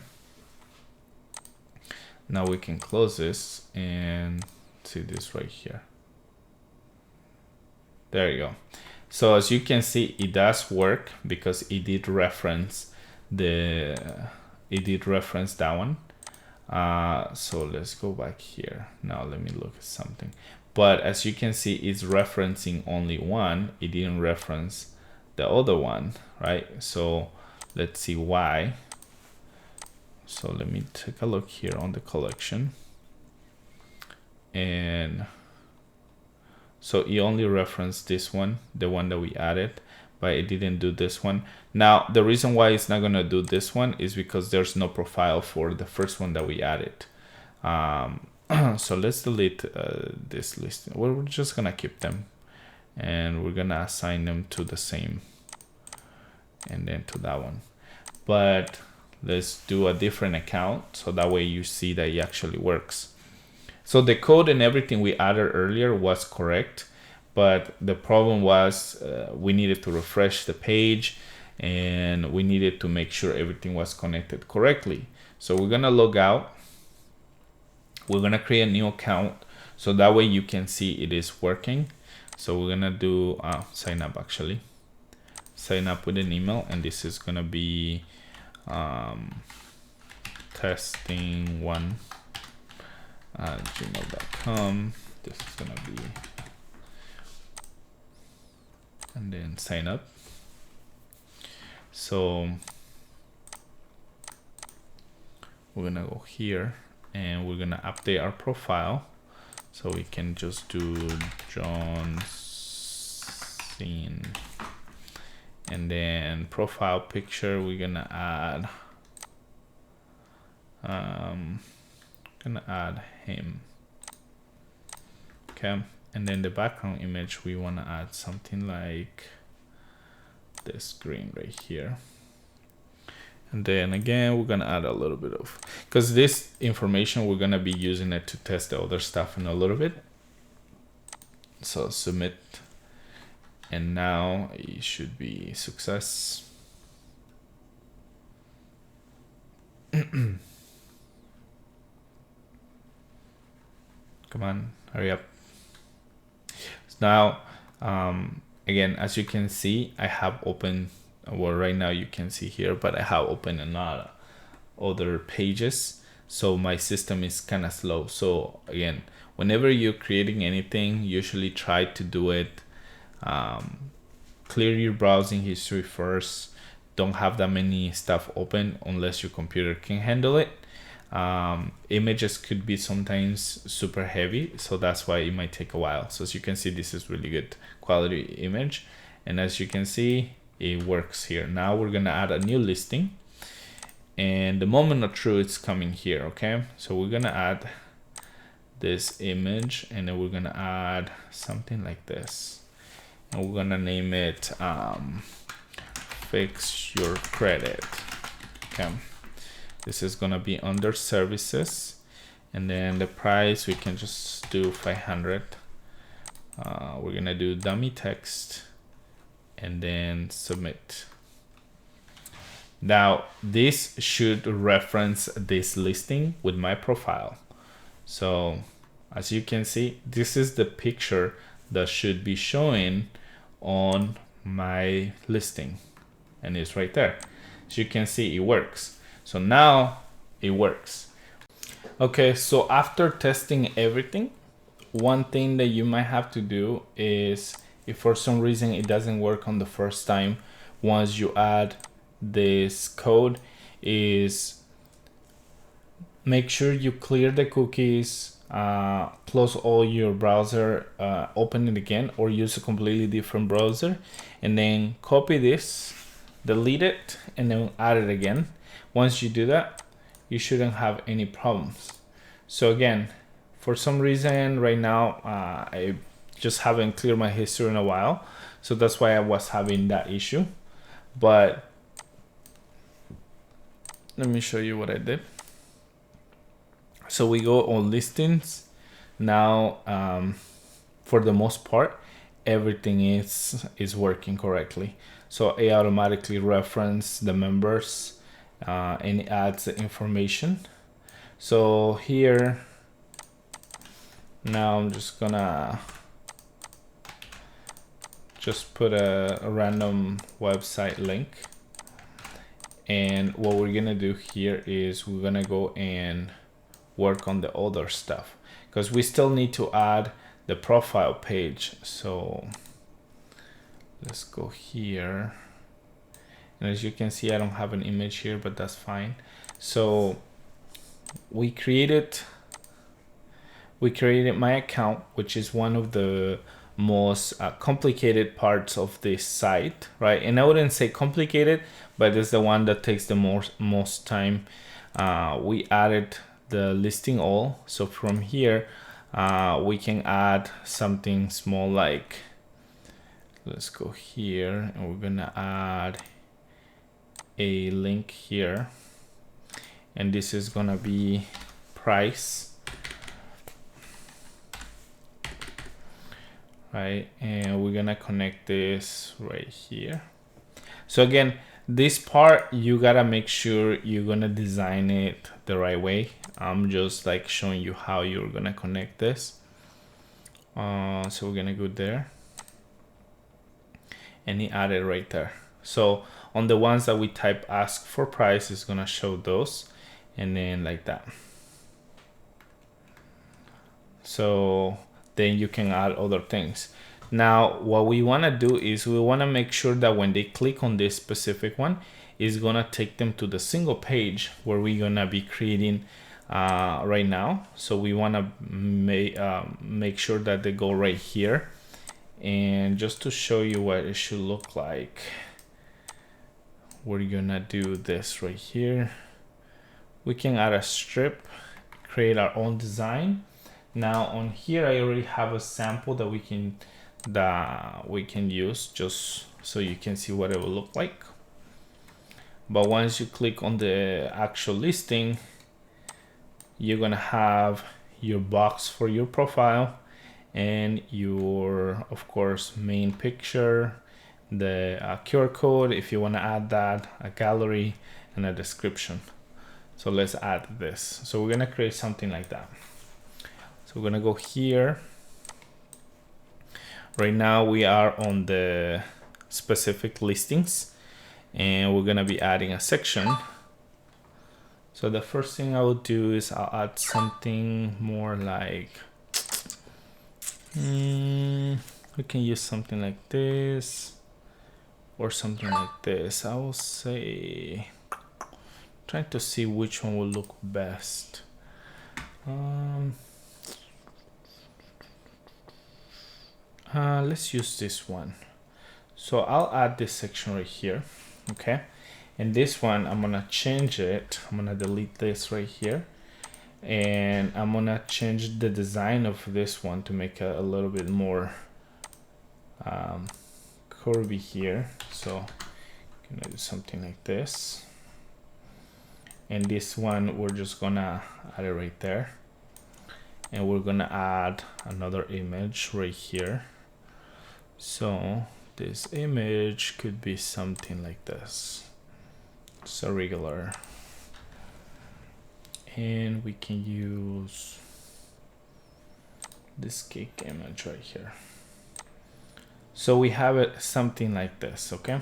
Now we can close this and see this right here. There you go. So as you can see, it does work because it did reference that one. So let's go back here. Now let me look at something. But as you can see, it's referencing only one. It didn't reference the other one, right? So let's see why. So let me take a look here on the collection. And so it only referenced this one, the one that we added, but it didn't do this one. Now, the reason why it's not gonna do this one is because there's no profile for the first one that we added. So let's delete this list. We're just gonna keep them, and we're gonna assign them to the same, and then to that one. But let's do a different account, so that way you see that it actually works. So the code and everything we added earlier was correct, but the problem was we needed to refresh the page, and we needed to make sure everything was connected correctly. So we're gonna log out. We're gonna create a new account, so that way you can see it is working. So we're gonna do sign up, actually. Sign up with an email, and this is gonna be testing1@gmail.com. This is gonna be, and then sign up. So we're gonna go here, and we're gonna update our profile. So we can just do John Scene, and then profile picture, we're gonna add him. Okay, and then the background image, we want to add something like this green right here. And then again, we're gonna add a little bit of, because this information, we're gonna be using it to test the other stuff in a little bit. So submit, and now it should be success. Come on, hurry up. Now, again, as you can see, I have open, well, right now you can see here, but I have open another other pages. So my system is kind of slow. So again, whenever you're creating anything, usually try to do it, clear your browsing history first. Don't have that many stuff open unless your computer can handle it. Images could be sometimes super heavy, so that's why it might take a while. So as you can see, this is really good quality image, and as you can see, it works here. Now we're gonna add a new listing, and the moment of truth is coming here. Okay, so we're gonna add this image, and then we're gonna add something like this, and we're gonna name it fix your credit. Okay, this is gonna be under services, and then the price we can just do 500. We're gonna do dummy text and then submit. Now this should reference this listing with my profile. So as you can see, this is the picture that should be showing on my listing, and it's right there. So you can see it works. So now it works. Okay, so after testing everything, one thing that you might have to do is, if for some reason it doesn't work on the first time, once you add this code, is make sure you clear the cookies, close all your browser, open it again, or use a completely different browser, and then copy this, delete it, and then add it again. Once you do that, you shouldn't have any problems. So again, for some reason right now, I just haven't cleared my history in a while, so that's why I was having that issue. But let me show you what I did. So we go on listings now. For the most part, everything is working correctly. So it automatically references the members, and it adds the information. So here now I'm just gonna put a random website link, and what we're gonna do here is we're gonna go and work on the other stuff, because we still need to add the profile page. So let's go here, and as you can see, I don't have an image here, but that's fine. So we created my account, which is one of the most complicated parts of this site, right? And I wouldn't say complicated, but it's the one that takes the most time. We added the listing all, so from here we can add something small, like, let's go here, and we're gonna add a link here, and this is gonna be price, right? And we're gonna connect this right here. So again, this part, you gotta make sure you're gonna design it the right way. I'm just like showing you how you're gonna connect this. So we're gonna go there, and it added right there. So on the ones that we type ask for price, it's gonna show those, and then like that. So then you can add other things. Now what we want to do is we want to make sure that when they click on this specific one, it's gonna take them to the single page where we're gonna be creating right now. So we want to make sure that they go right here. And just to show you what it should look like, we're gonna do this right here. We can add a strip, create our own design. Now on here, I already have a sample that we can use, just so you can see what it will look like. But once you click on the actual listing, you're gonna have your box for your profile, and your, of course, main picture, the QR code if you want to add that, a gallery, and a description. So let's add this. So we're gonna create something like that. So we're gonna go here. Right now we are on the specific listings, and we're gonna be adding a section. So the first thing I will do is I'll add something more like, we can use something like this or something like this. I will say, trying to see which one will look best. Let's use this one. So I'll add this section right here, okay? And this one, I'm gonna change it. I'm gonna delete this right here. And I'm gonna change the design of this one to make it a little bit more curvy here. So I'm gonna do something like this. And this one, we're just gonna add it right there. And we're gonna add another image right here. So this image could be something like this. It's a regular. And we can use this cake image right here. So we have it something like this, okay?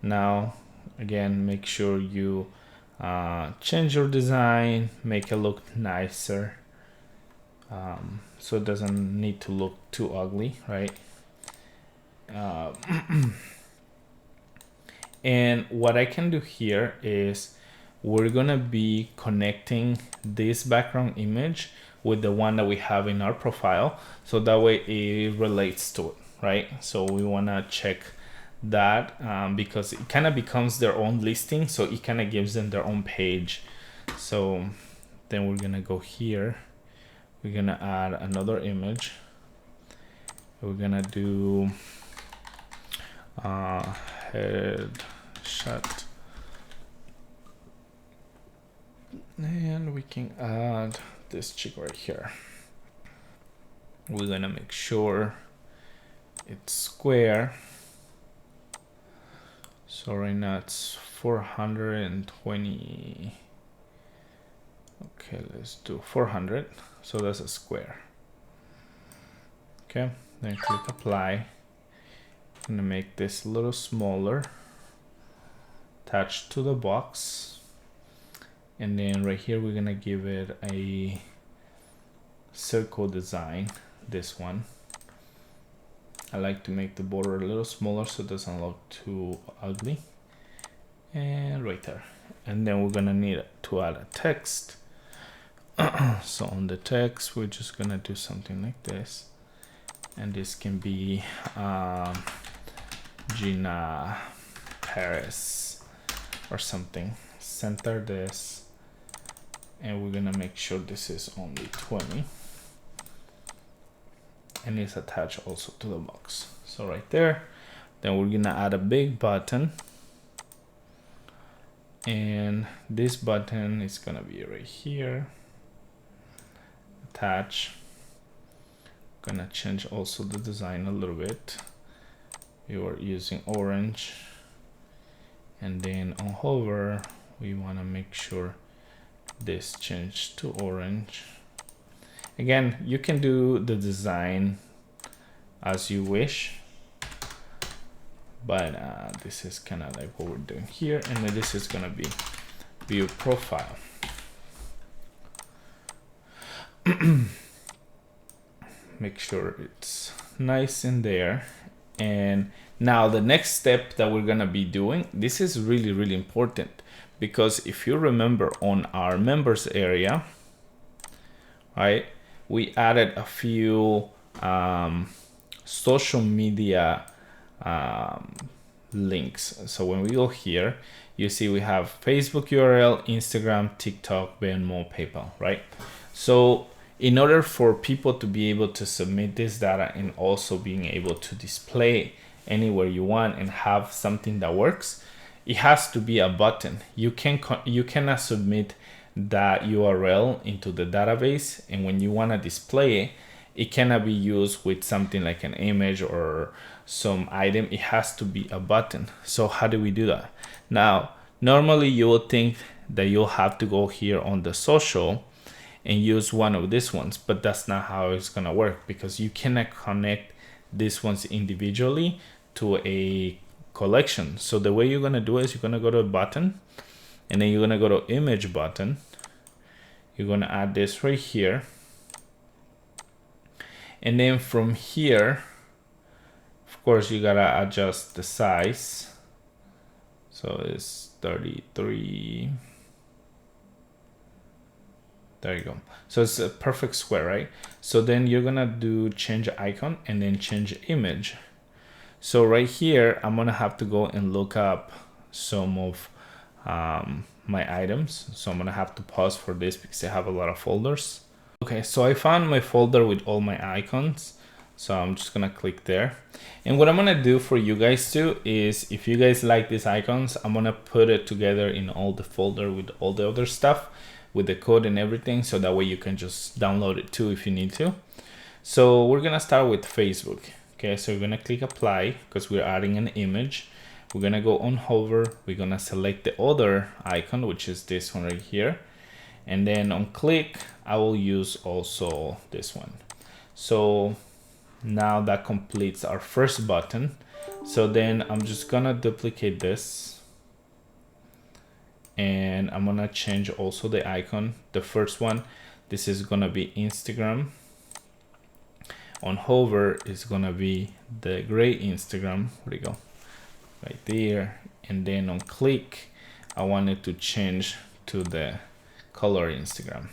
Now, again, make sure you change your design, make it look nicer. So it doesn't need to look too ugly, right? And what I can do here is we're gonna be connecting this background image with the one that we have in our profile, so that way it relates to it, right? So we wanna check that because it kind of becomes their own listing, so it kind of gives them their own page. So then we're gonna go here, we're gonna add another image, we're gonna do head shot, and we can add this chick right here. We're gonna make sure it's square. So right now it's 420. Okay, let's do 400. So that's a square. Okay, then click apply. I'm gonna make this a little smaller, attached to the box. And then right here, we're gonna give it a circle design, this one. I like to make the border a little smaller so it doesn't look too ugly. And right there. And then we're gonna need to add a text. So on the text, we're just gonna do something like this. And this can be Gina Paris or something. Center this. And we're gonna make sure this is only 20. And it's attached also to the box. So right there. Then we're gonna add a big button. And this button is gonna be right here. Attach. Gonna change also the design a little bit. We were using orange. And then on hover, we wanna make sure this changed to orange. Again, you can do the design as you wish, but this is kind of like what we're doing here. And then this is gonna be view profile. Make sure it's nice in there. And now the next step that we're gonna be doing, this is really, really important, because if you remember on our members area, right, we added a few social media links. So when we go here, you see we have Facebook URL, Instagram, TikTok, Venmo, PayPal, right? So in order for people to be able to submit this data and also being able to display anywhere you want and have something that works, it has to be a button. You cannot submit that URL into the database, and when you want to display it, it cannot be used with something like an image or some item. It has to be a button. So how do we do that? Now, normally you will think that you'll have to go here on the social and use one of these ones, but that's not how it's gonna work, because you cannot connect these ones individually to a collection. So the way you're gonna do is you're gonna go to a button, and then you're gonna go to image button. You're gonna add this right here. And then from here, of course, you gotta adjust the size. So it's 33. There you go. So it's a perfect square, right? So then you're gonna do change icon and then change image. So right here, I'm gonna have to go and look up some of my items. So I'm gonna have to pause for this because I have a lot of folders. Okay, so I found my folder with all my icons. So I'm just gonna click there. And what I'm gonna do for you guys too is, if you guys like these icons, I'm gonna put it together in all the folder with all the other stuff, with the code and everything, so that way you can just download it too if you need to. So we're gonna start with Facebook. Okay, so we're gonna click apply because we're adding an image. We're gonna go on hover, we're gonna select the other icon, which is this one right here. And then on click, I will use also this one. So now that completes our first button. So then I'm just gonna duplicate this. And I'm gonna change also the icon. The first one, this is gonna be Instagram. On hover is gonna be the gray Instagram. Where'd it go? Right there. And then on click, I wanted to change to the color Instagram.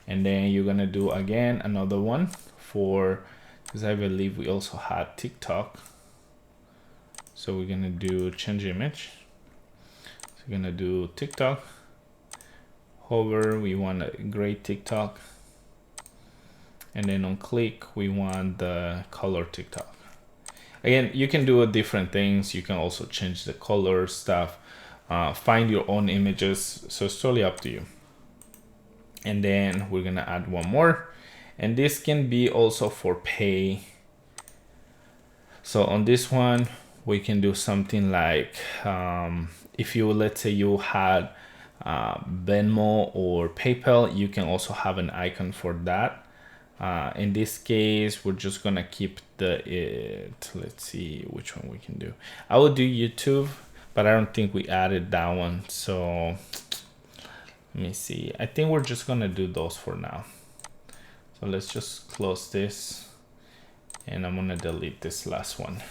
And then you're gonna do again another one for, because I believe we also had TikTok. So we're gonna do change image. So we're gonna do TikTok. Hover, we want a gray TikTok. And then on click, we want the color TikTok. Again, you can do different things. You can also change the color stuff, find your own images. So it's totally up to you. And then we're gonna add one more. And this can be also for pay. So on this one, we can do something like, if you, let's say you had Venmo or PayPal, you can also have an icon for that. In this case, we're just gonna keep let's see which one we can do. I would do YouTube, but I don't think we added that one. So let me see. I think we're just gonna do those for now. So let's just close this, and I'm gonna delete this last one.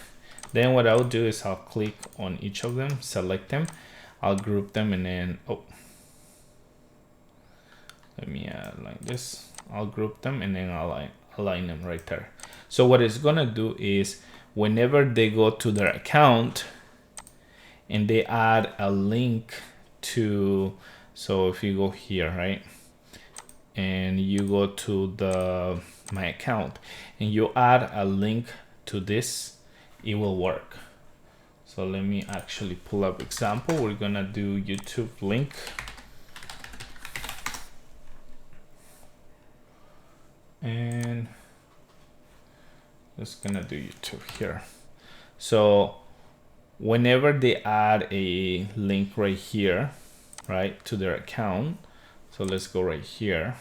Then what I'll do is I'll click on each of them, select them, I'll group them, and then, oh, let me add like this. I'll group them and then I'll align them right there. So what it's gonna do is, whenever they go to their account and they add a link to, so if you go here, right, and you go to my account and you add a link to this, it will work. So let me actually pull up example. We're gonna do YouTube link. And just gonna do YouTube here. So whenever they add a link right here, right, to their account, so let's go right here,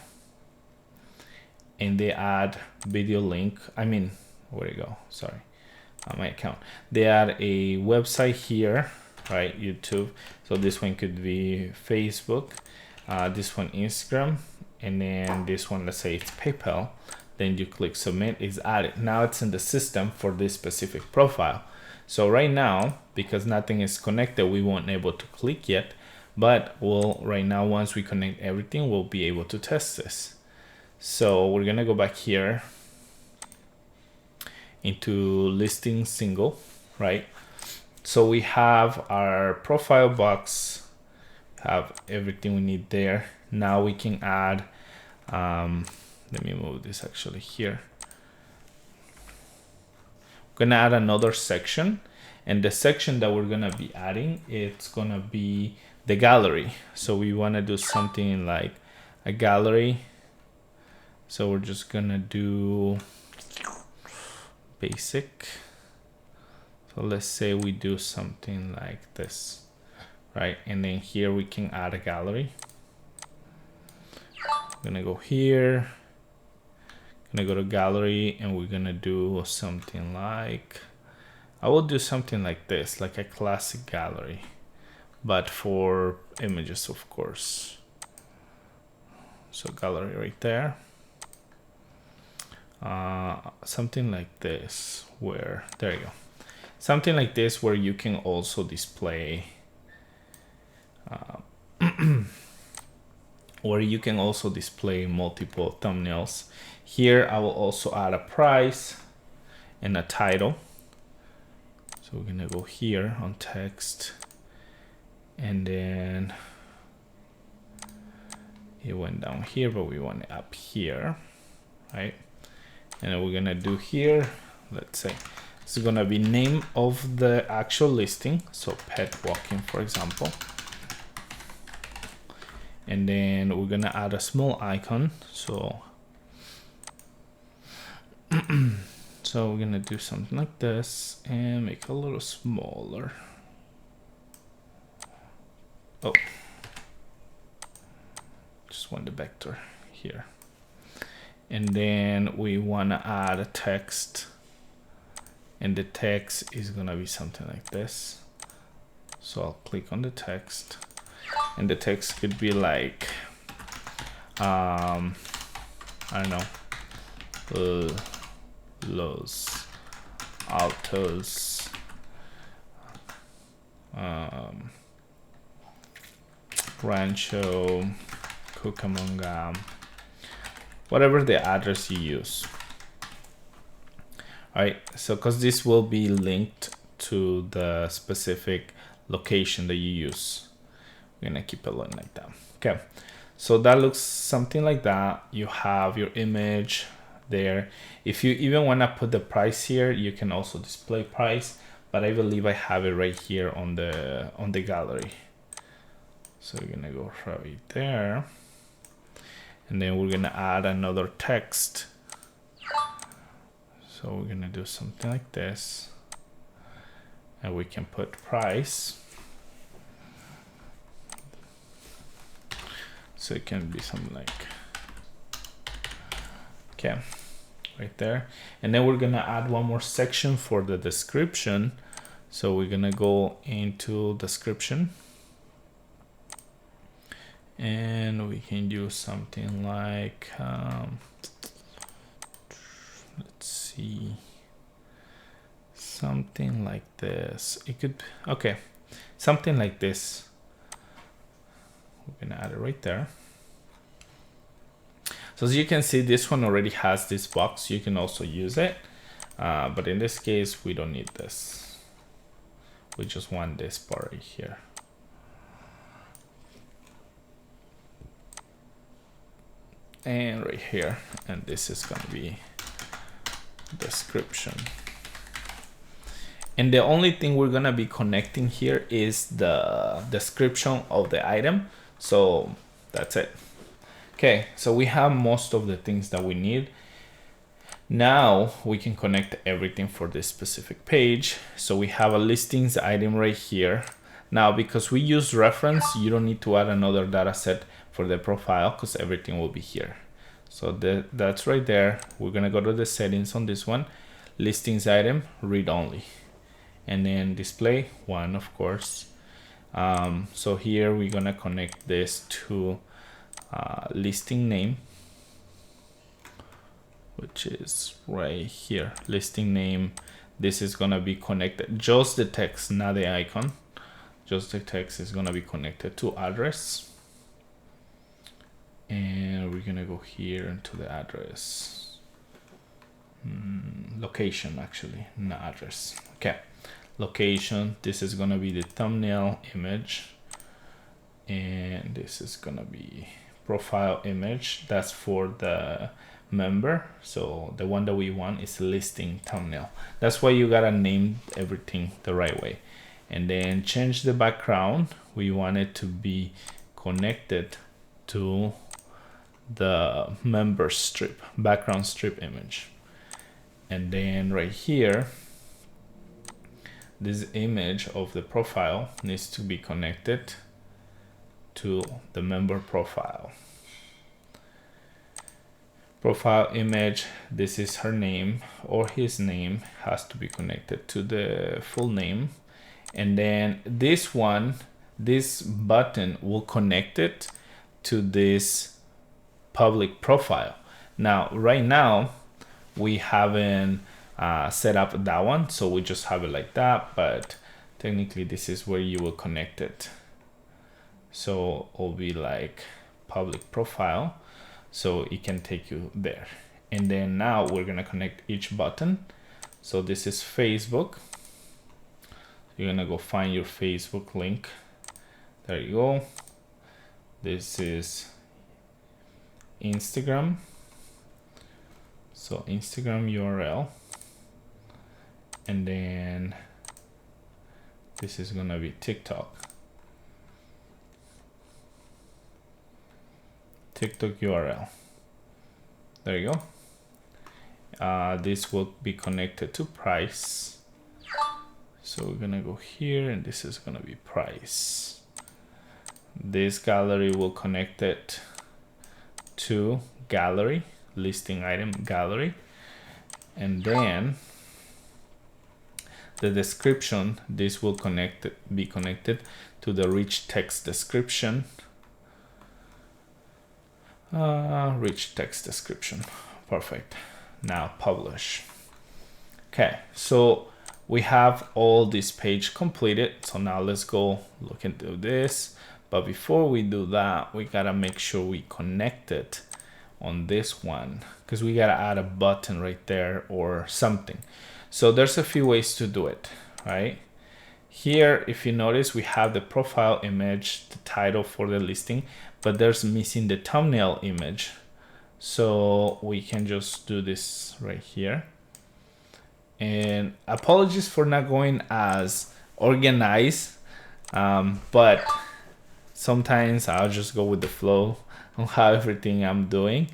and they add video link, where'd it go? Sorry, on my account. They add a website here, right, YouTube. So this one could be Facebook, this one Instagram, and then this one, let's say it's PayPal. Then you click submit, it's added. Now it's in the system for this specific profile. So right now, because nothing is connected, we won't able to click yet, but right now, once we connect everything, we'll be able to test this. So we're gonna go back here into listing single, right? So we have our profile box, have everything we need there. Now we can add, let me move this actually here. We're gonna add another section, and the section that we're gonna be adding, it's gonna be the gallery. So we wanna do something like a gallery. So we're just gonna do basic. So let's say we do something like this, right? And then here we can add a gallery. I'm gonna go here, gonna go to gallery, and we're gonna do something like, I will do something like this, like a classic gallery, but for images, of course. So gallery right there. Something like this, where, there you go. Something like this where you can also display multiple thumbnails. Here I will also add a price and a title. So we're gonna go here on text, and then it went down here, but we want it up here, right? And then we're gonna do here, let's say it's gonna be name of the actual listing, so pet walking, for example. And then we're gonna add a small icon, so so we're gonna do something like this and make it a little smaller. Oh, just want the vector here. And then we want to add a text, and the text is gonna be something like this. So I'll click on the text, and the text could be like I don't know, Los Altos Rancho Cucamonga, whatever the address you use. All right, so because this will be linked to the specific location that you use, we're gonna keep it like that. Okay, so that looks something like that. You have your image there. If you even want to put the price here, you can also display price, but I believe I have it right here on the gallery. So we're gonna go right there, and then we're gonna add another text. So we're gonna do something like this, and we can put price. So it can be something like, okay, right there. And then we're gonna add one more section for the description. So we're gonna go into description, and we can do something like, let's see, something like this. It could, okay, something like this. We're gonna add it right there. So as you can see, this one already has this box. You can also use it, but in this case, we don't need this. We just want this part right here. And right here, and this is gonna be description. And the only thing we're gonna be connecting here is the description of the item. So that's it. Okay, so we have most of the things that we need. Now we can connect everything for this specific page. So we have a listings item right here. Now, because we use reference, you don't need to add another data set for the profile because everything will be here. So that's right there. We're gonna go to the settings on this one, listings item, read only, and then display one, of course. So here we're gonna connect this to listing name, which is right here, listing name. This is gonna be connected, just the text, not the icon. Just the text is gonna be connected to address. And we're gonna go here into the address. Location, actually, not address. Okay, location. This is gonna be the thumbnail image. And this is gonna be profile image. That's for the member. So the one that we want is listing thumbnail. That's why you gotta name everything the right way. And then change the background. We want it to be connected to the member strip, background strip image. And then right here, this image of the profile needs to be connected to the member profile. Profile image, this is her name or his name, has to be connected to the full name. And then this one, this button will connect it to this public profile. Now, right now, we haven't set up that one, so we just have it like that, but technically this is where you will connect it. So it'll be like public profile, so it can take you there. And then now we're gonna connect each button. So this is Facebook. You're gonna go find your Facebook link. There you go. This is Instagram. So Instagram URL. And then this is gonna be TikTok. TikTok URL. There you go. This will be connected to price. So we're gonna go here and this is gonna be price. This gallery will connect it to gallery, listing item gallery. And then the description, this will be connected to the rich text description. Rich text description. Perfect. Now publish. Okay, so we have all this page completed. So now let's go look into this. But before we do that, we gotta make sure we connect it on this one, because we gotta add a button right there or something. So there's a few ways to do it, right? Here, if you notice, we have the profile image, the title for the listing, but there's missing the thumbnail image. So we can just do this right here. And apologies for not going as organized, but sometimes I'll just go with the flow on how everything I'm doing.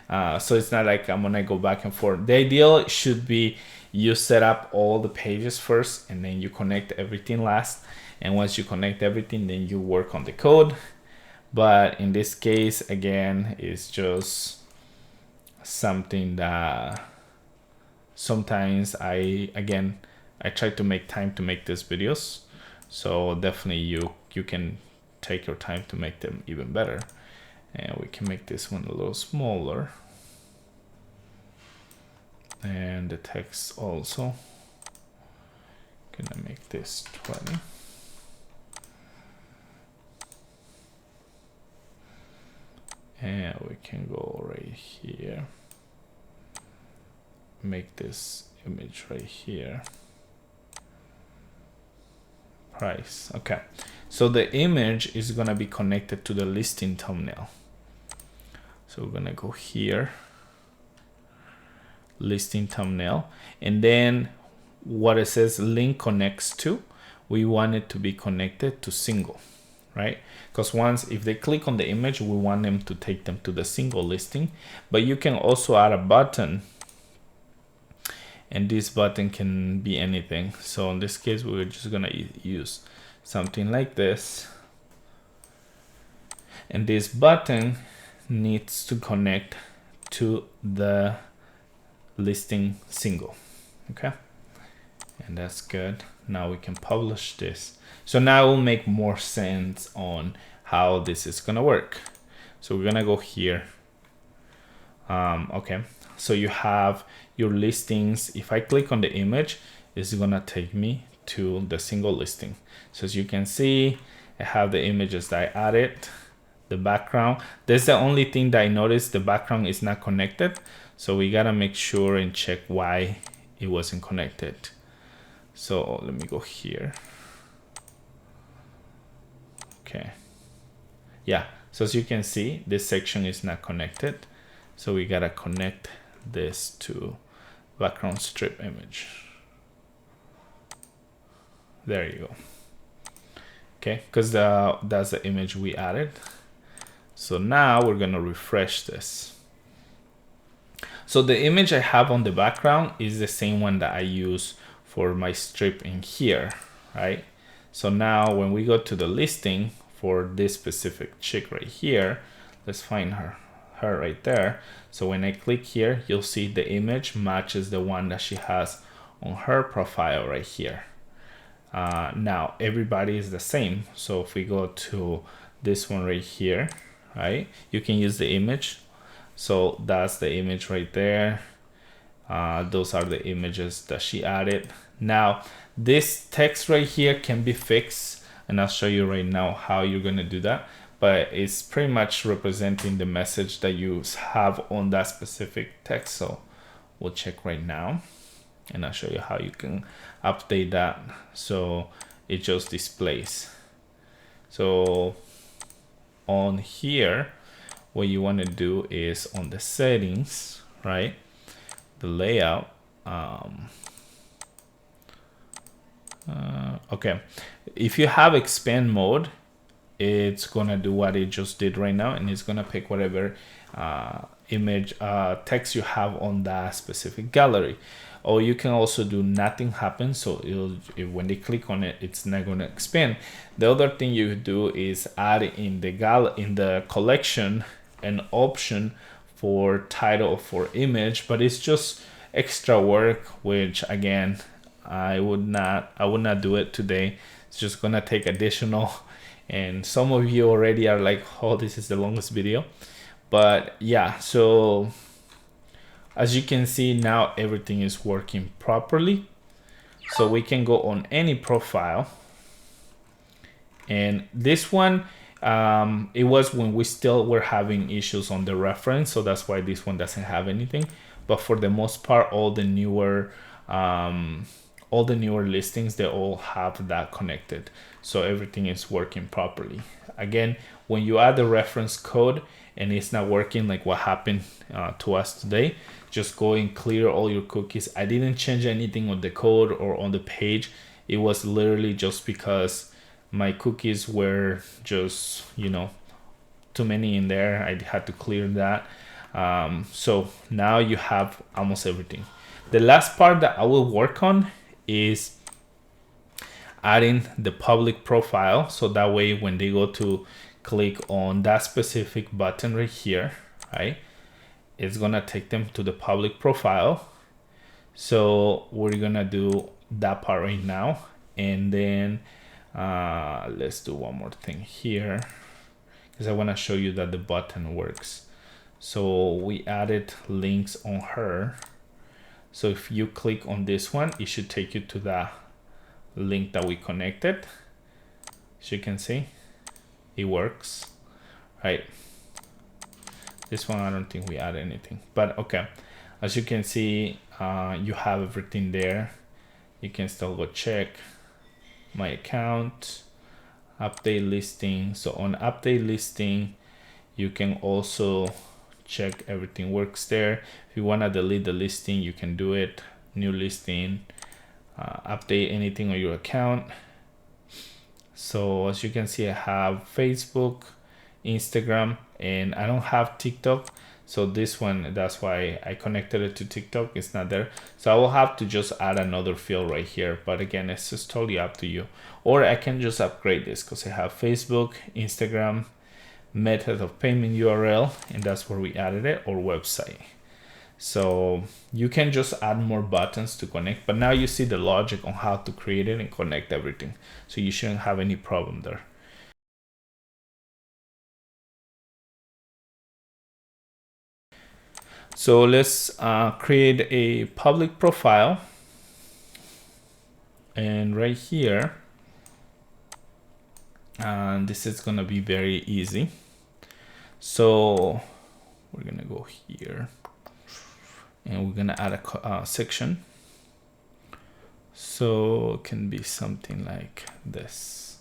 So it's not like I'm gonna go back and forth. The ideal should be you set up all the pages first and then you connect everything last. And once you connect everything, then you work on the code. But in this case, again, it's just something that sometimes I try to make time to make these videos. So definitely you can take your time to make them even better. And we can make this one a little smaller. And the text also. Gonna make this 20. And we can go right here. Make this image right here. Price. Okay. So the image is gonna be connected to the listing thumbnail. So we're gonna go here, listing thumbnail, and then what it says link connects to, we want it to be connected to single, right? Because once if they click on the image, we want them to take them to the single listing. But you can also add a button, and this button can be anything. So in this case, we're just gonna use something like this, and this button needs to connect to the listing single. Okay, and that's good. Now we can publish this. So now it will make more sense on how this is gonna work. So we're gonna go here. Okay, so you have your listings. If I click on the image, it's gonna take me to the single listing. So as you can see, I have the images that I added, the background. That's the only thing that I noticed, the background is not connected. So we gotta make sure and check why it wasn't connected. So let me go here. Okay. Yeah, so as you can see, this section is not connected. So we gotta connect this to background strip image. There you go. Okay, because that's the image we added. So now we're gonna refresh this. So the image I have on the background is the same one that I use for my strip in here, right? So now when we go to the listing for this specific chick right here, let's find her right there. So when I click here, you'll see the image matches the one that she has on her profile right here. Now everybody is the same. So if we go to this one right here, right, you can use the image. So that's the image right there. Those are the images that she added. Now this text right here can be fixed, and I'll show you right now how you're gonna do that. But it's pretty much representing the message that you have on that specific text. So we'll check right now, and I'll show you how you can update that so it just displays. So on here, what you want to do is on the settings, right? The layout. Okay, if you have expand mode, it's gonna do what it just did right now, and it's gonna pick whatever image text you have on that specific gallery. Or you can also do nothing happens, so when they click on it, it's not gonna expand. The other thing you do is add in the collection an option for title for image, but it's just extra work, which again I would not do it today. It's just gonna take additional, and some of you already are like, oh, this is the longest video. But yeah, so as you can see now, everything is working properly. So we can go on any profile, and this one, it was when we still were having issues on the reference, so that's why this one doesn't have anything. But for the most part, all the newer listings, they all have that connected, so everything is working properly. Again, when you add the reference code and it's not working, like what happened to us today, just go and clear all your cookies. I didn't change anything on the code or on the page. It was literally just because my cookies were just, too many in there. I had to clear that. So now you have almost everything. The last part that I will work on is adding the public profile, so that way when they go to click on that specific button right here, right, it's gonna take them to the public profile. So we're gonna do that part right now, and then let's do one more thing here, because I want to show you that the button works. So we added links on her. So if you click on this one, it should take you to the link that we connected. As you can see, it works, right? This one, I don't think we add anything, but okay. As you can see, you have everything there. You can still go check my account, update listing. So on update listing, you can also check everything works there. If you want to delete the listing, you can do it. New listing, update anything on your account. So as you can see, I have Facebook, Instagram, and I don't have TikTok. So this one, that's why I connected it to TikTok. It's not there. So I will have to just add another field right here. But again, it's just totally up to you. Or I can just upgrade this because I have Facebook, Instagram, method of payment URL, and that's where we added it, or website. So you can just add more buttons to connect, but now you see the logic on how to create it and connect everything. So you shouldn't have any problem there. So let's create a public profile. And right here, this is gonna be very easy. So we're gonna go here, and we're gonna add a section. So it can be something like this.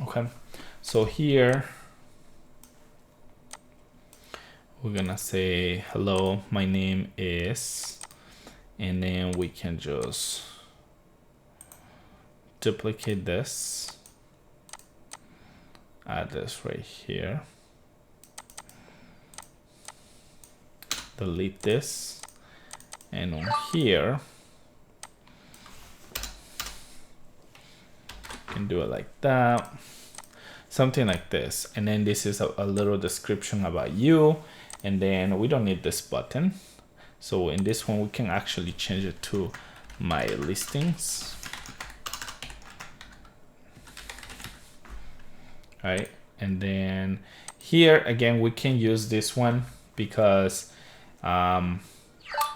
Okay, so here we're gonna say, hello, my name is, and then we can just duplicate this, add this right here, delete this, and on here can do it like that, something like this. And then this is a little description about you, and then we don't need this button. So in this one, we can actually change it to my listings. All right, and then here again, we can use this one because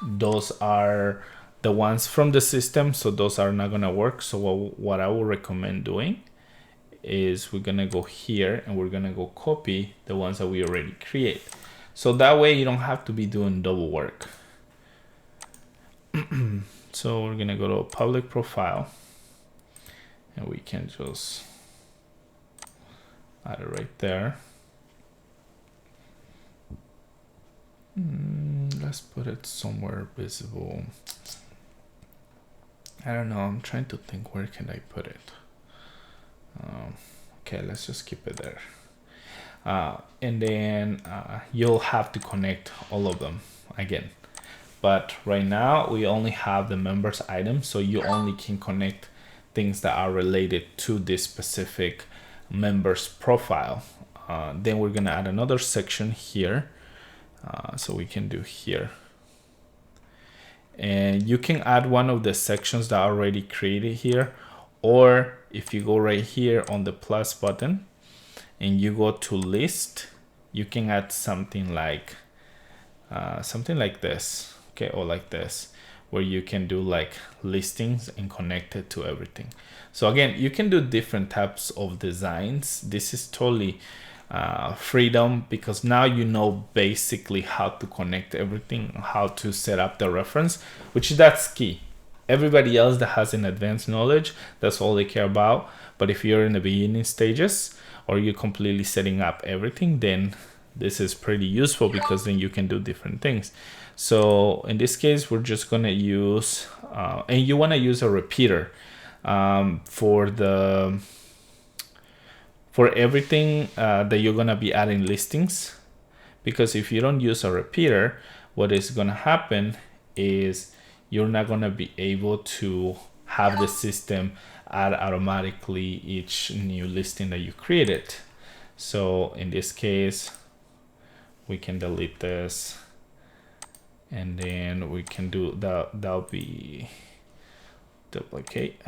those are the ones from the system, so those are not gonna work. So what I will recommend doing is we're gonna go here and we're gonna go copy the ones that we already create. So that way you don't have to be doing double work. So we're gonna go to a public profile, and we can just add it right there. Let's put it somewhere visible. I don't know, I'm trying to think, where can I put it? Okay, let's just keep it there. And then you'll have to connect all of them again. But right now we only have the members item, so you only can connect things that are related to this specific members profile. Then we're gonna add another section here. So we can do here. And you can add one of the sections that are already created here, or if you go right here on the plus button and you go to list, you can add something like this, okay, or like this, where you can do like listings and connect it to everything. So again, you can do different types of designs. This is totally freedom, because now you know basically how to connect everything, how to set up the reference, which that's key. Everybody else that has an advanced knowledge, that's all they care about. But if you're in the beginning stages, or you're completely setting up everything, then this is pretty useful, because then you can do different things. So in this case, we're just gonna use and you want to use a repeater for everything that you're gonna be adding listings, because if you don't use a repeater, what is gonna happen is you're not gonna be able to have the system add automatically each new listing that you created. So in this case, we can delete this, and then we can do that. That'll be duplicate.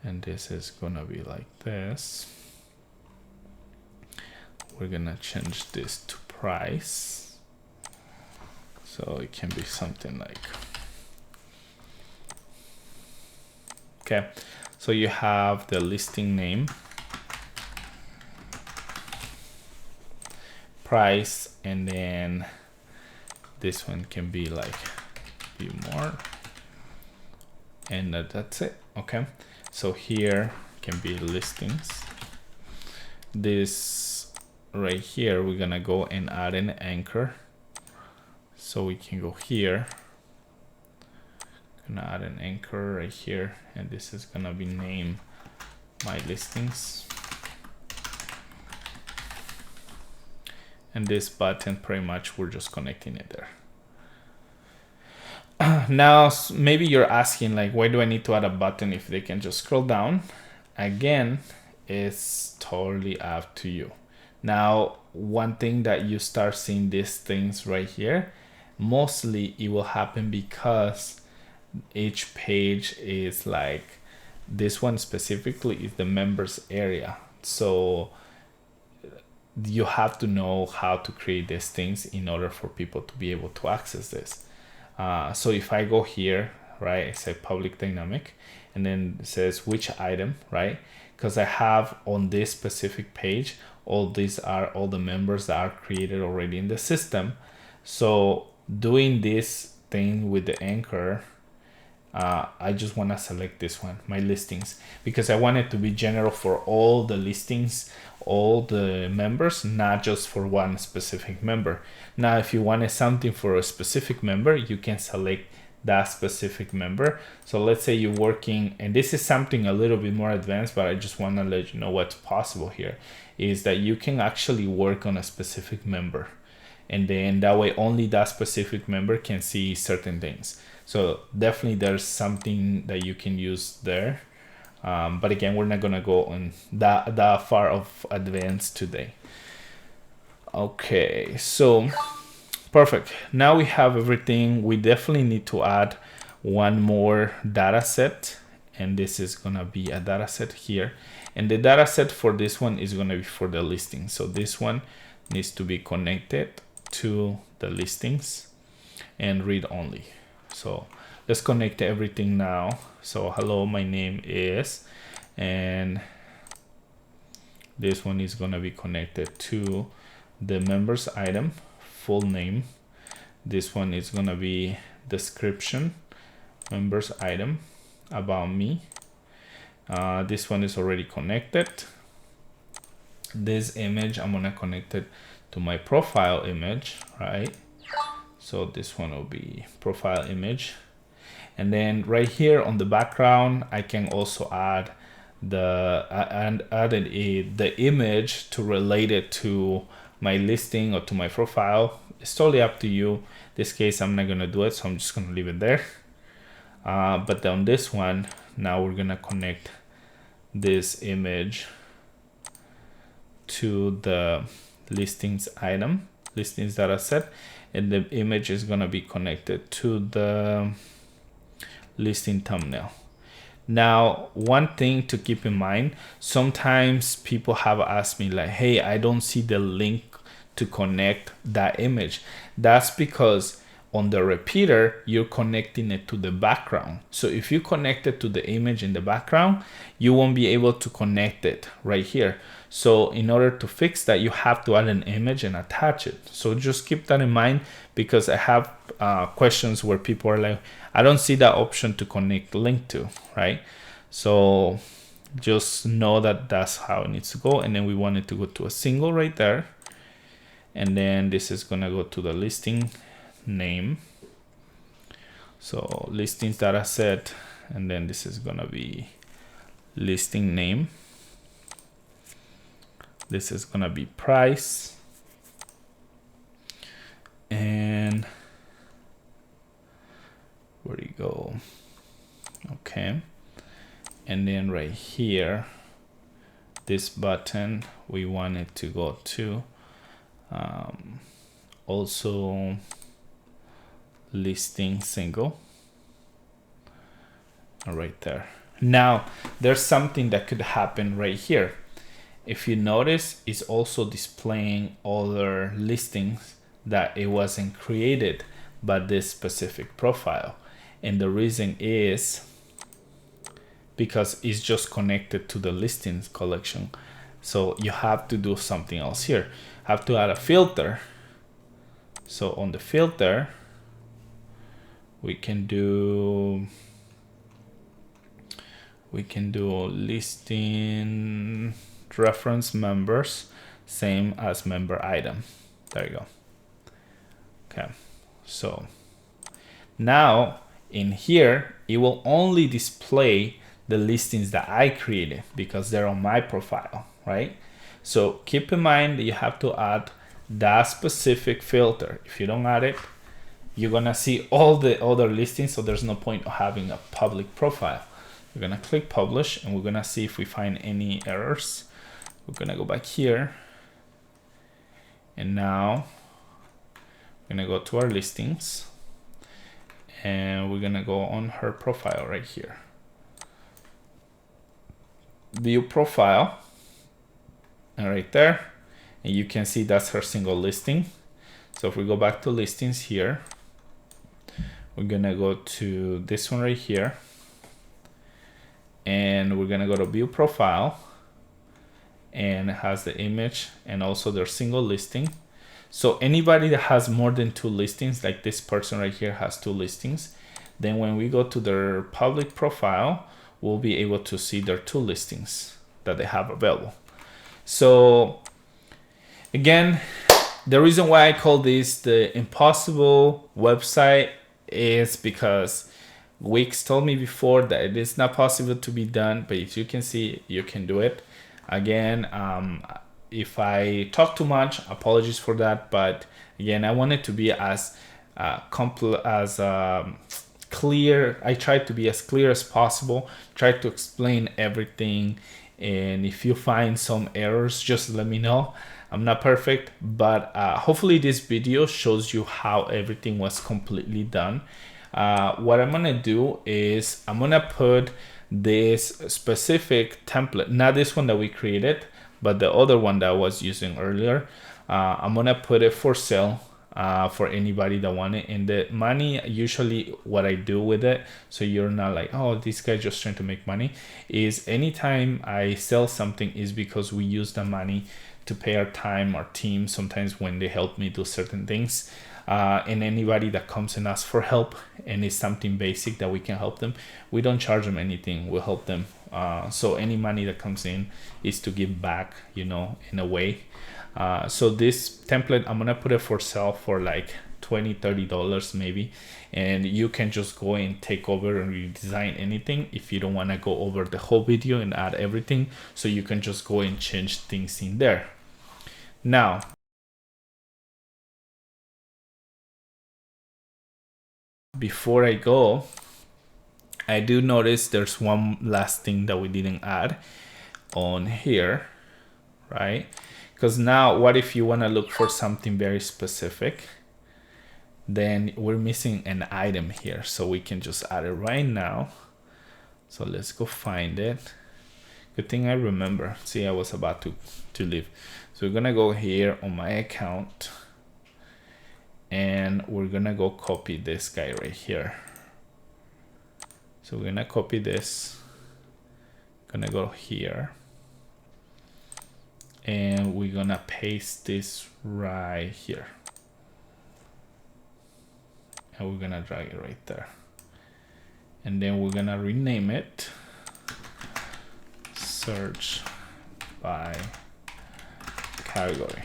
And this is gonna be like this. We're gonna change this to price. So it can be something like, okay. So you have the listing name, price, and then this one can be like be more, and that's it. Okay. So here can be listings. This right here, we're gonna go and add an anchor. So we can go here, gonna add an anchor right here, and this is gonna be named my listings. And this button, pretty much we're just connecting it there. Now, maybe you're asking like, why do I need to add a button if they can just scroll down? Again, it's totally up to you. Now, one thing that you start seeing these things right here, mostly it will happen because each page is like, this one specifically is the members area. So you have to know how to create these things in order for people to be able to access this. So if I go here, right, I say public dynamic, and then it says which item, right? Because I have on this specific page, all these are all the members that are created already in the system. So doing this thing with the anchor, I just want to select this one, my listings, because I want it to be general for all the listings, all the members, not just for one specific member. Now, if you wanted something for a specific member, you can select that specific member. So let's say you're working, and this is something a little bit more advanced, but I just want to let you know what's possible here, is that you can actually work on a specific member. And then that way only that specific member can see certain things. So definitely there's something that you can use there. But again, we're not gonna go on that far of advanced today. Okay, so perfect. Now we have everything. We definitely need to add one more data set, and this is gonna be a data set here. And the data set for this one is gonna be for the listing. So this one needs to be connected to the listings and read only. So let's connect everything now. So hello, my name is, and this one is going to be connected to the members item, full name. This one is going to be description, members item, about me. This one is already connected. This image, I'm gonna connect it to my profile image, right? So this one will be profile image. And then right here on the background, I can also add the the image to relate it to my listing or to my profile. It's totally up to you. This case, I'm not gonna do it, so I'm just gonna leave it there. But on this one, now we're gonna connect this image to the listings item, listings data set, and the image is gonna be connected to the listing thumbnail. Now, one thing to keep in mind, sometimes people have asked me like, hey, I don't see the link to connect that image. That's because on the repeater, you're connecting it to the background. So if you connect it to the image in the background, you won't be able to connect it right here. So in order to fix that, you have to add an image and attach it. So just keep that in mind, because I have questions where people are like, I don't see that option to connect link to, right? So just know that that's how it needs to go. And then we want it to go to a single right there. And then this is gonna go to the listing name. So listings data set, and then this is gonna be listing name. This is gonna be price. And where do you go? Okay. And then right here, this button, we want it to go to also listing single, right there. Now there's something that could happen right here. If you notice, it's also displaying other listings that it wasn't created by this specific profile. And the reason is because it's just connected to the listings collection. So you have to do something else here. Have to add a filter. So on the filter, we can do listing reference members, same as member item. There you go. Okay, so now in here, it will only display the listings that I created because they're on my profile, right? So keep in mind that you have to add that specific filter. If you don't add it, you're gonna see all the other listings, so there's no point of having a public profile. We're gonna click publish, and we're gonna see if we find any errors. We're gonna go back here, and now we're gonna go to our listings, and we're gonna go on her profile right here. View profile, and right there, and you can see that's her single listing. So if we go back to listings here, we're gonna go to this one right here, and we're gonna go to view profile, and it has the image and also their single listing. So anybody that has more than 2 listings, like this person right here has 2 listings, then when we go to their public profile, we'll be able to see their 2 listings that they have available. So again, the reason why I call this the impossible website is because Wix told me before that it is not possible to be done, but if you can see, you can do it. Again, if I talk too much, apologies for that, but again, I want it to be as clear. I try to be as clear as possible, try to explain everything, and if you find some errors, just let me know. I'm not perfect, but hopefully this video shows you how everything was completely done. What I'm gonna do is I'm gonna put this specific template, not this one that we created, but the other one that I was using earlier. I'm gonna put it for sale for anybody that want it. And the money, usually what I do with it, so you're not like, oh, this guy just trying to make money, is anytime I sell something is because we use the money to pay our time, our team, sometimes when they help me do certain things. and anybody that comes and asks for help and it's something basic that we can help them, we don't charge them anything. We'll help them. So any money that comes in is to give back, you know, in a way. So this template, I'm gonna put it for sale for like $20-$30 maybe, and you can just go and take over and redesign anything if you don't want to go over the whole video and add everything. So you can just go and change things in there. Now, before I go, I do notice there's one last thing that we didn't add on here, right? Because now what if you want to look for something very specific? Then we're missing an item here, so we can just add it right now. So let's go find it. Good thing I remember. See, I was about to leave. So we're gonna go here on my account, and we're gonna go copy this guy right here. So we're gonna copy this, gonna go here, and we're gonna paste this right here. And we're gonna drag it right there. And then we're gonna rename it search by category.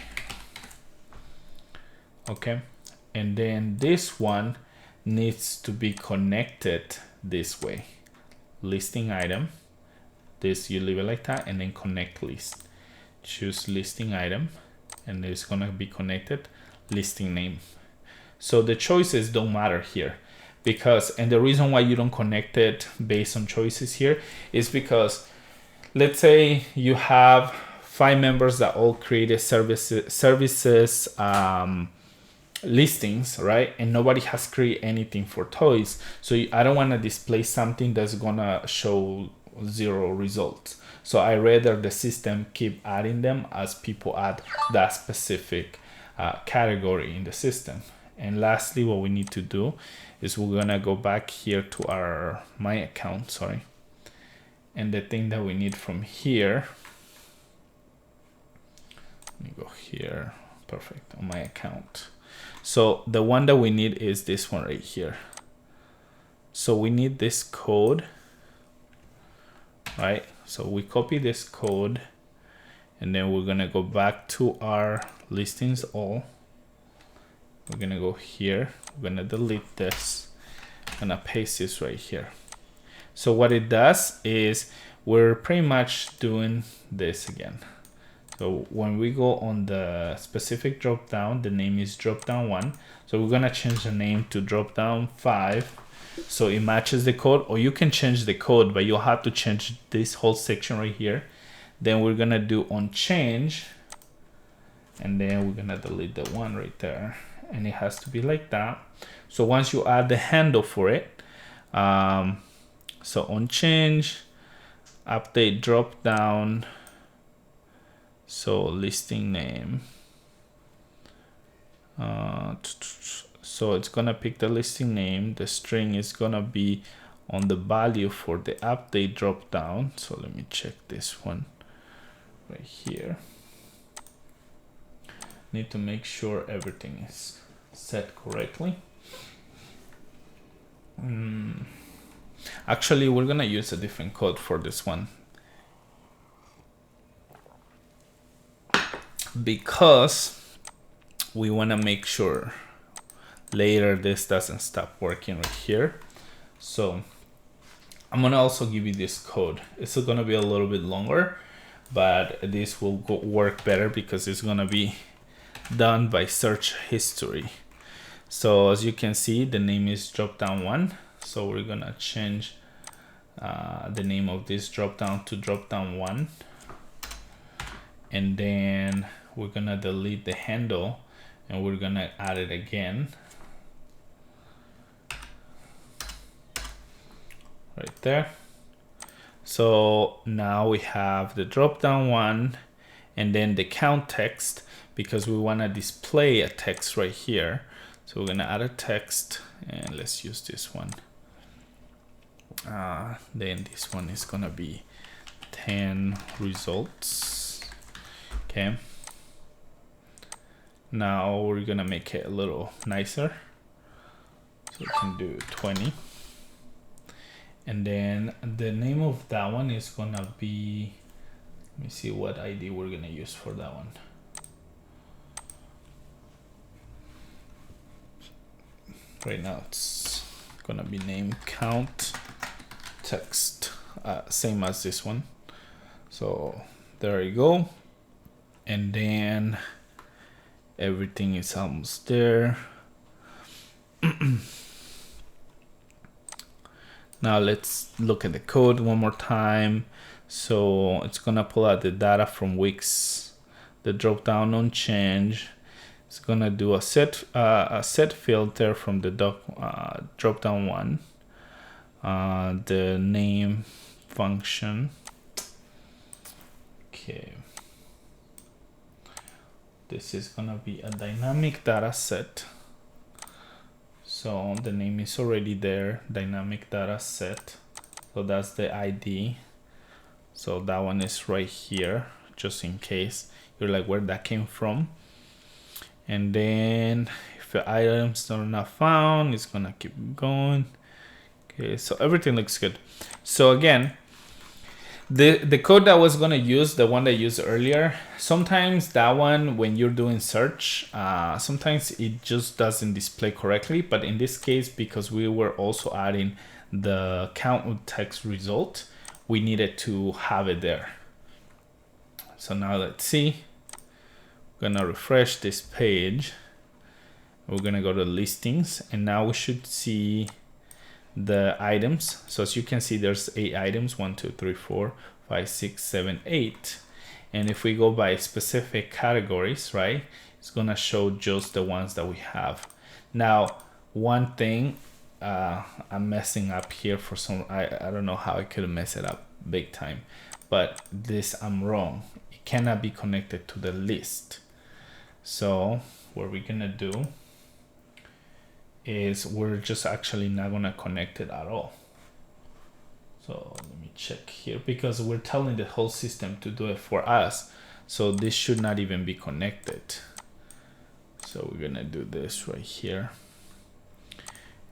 Okay. And then this one needs to be connected this way. Listing item. This, you leave it like that, and then connect list. Choose listing item, and it's gonna be connected listing name. So the choices don't matter here, because, and the reason why you don't connect it based on choices here is because, let's say you have 5 members that all created services listings, right? And nobody has created anything for toys. So I don't want to display something that's gonna show 0 results. So I rather the system keep adding them as people add that specific category in the system. And lastly, what we need to do is we're gonna go back here to my account, sorry. And the thing that we need from here, let me go here, perfect, on my account. So the one that we need is this one right here. So we need this code, right? So we copy this code, and then we're gonna go back to our listings all. We're gonna go here, we're gonna delete this, I'm gonna paste this right here. So what it does is we're pretty much doing this again. So when we go on the specific drop down, the name is drop down 1. So we're gonna change the name to drop down 5. So it matches the code, or you can change the code, but you'll have to change this whole section right here. Then we're gonna do on change, and then we're gonna delete the 1 right there. And it has to be like that. So once you add the handle for it, so on change, update drop down, so listing name, so it's gonna pick the listing name. The string is gonna be on the value for the update drop down. So let me check this one right here. Need to make sure everything is set correctly. Actually, we're gonna use a different code for this one, because we want to make sure later this doesn't stop working right here. So I'm gonna also give you this code. It's gonna be a little bit longer, but this will work better because it's gonna be done by search history. So as you can see, the name is dropdown 1. So we're gonna change the name of this dropdown to dropdown 1, and then we're gonna delete the handle, and we're gonna add it again right there. So now we have the dropdown 1, and then the count text, because we want to display a text right here. So we're gonna add a text, and let's use this one. Then this one is gonna be 10 results. Okay, Now we're gonna make it a little nicer. So we can do 20. And then the name of that one is gonna be, let me see what ID we're gonna use for that one. Right now it's gonna be named count text, same as this one. So there you go. And then everything is almost there. Now let's look at the code one more time. So it's gonna pull out the data from Wix, the drop down on change. It's gonna do a set filter from the drop down one, the name function. Okay, this is gonna be a dynamic data set. So the name is already there, dynamic data set. So that's the ID. So that one is right here, just in case you're like, where that came from. And then if the items are not found, it's gonna keep going. Okay, so everything looks good. So again, the code that I was gonna use, the one that I used earlier, sometimes that one, when you're doing search, sometimes it just doesn't display correctly. But in this case, because we were also adding the count text result, we needed to have it there. So now let's see. We're gonna refresh this page. We're gonna go to listings, and now we should see the items. So as you can see, there's 8 items, 1, 2, 3, 4, 5, 6, 7, 8. And if we go by specific categories, right, it's gonna show just the ones that we have. Now, one thing I'm messing up here for some, I don't know how I could mess it up big time, but this, I'm wrong. It cannot be connected to the list. So what we're gonna do is we're just actually not gonna connect it at all. So let me check here, because we're telling the whole system to do it for us. So this should not even be connected. So we're gonna do this right here.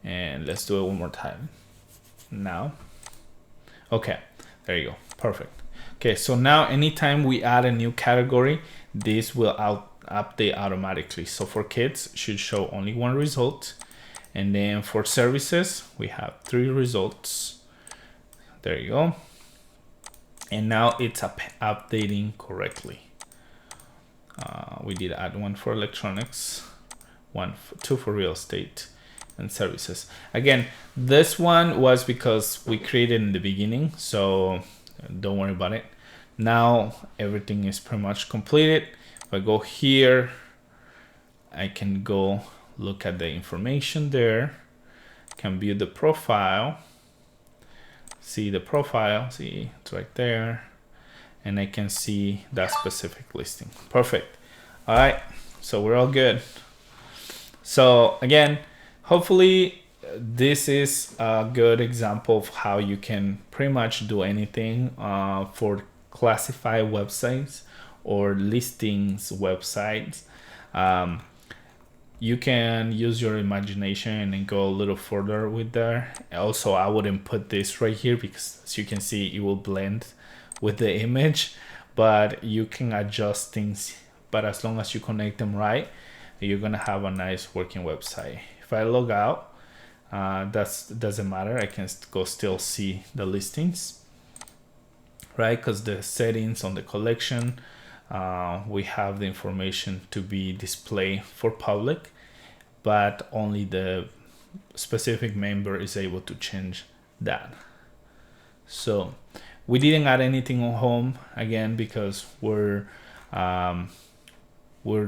And let's do it one more time. Now, okay, there you go, perfect. Okay, so now anytime we add a new category, this will update automatically. So for kids, it should show only 1 result. And then for services, we have 3 results. There you go. And now it's updating correctly. We did add 1 for electronics, 2 for real estate and services. Again, this one was because we created in the beginning, so don't worry about it. Now everything is pretty much completed. If I go here, I can go look at the information there, can view the profile, see the profile, see it's right there, and I can see that specific listing. Perfect. All right, so we're all good. So again, hopefully this is a good example of how you can pretty much do anything for classified websites or listings websites. You can use your imagination and go a little further with that. Also, I wouldn't put this right here because as you can see, it will blend with the image, but you can adjust things. But as long as you connect them right, you're gonna have a nice working website. If I log out, that doesn't matter. I can go still see the listings, right? Because the settings on the collection, we have the information to be displayed for public, but only the specific member is able to change that. So we didn't add anything on home again because we're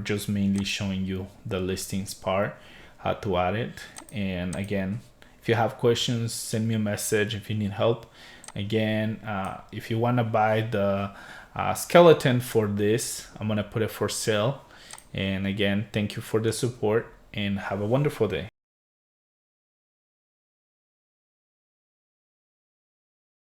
just mainly showing you the listings part, how to add it. And again, if you have questions, send me a message if you need help. Again, if you want to buy the skeleton for this, I'm gonna put it for sale. And again, thank you for the support and have a wonderful day.